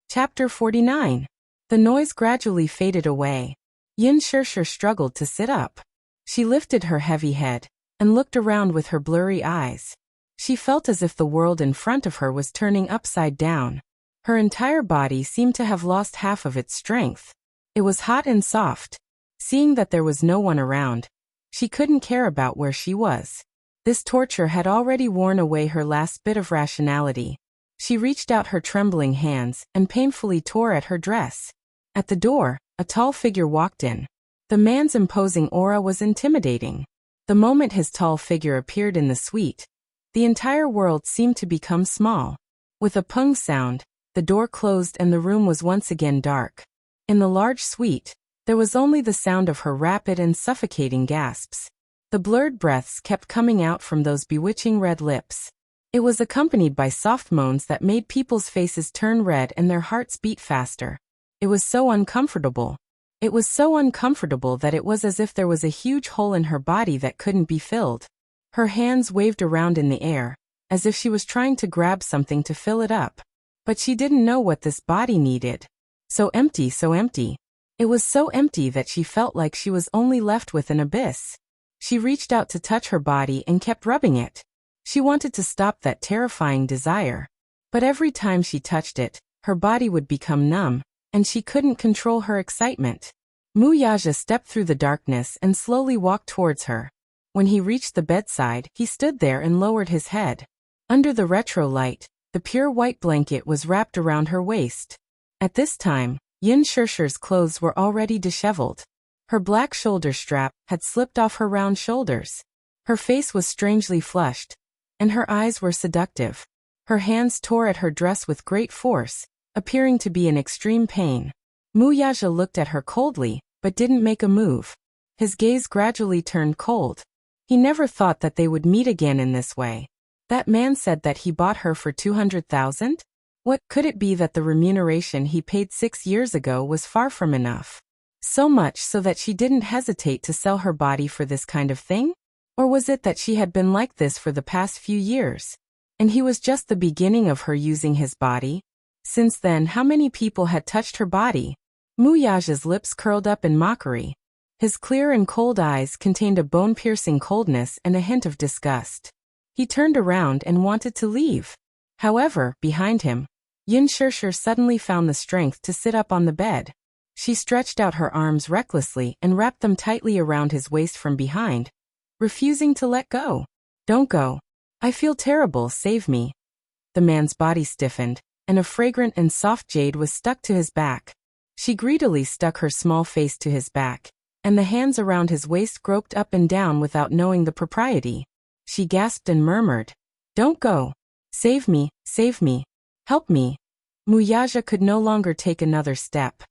Speaker 1: Chapter 49. The noise gradually faded away. Yun Shirshir struggled to sit up. She lifted her heavy head and looked around with her blurry eyes. She felt as if the world in front of her was turning upside down. Her entire body seemed to have lost half of its strength. It was hot and soft. Seeing that there was no one around, she couldn't care about where she was. This torture had already worn away her last bit of rationality. She reached out her trembling hands and painfully tore at her dress. At the door, a tall figure walked in. The man's imposing aura was intimidating. The moment his tall figure appeared in the suite, the entire world seemed to become small. With a pung sound, the door closed and the room was once again dark. In the large suite, there was only the sound of her rapid and suffocating gasps. The blurred breaths kept coming out from those bewitching red lips. It was accompanied by soft moans that made people's faces turn red and their hearts beat faster. It was so uncomfortable. It was so uncomfortable that it was as if there was a huge hole in her body that couldn't be filled. Her hands waved around in the air, as if she was trying to grab something to fill it up. But she didn't know what this body needed. So empty, so empty. It was so empty that she felt like she was only left with an abyss. She reached out to touch her body and kept rubbing it. She wanted to stop that terrifying desire. But every time she touched it, her body would become numb, and she couldn't control her excitement. Wuxia stepped through the darkness and slowly walked towards her. When he reached the bedside, he stood there and lowered his head. Under the retro light, the pure white blanket was wrapped around her waist. At this time, Yin Shishir's clothes were already disheveled. Her black shoulder strap had slipped off her round shoulders. Her face was strangely flushed, and her eyes were seductive. Her hands tore at her dress with great force, appearing to be in extreme pain. Wuxia looked at her coldly, but didn't make a move. His gaze gradually turned cold. He never thought that they would meet again in this way. That man said that he bought her for 200,000? What could it be that the remuneration he paid 6 years ago was far from enough? So much so that she didn't hesitate to sell her body for this kind of thing? Or was it that she had been like this for the past few years? And he was just the beginning of her using his body? Since then, how many people had touched her body? Wuxia's lips curled up in mockery. His clear and cold eyes contained a bone-piercing coldness and a hint of disgust. He turned around and wanted to leave. However, behind him, Yin Shishir suddenly found the strength to sit up on the bed. She stretched out her arms recklessly and wrapped them tightly around his waist from behind, refusing to let go. "Don't go. I feel terrible, save me." The man's body stiffened, and a fragrant and soft jade was stuck to his back. She greedily stuck her small face to his back, and the hands around his waist groped up and down without knowing the propriety. She gasped and murmured, "Don't go. Save me, help me." Wuxia could no longer take another step.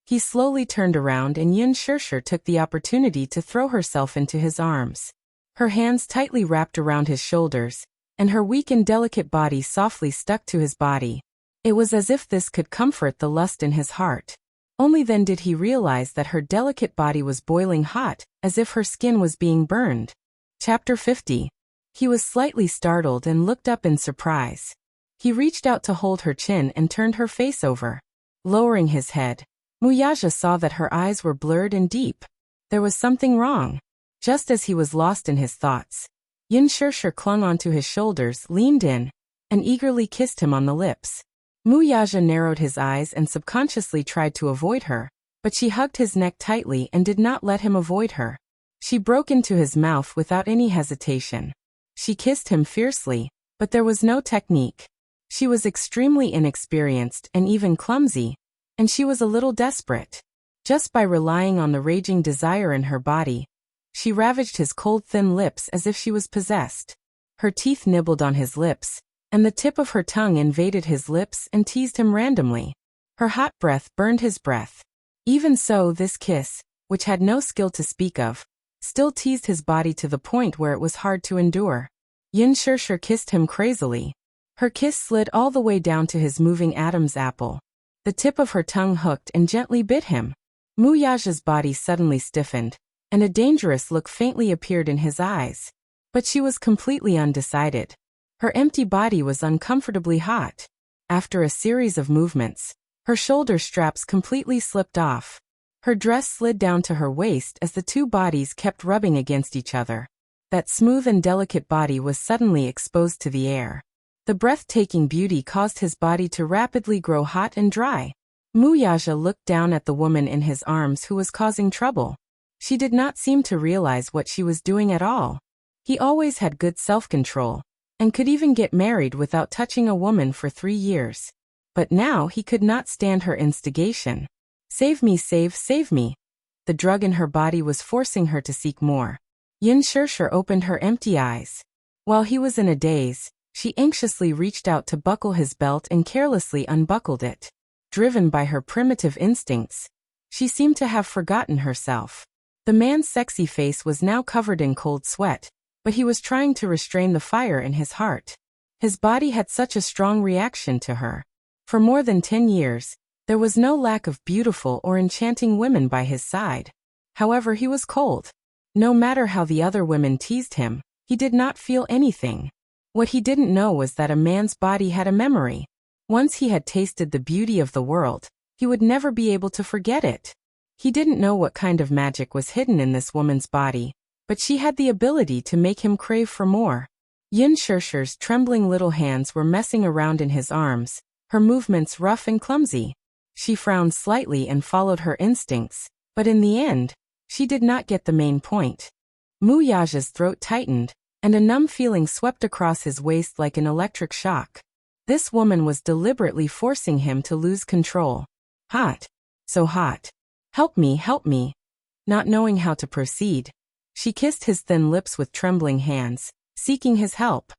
Speaker 1: He slowly turned around and Yin Shishir took the opportunity to throw herself into his arms. Her hands tightly wrapped around his shoulders, and her weak and delicate body softly stuck to his body. It was as if this could comfort the lust in his heart. Only then did he realize that her delicate body was boiling hot, as if her skin was being burned. Chapter 50. He was slightly startled and looked up in surprise. He reached out to hold her chin and turned her face over. Lowering his head, Wuxia saw that her eyes were blurred and deep. There was something wrong. Just as he was lost in his thoughts, Yin Shishir clung onto his shoulders, leaned in, and eagerly kissed him on the lips. Wuxia narrowed his eyes and subconsciously tried to avoid her, but she hugged his neck tightly and did not let him avoid her. She broke into his mouth without any hesitation. She kissed him fiercely, but there was no technique. She was extremely inexperienced and even clumsy, and she was a little desperate. Just by relying on the raging desire in her body, she ravaged his cold thin lips as if she was possessed. Her teeth nibbled on his lips, and the tip of her tongue invaded his lips and teased him randomly. Her hot breath burned his breath. Even so, this kiss, which had no skill to speak of, still teased his body to the point where it was hard to endure. Yin Shishir kissed him crazily. Her kiss slid all the way down to his moving Adam's apple. The tip of her tongue hooked and gently bit him. Wuxia's body suddenly stiffened, and a dangerous look faintly appeared in his eyes. But she was completely undecided. Her empty body was uncomfortably hot. After a series of movements, her shoulder straps completely slipped off. Her dress slid down to her waist as the two bodies kept rubbing against each other. That smooth and delicate body was suddenly exposed to the air. The breathtaking beauty caused his body to rapidly grow hot and dry. Wuxia looked down at the woman in his arms who was causing trouble. She did not seem to realize what she was doing at all. He always had good self-control, and could even get married without touching a woman for 3 years. But now he could not stand her instigation. "Save me, save me." The drug in her body was forcing her to seek more. Yin Shishir opened her empty eyes. While he was in a daze, she anxiously reached out to buckle his belt and carelessly unbuckled it. Driven by her primitive instincts, she seemed to have forgotten herself. The man's sexy face was now covered in cold sweat, but he was trying to restrain the fire in his heart. His body had such a strong reaction to her. For more than 10 years, there was no lack of beautiful or enchanting women by his side. However, he was cold. No matter how the other women teased him, he did not feel anything. What he didn't know was that a man's body had a memory. Once he had tasted the beauty of the world, he would never be able to forget it. He didn't know what kind of magic was hidden in this woman's body, but she had the ability to make him crave for more. Yin Shishir's trembling little hands were messing around in his arms, her movements rough and clumsy. She frowned slightly and followed her instincts, but in the end, she did not get the main point. Mu Yaja's throat tightened, and a numb feeling swept across his waist like an electric shock. This woman was deliberately forcing him to lose control. Hot. So hot. Help me, help me. Not knowing how to proceed, she kissed his thin lips with trembling hands, seeking his help.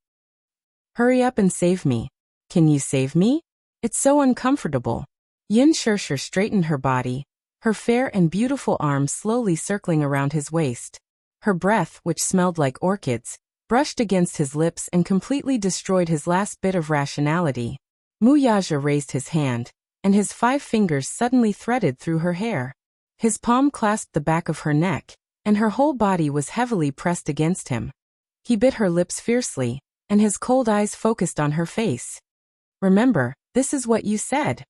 Speaker 1: Hurry up and save me. Can you save me? It's so uncomfortable. Yin Shishir straightened her body, her fair and beautiful arms slowly circling around his waist. Her breath, which smelled like orchids, brushed against his lips and completely destroyed his last bit of rationality. Mu Yaja raised his hand, and his 5 fingers suddenly threaded through her hair. His palm clasped the back of her neck, and her whole body was heavily pressed against him. He bit her lips fiercely, and his cold eyes focused on her face. Remember, this is what you said.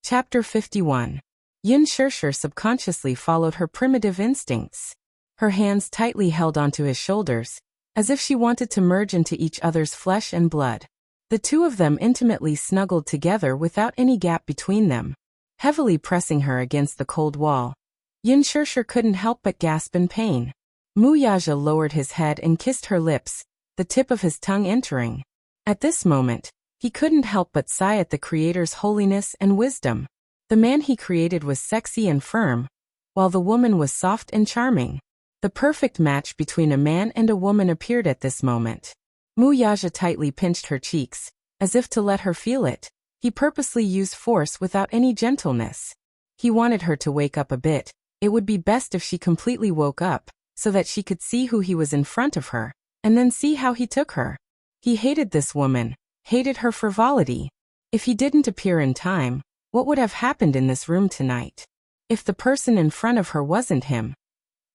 Speaker 1: Chapter 51. Yin Shishir subconsciously followed her primitive instincts. Her hands tightly held onto his shoulders, as if she wanted to merge into each other's flesh and blood. The two of them intimately snuggled together without any gap between them, heavily pressing her against the cold wall. Yin Shishir couldn't help but gasp in pain. Mu Yaja lowered his head and kissed her lips, the tip of his tongue entering. At this moment, he couldn't help but sigh at the Creator's holiness and wisdom. The man he created was sexy and firm, while the woman was soft and charming. The perfect match between a man and a woman appeared at this moment. Mu Yaja tightly pinched her cheeks, as if to let her feel it. He purposely used force without any gentleness. He wanted her to wake up a bit. It would be best if she completely woke up, so that she could see who he was in front of her, and then see how he took her. He hated this woman, hated her frivolity. If he didn't appear in time, what would have happened in this room tonight? If the person in front of her wasn't him,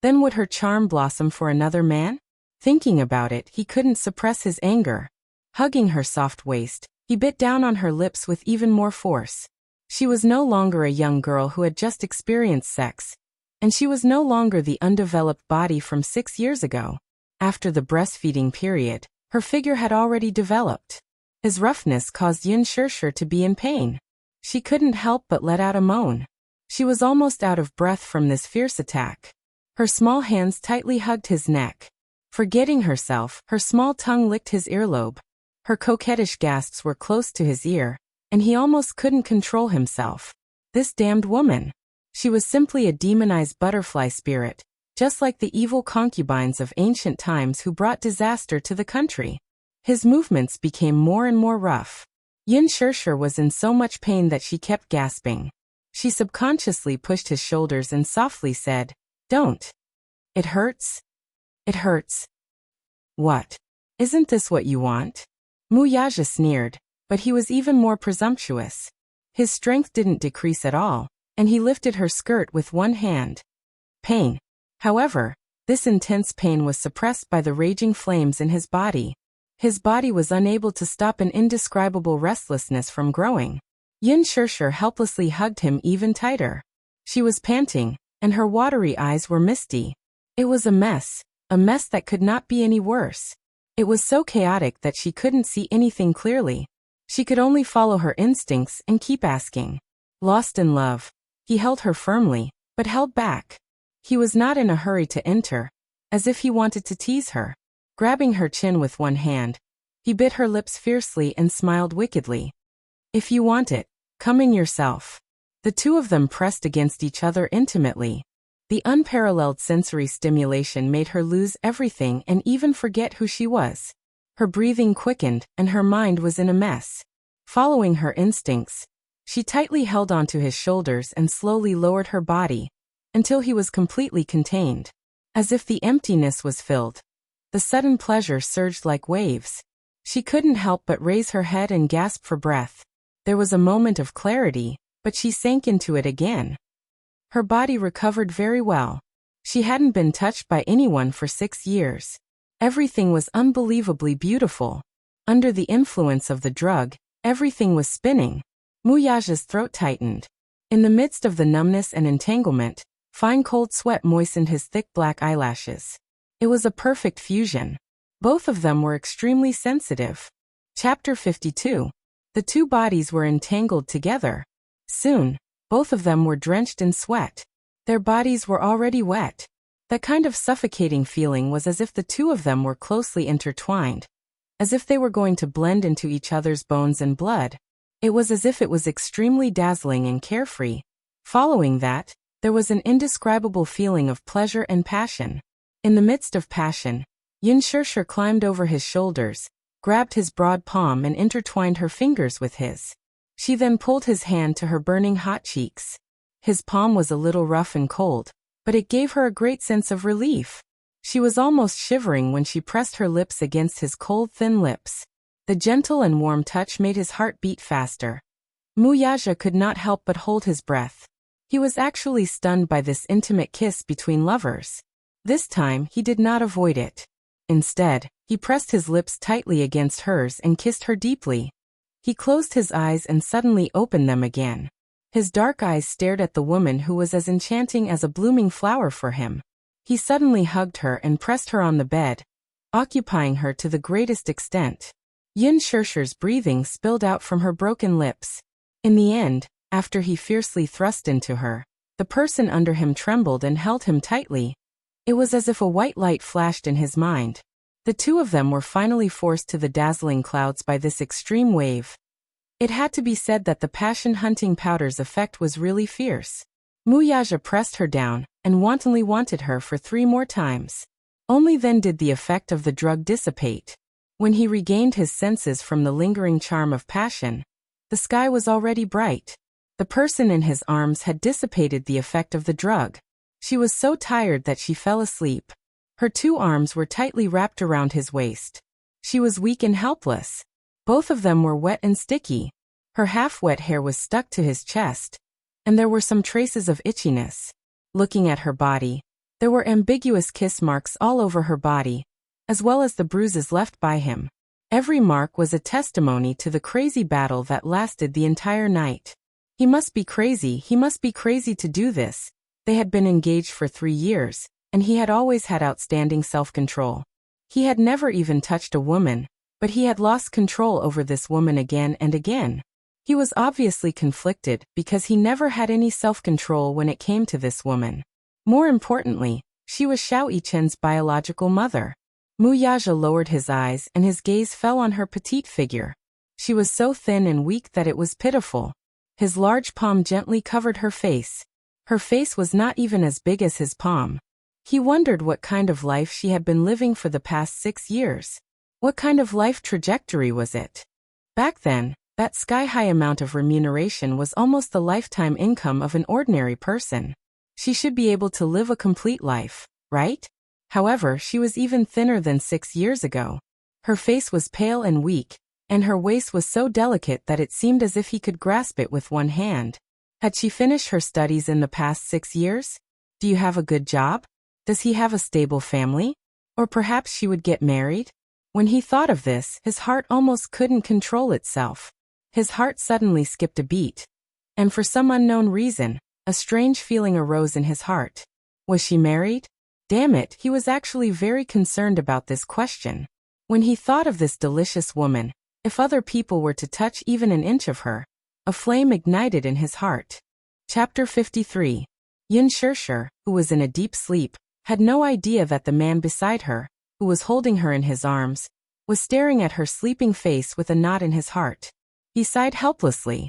Speaker 1: then would her charm blossom for another man? Thinking about it, he couldn't suppress his anger. Hugging her soft waist, he bit down on her lips with even more force. She was no longer a young girl who had just experienced sex, and she was no longer the undeveloped body from 6 years ago. After the breastfeeding period, her figure had already developed. His roughness caused Yin Shishir to be in pain. She couldn't help but let out a moan. She was almost out of breath from this fierce attack. Her small hands tightly hugged his neck. Forgetting herself, her small tongue licked his earlobe. Her coquettish gasps were close to his ear, and he almost couldn't control himself. This damned woman. She was simply a demonized butterfly spirit, just like the evil concubines of ancient times who brought disaster to the country. His movements became more and more rough. Yin Shishir was in so much pain that she kept gasping. She subconsciously pushed his shoulders and softly said, "Don't. It hurts. It hurts." "What? Isn't this what you want?" Mu Yaja sneered, but he was even more presumptuous. His strength didn't decrease at all, and he lifted her skirt with one hand. Pain. However, this intense pain was suppressed by the raging flames in his body. His body was unable to stop an indescribable restlessness from growing. Yin Shishir helplessly hugged him even tighter. She was panting, and her watery eyes were misty. It was a mess that could not be any worse. It was so chaotic that she couldn't see anything clearly. She could only follow her instincts and keep asking. Lost in love, he held her firmly, but held back. He was not in a hurry to enter, as if he wanted to tease her. Grabbing her chin with one hand, he bit her lips fiercely and smiled wickedly. "If you want it, come in yourself." The two of them pressed against each other intimately. The unparalleled sensory stimulation made her lose everything and even forget who she was. Her breathing quickened, and her mind was in a mess. Following her instincts, she tightly held onto his shoulders and slowly lowered her body, until he was completely contained. As if the emptiness was filled, the sudden pleasure surged like waves. She couldn't help but raise her head and gasp for breath. There was a moment of clarity, but she sank into it again. Her body recovered very well. She hadn't been touched by anyone for 6 years. Everything was unbelievably beautiful. Under the influence of the drug, everything was spinning. Muyaja's throat tightened. In the midst of the numbness and entanglement, fine cold sweat moistened his thick black eyelashes. It was a perfect fusion. Both of them were extremely sensitive. Chapter 52. The two bodies were entangled together. Soon, both of them were drenched in sweat. Their bodies were already wet. That kind of suffocating feeling was as if the two of them were closely intertwined, as if they were going to blend into each other's bones and blood. It was as if it was extremely dazzling and carefree. Following that, there was an indescribable feeling of pleasure and passion. In the midst of passion, Yin Shirshir climbed over his shoulders, grabbed his broad palm and intertwined her fingers with his. She then pulled his hand to her burning hot cheeks. His palm was a little rough and cold, but it gave her a great sense of relief. She was almost shivering when she pressed her lips against his cold, thin lips. The gentle and warm touch made his heart beat faster. Muyaja could not help but hold his breath. He was actually stunned by this intimate kiss between lovers. This time, he did not avoid it. Instead, he pressed his lips tightly against hers and kissed her deeply. He closed his eyes and suddenly opened them again. His dark eyes stared at the woman who was as enchanting as a blooming flower for him. He suddenly hugged her and pressed her on the bed, occupying her to the greatest extent. Yin Shirshir's breathing spilled out from her broken lips. In the end, after he fiercely thrust into her, the person under him trembled and held him tightly. It was as if a white light flashed in his mind. The two of them were finally forced to the dazzling clouds by this extreme wave. It had to be said that the passion-hunting powder's effect was really fierce. Muyaja pressed her down and wantonly wanted her for 3 more times. Only then did the effect of the drug dissipate. When he regained his senses from the lingering charm of passion, the sky was already bright. The person in his arms had dissipated the effect of the drug. She was so tired that she fell asleep. Her 2 arms were tightly wrapped around his waist. She was weak and helpless. Both of them were wet and sticky. Her half-wet hair was stuck to his chest, and there were some traces of itchiness. Looking at her body, there were ambiguous kiss marks all over her body, as well as the bruises left by him. Every mark was a testimony to the crazy battle that lasted the entire night. He must be crazy to do this. They had been engaged for 3 years, and he had always had outstanding self-control. He had never even touched a woman, but he had lost control over this woman again and again. He was obviously conflicted because he never had any self-control when it came to this woman. More importantly, she was Xiao Yichen's biological mother. Muyaja lowered his eyes and his gaze fell on her petite figure. She was so thin and weak that it was pitiful. His large palm gently covered her face. Her face was not even as big as his palm. He wondered what kind of life she had been living for the past 6 years. What kind of life trajectory was it? Back then, that sky-high amount of remuneration was almost the lifetime income of an ordinary person. She should be able to live a complete life, right? However, she was even thinner than 6 years ago. Her face was pale and weak, and her waist was so delicate that it seemed as if he could grasp it with one hand. Had she finished her studies in the past 6 years? Do you have a good job? Does he have a stable family? Or perhaps she would get married? When he thought of this, his heart almost couldn't control itself. His heart suddenly skipped a beat. And for some unknown reason, a strange feeling arose in his heart. Was she married? Damn it, he was actually very concerned about this question. When he thought of this delicious woman, if other people were to touch even an inch of her, a flame ignited in his heart. Chapter 53. Yin Shirshir, who was in a deep sleep, had no idea that the man beside her, who was holding her in his arms, was staring at her sleeping face with a knot in his heart. He sighed helplessly.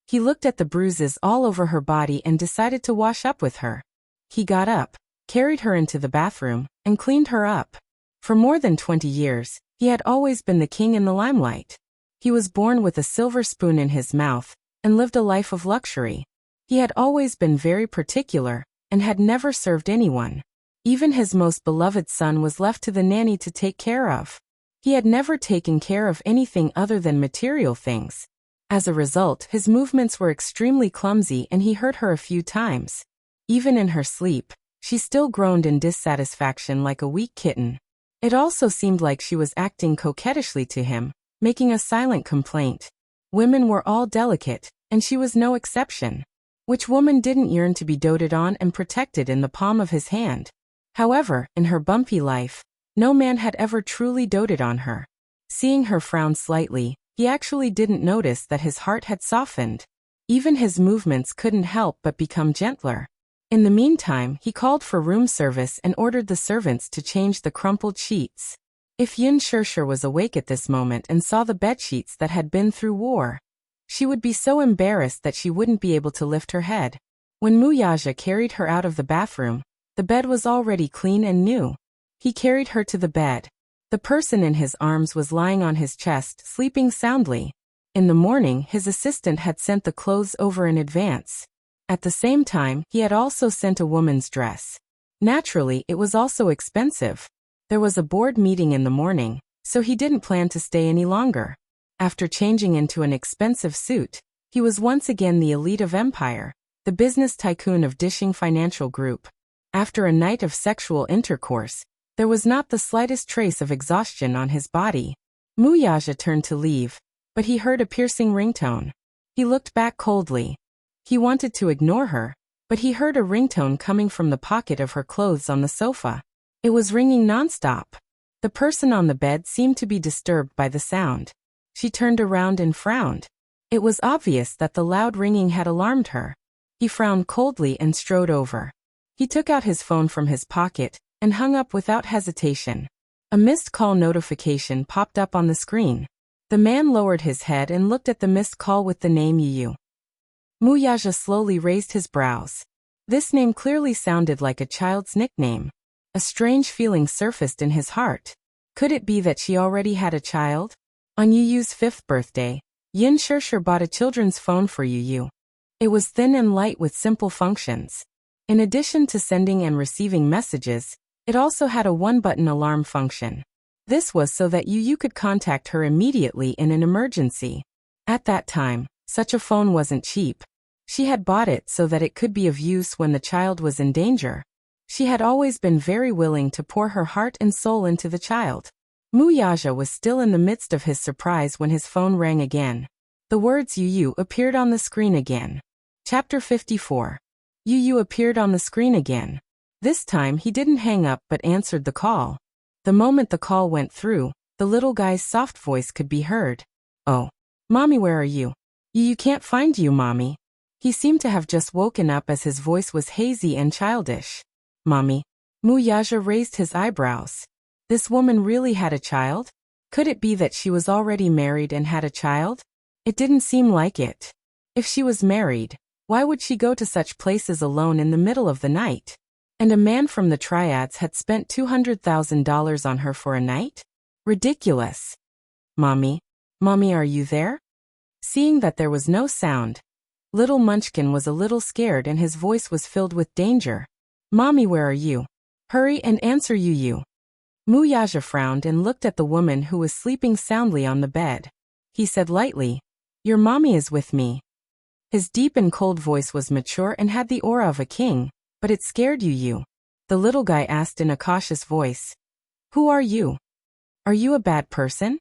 Speaker 1: He looked at the bruises all over her body and decided to wash up with her. He got up, carried her into the bathroom, and cleaned her up. For more than 20 years, he had always been the king in the limelight. He was born with a silver spoon in his mouth, and lived a life of luxury. He had always been very particular, and had never served anyone. Even his most beloved son was left to the nanny to take care of. He had never taken care of anything other than material things. As a result, his movements were extremely clumsy and he hurt her a few times. Even in her sleep, she still groaned in dissatisfaction like a weak kitten. It also seemed like she was acting coquettishly to him, making a silent complaint. Women were all delicate, and she was no exception. Which woman didn't yearn to be doted on and protected in the palm of his hand? However, in her bumpy life, no man had ever truly doted on her. Seeing her frown slightly, he actually didn't notice that his heart had softened. Even his movements couldn't help but become gentler. In the meantime, he called for room service and ordered the servants to change the crumpled sheets. If Yin Shirshir was awake at this moment and saw the bedsheets that had been through war, she would be so embarrassed that she wouldn't be able to lift her head. When Muyaja carried her out of the bathroom, the bed was already clean and new. He carried her to the bed. The person in his arms was lying on his chest, sleeping soundly. In the morning, his assistant had sent the clothes over in advance. At the same time, he had also sent a woman's dress. Naturally, it was also expensive. There was a board meeting in the morning, so he didn't plan to stay any longer. After changing into an expensive suit, he was once again the elite of Empire, the business tycoon of Dishing Financial Group. After a night of sexual intercourse, there was not the slightest trace of exhaustion on his body. Muyaja turned to leave, but he heard a piercing ringtone. He looked back coldly. He wanted to ignore her, but he heard a ringtone coming from the pocket of her clothes on the sofa. It was ringing nonstop. The person on the bed seemed to be disturbed by the sound. She turned around and frowned. It was obvious that the loud ringing had alarmed her. He frowned coldly and strode over. He took out his phone from his pocket and hung up without hesitation. A missed call notification popped up on the screen. The man lowered his head and looked at the missed call with the name Yu. Muyaja slowly raised his brows. This name clearly sounded like a child's nickname. A strange feeling surfaced in his heart. Could it be that she already had a child? On Yu's 5th birthday, Yin Shirshir bought a children's phone for Yu. It was thin and light with simple functions. In addition to sending and receiving messages, it also had a one-button alarm function. This was so that Yu could contact her immediately in an emergency. At that time, such a phone wasn't cheap. She had bought it so that it could be of use when the child was in danger. She had always been very willing to pour her heart and soul into the child. Muyaja was still in the midst of his surprise when his phone rang again. The words Yu appeared on the screen again. Chapter 54. Yu appeared on the screen again. This time he didn't hang up but answered the call. The moment the call went through, the little guy's soft voice could be heard. "Oh, Mommy, where are you? You can't find you, Mommy." He seemed to have just woken up as his voice was hazy and childish. "Mommy?" Muyaja raised his eyebrows. This woman really had a child? Could it be that she was already married and had a child? It didn't seem like it. If she was married, why would she go to such places alone in the middle of the night? And a man from the triads had spent $200,000 on her for a night? Ridiculous. "Mommy? Mommy, are you there?" Seeing that there was no sound, little Munchkin was a little scared and his voice was filled with danger. "Mommy, where are you? Hurry and answer Yu." Muyaja frowned and looked at the woman who was sleeping soundly on the bed. He said lightly, "Your mommy is with me." His deep and cold voice was mature and had the aura of a king, but it scared Yu. The little guy asked in a cautious voice, "Who are you? Are you a bad person?"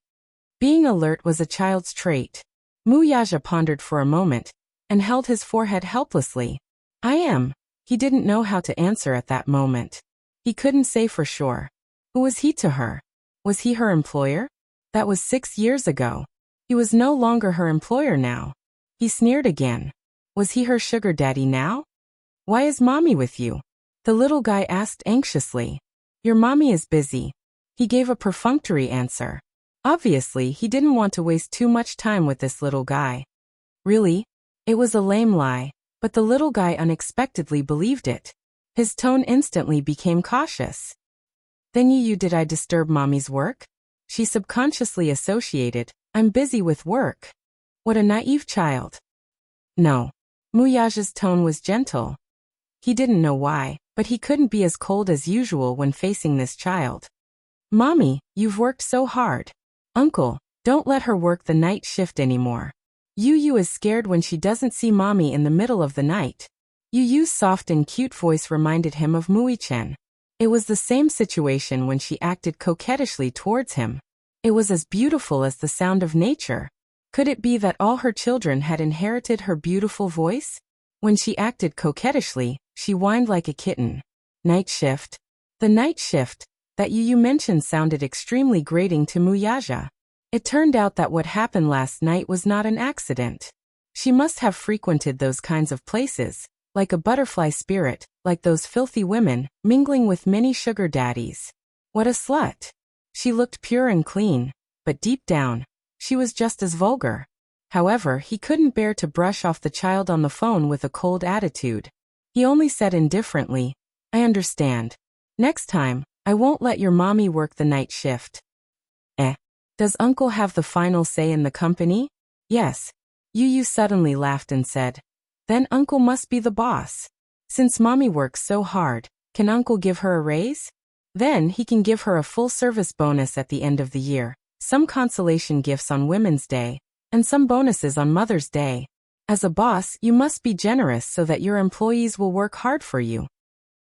Speaker 1: Being alert was a child's trait. Muyaja pondered for a moment and held his forehead helplessly. "I am." He didn't know how to answer at that moment. He couldn't say for sure. Who was he to her? Was he her employer? That was 6 years ago. He was no longer her employer now. He sneered again. Was he her sugar daddy now? "Why is Mommy with you?" the little guy asked anxiously. "Your mommy is busy." He gave a perfunctory answer. Obviously, he didn't want to waste too much time with this little guy. Really? It was a lame lie, but the little guy unexpectedly believed it. His tone instantly became cautious. "Then did I disturb Mommy's work?" She subconsciously associated, "I'm busy with work." What a naive child. "No." Muyaja's tone was gentle. He didn't know why, but he couldn't be as cold as usual when facing this child. Mommy, you've worked so hard. Uncle, don't let her work the night shift anymore. Yu is scared when she doesn't see Mommy in the middle of the night. Yu's soft and cute voice reminded him of Mui-chen. It was the same situation when she acted coquettishly towards him. It was as beautiful as the sound of nature. Could it be that all her children had inherited her beautiful voice? When she acted coquettishly, she whined like a kitten. Night shift. The night shift that Yu mentioned sounded extremely grating to Muyaja. It turned out that what happened last night was not an accident. She must have frequented those kinds of places, like a butterfly spirit, like those filthy women, mingling with many sugar daddies. What a slut! She looked pure and clean, but deep down, she was just as vulgar. However, he couldn't bear to brush off the child on the phone with a cold attitude. He only said indifferently, I understand. Next time, I won't let your mommy work the night shift. Does Uncle have the final say in the company? Yes. Yu suddenly laughed and said, then Uncle must be the boss. Since Mommy works so hard, can Uncle give her a raise? Then he can give her a full service bonus at the end of the year, some consolation gifts on Women's Day, and some bonuses on Mother's Day. As a boss, you must be generous so that your employees will work hard for you.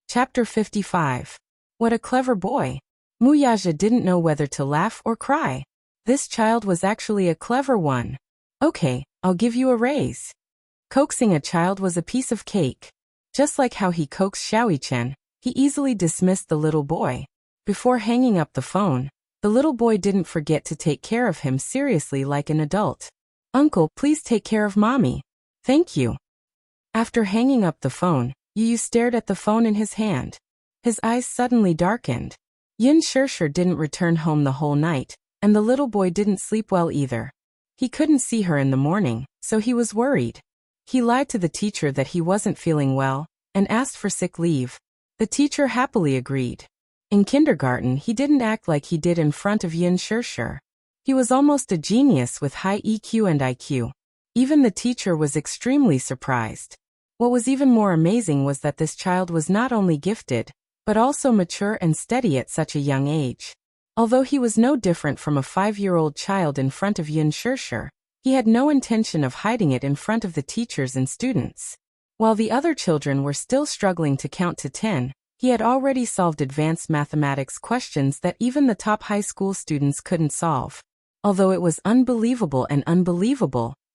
Speaker 1: Chapter 55. What a clever boy. Muyaja didn't know whether to laugh or cry. This child was actually a clever one. Okay, I'll give you a raise. Coaxing a child was a piece of cake. Just like how he coaxed Xiaoyi-chen, he easily dismissed the little boy. Before hanging up the phone, the little boy didn't forget to take care of him seriously like an adult. Uncle, please take care of Mommy. Thank you. After hanging up the phone, Yu stared at the phone in his hand. His eyes suddenly darkened. Yin Shirshir didn't return home the whole night, and the little boy didn't sleep well either. He couldn't see her in the morning, so he was worried. He lied to the teacher that he wasn't feeling well, and asked for sick leave. The teacher happily agreed. In kindergarten, he didn't act like he did in front of Yin Shirshir. He was almost a genius with high EQ and IQ. Even the teacher was extremely surprised. What was even more amazing was that this child was not only gifted, but also mature and steady at such a young age. Although he was no different from a 5-year-old child in front of Yin Shirshir, he had no intention of hiding it in front of the teachers and students. While the other children were still struggling to count to 10, he had already solved advanced mathematics questions that even the top high school students couldn't solve. Although it was unbelievable,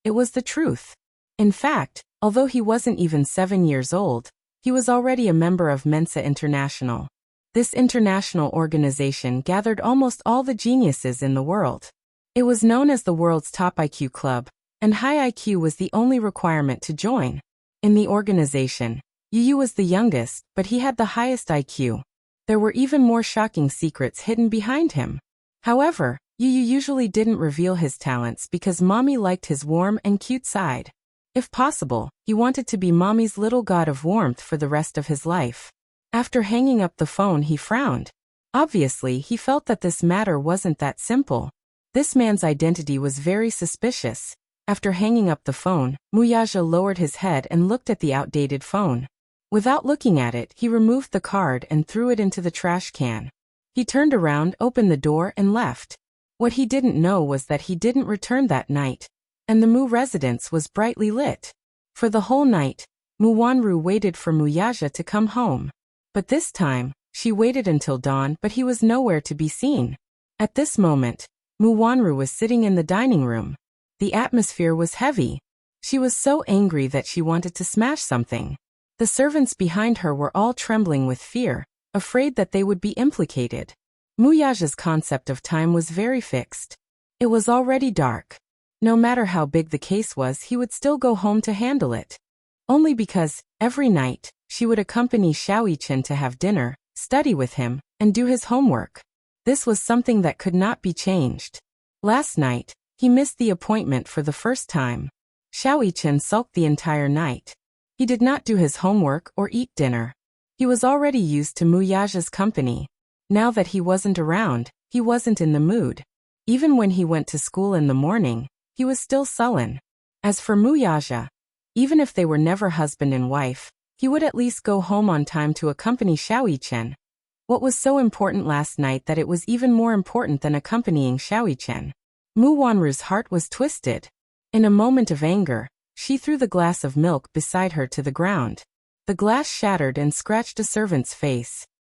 Speaker 1: it was the truth. In fact, although he wasn't even 7 years old, he was already a member of Mensa International. This international organization gathered almost all the geniuses in the world. It was known as the world's top IQ club, and high IQ was the only requirement to join. In the organization, Yu was the youngest, but he had the highest IQ. There were even more shocking secrets hidden behind him. However, Yu usually didn't reveal his talents because Mommy liked his warm and cute side. If possible, he wanted to be Mommy's little god of warmth for the rest of his life. After hanging up the phone, he frowned. Obviously, he felt that this matter wasn't that simple. This man's identity was very suspicious. After hanging up the phone, Muyaja lowered his head and looked at the outdated phone. Without looking at it, he removed the card and threw it into the trash can. He turned around, opened the door, and left. What he didn't know was that he didn't return that night, and the Mu residence was brightly lit. For the whole night, Mu Wanru waited for Muyaja to come home. But this time, she waited until dawn, but he was nowhere to be seen. At this moment, Mu Wanru was sitting in the dining room. The atmosphere was heavy. She was so angry that she wanted to smash something. The servants behind her were all trembling with fear, afraid that they would be implicated. Muyaja's concept of time was very fixed. It was already dark. No matter how big the case was, he would still go home to handle it. Only because, every night, she would accompany Xiaoyi-chen to have dinner, study with him, and do his homework. This was something that could not be changed. Last night, he missed the appointment for the first time. Xiaoyi-chen sulked the entire night. He did not do his homework or eat dinner. He was already used to Muyaja's company. Now that he wasn't around, he wasn't in the mood. Even when he went to school in the morning, he was still sullen. As for Muyaja, even if they were never husband and wife, he would at least go home on time to accompany Xiaoyi-chen. What was so important last night that it was even more important than accompanying Xiaoyichen? Mu Wanru's heart was twisted. In a moment of anger, she threw the glass of milk beside her to the ground. The glass shattered and scratched a servant's face.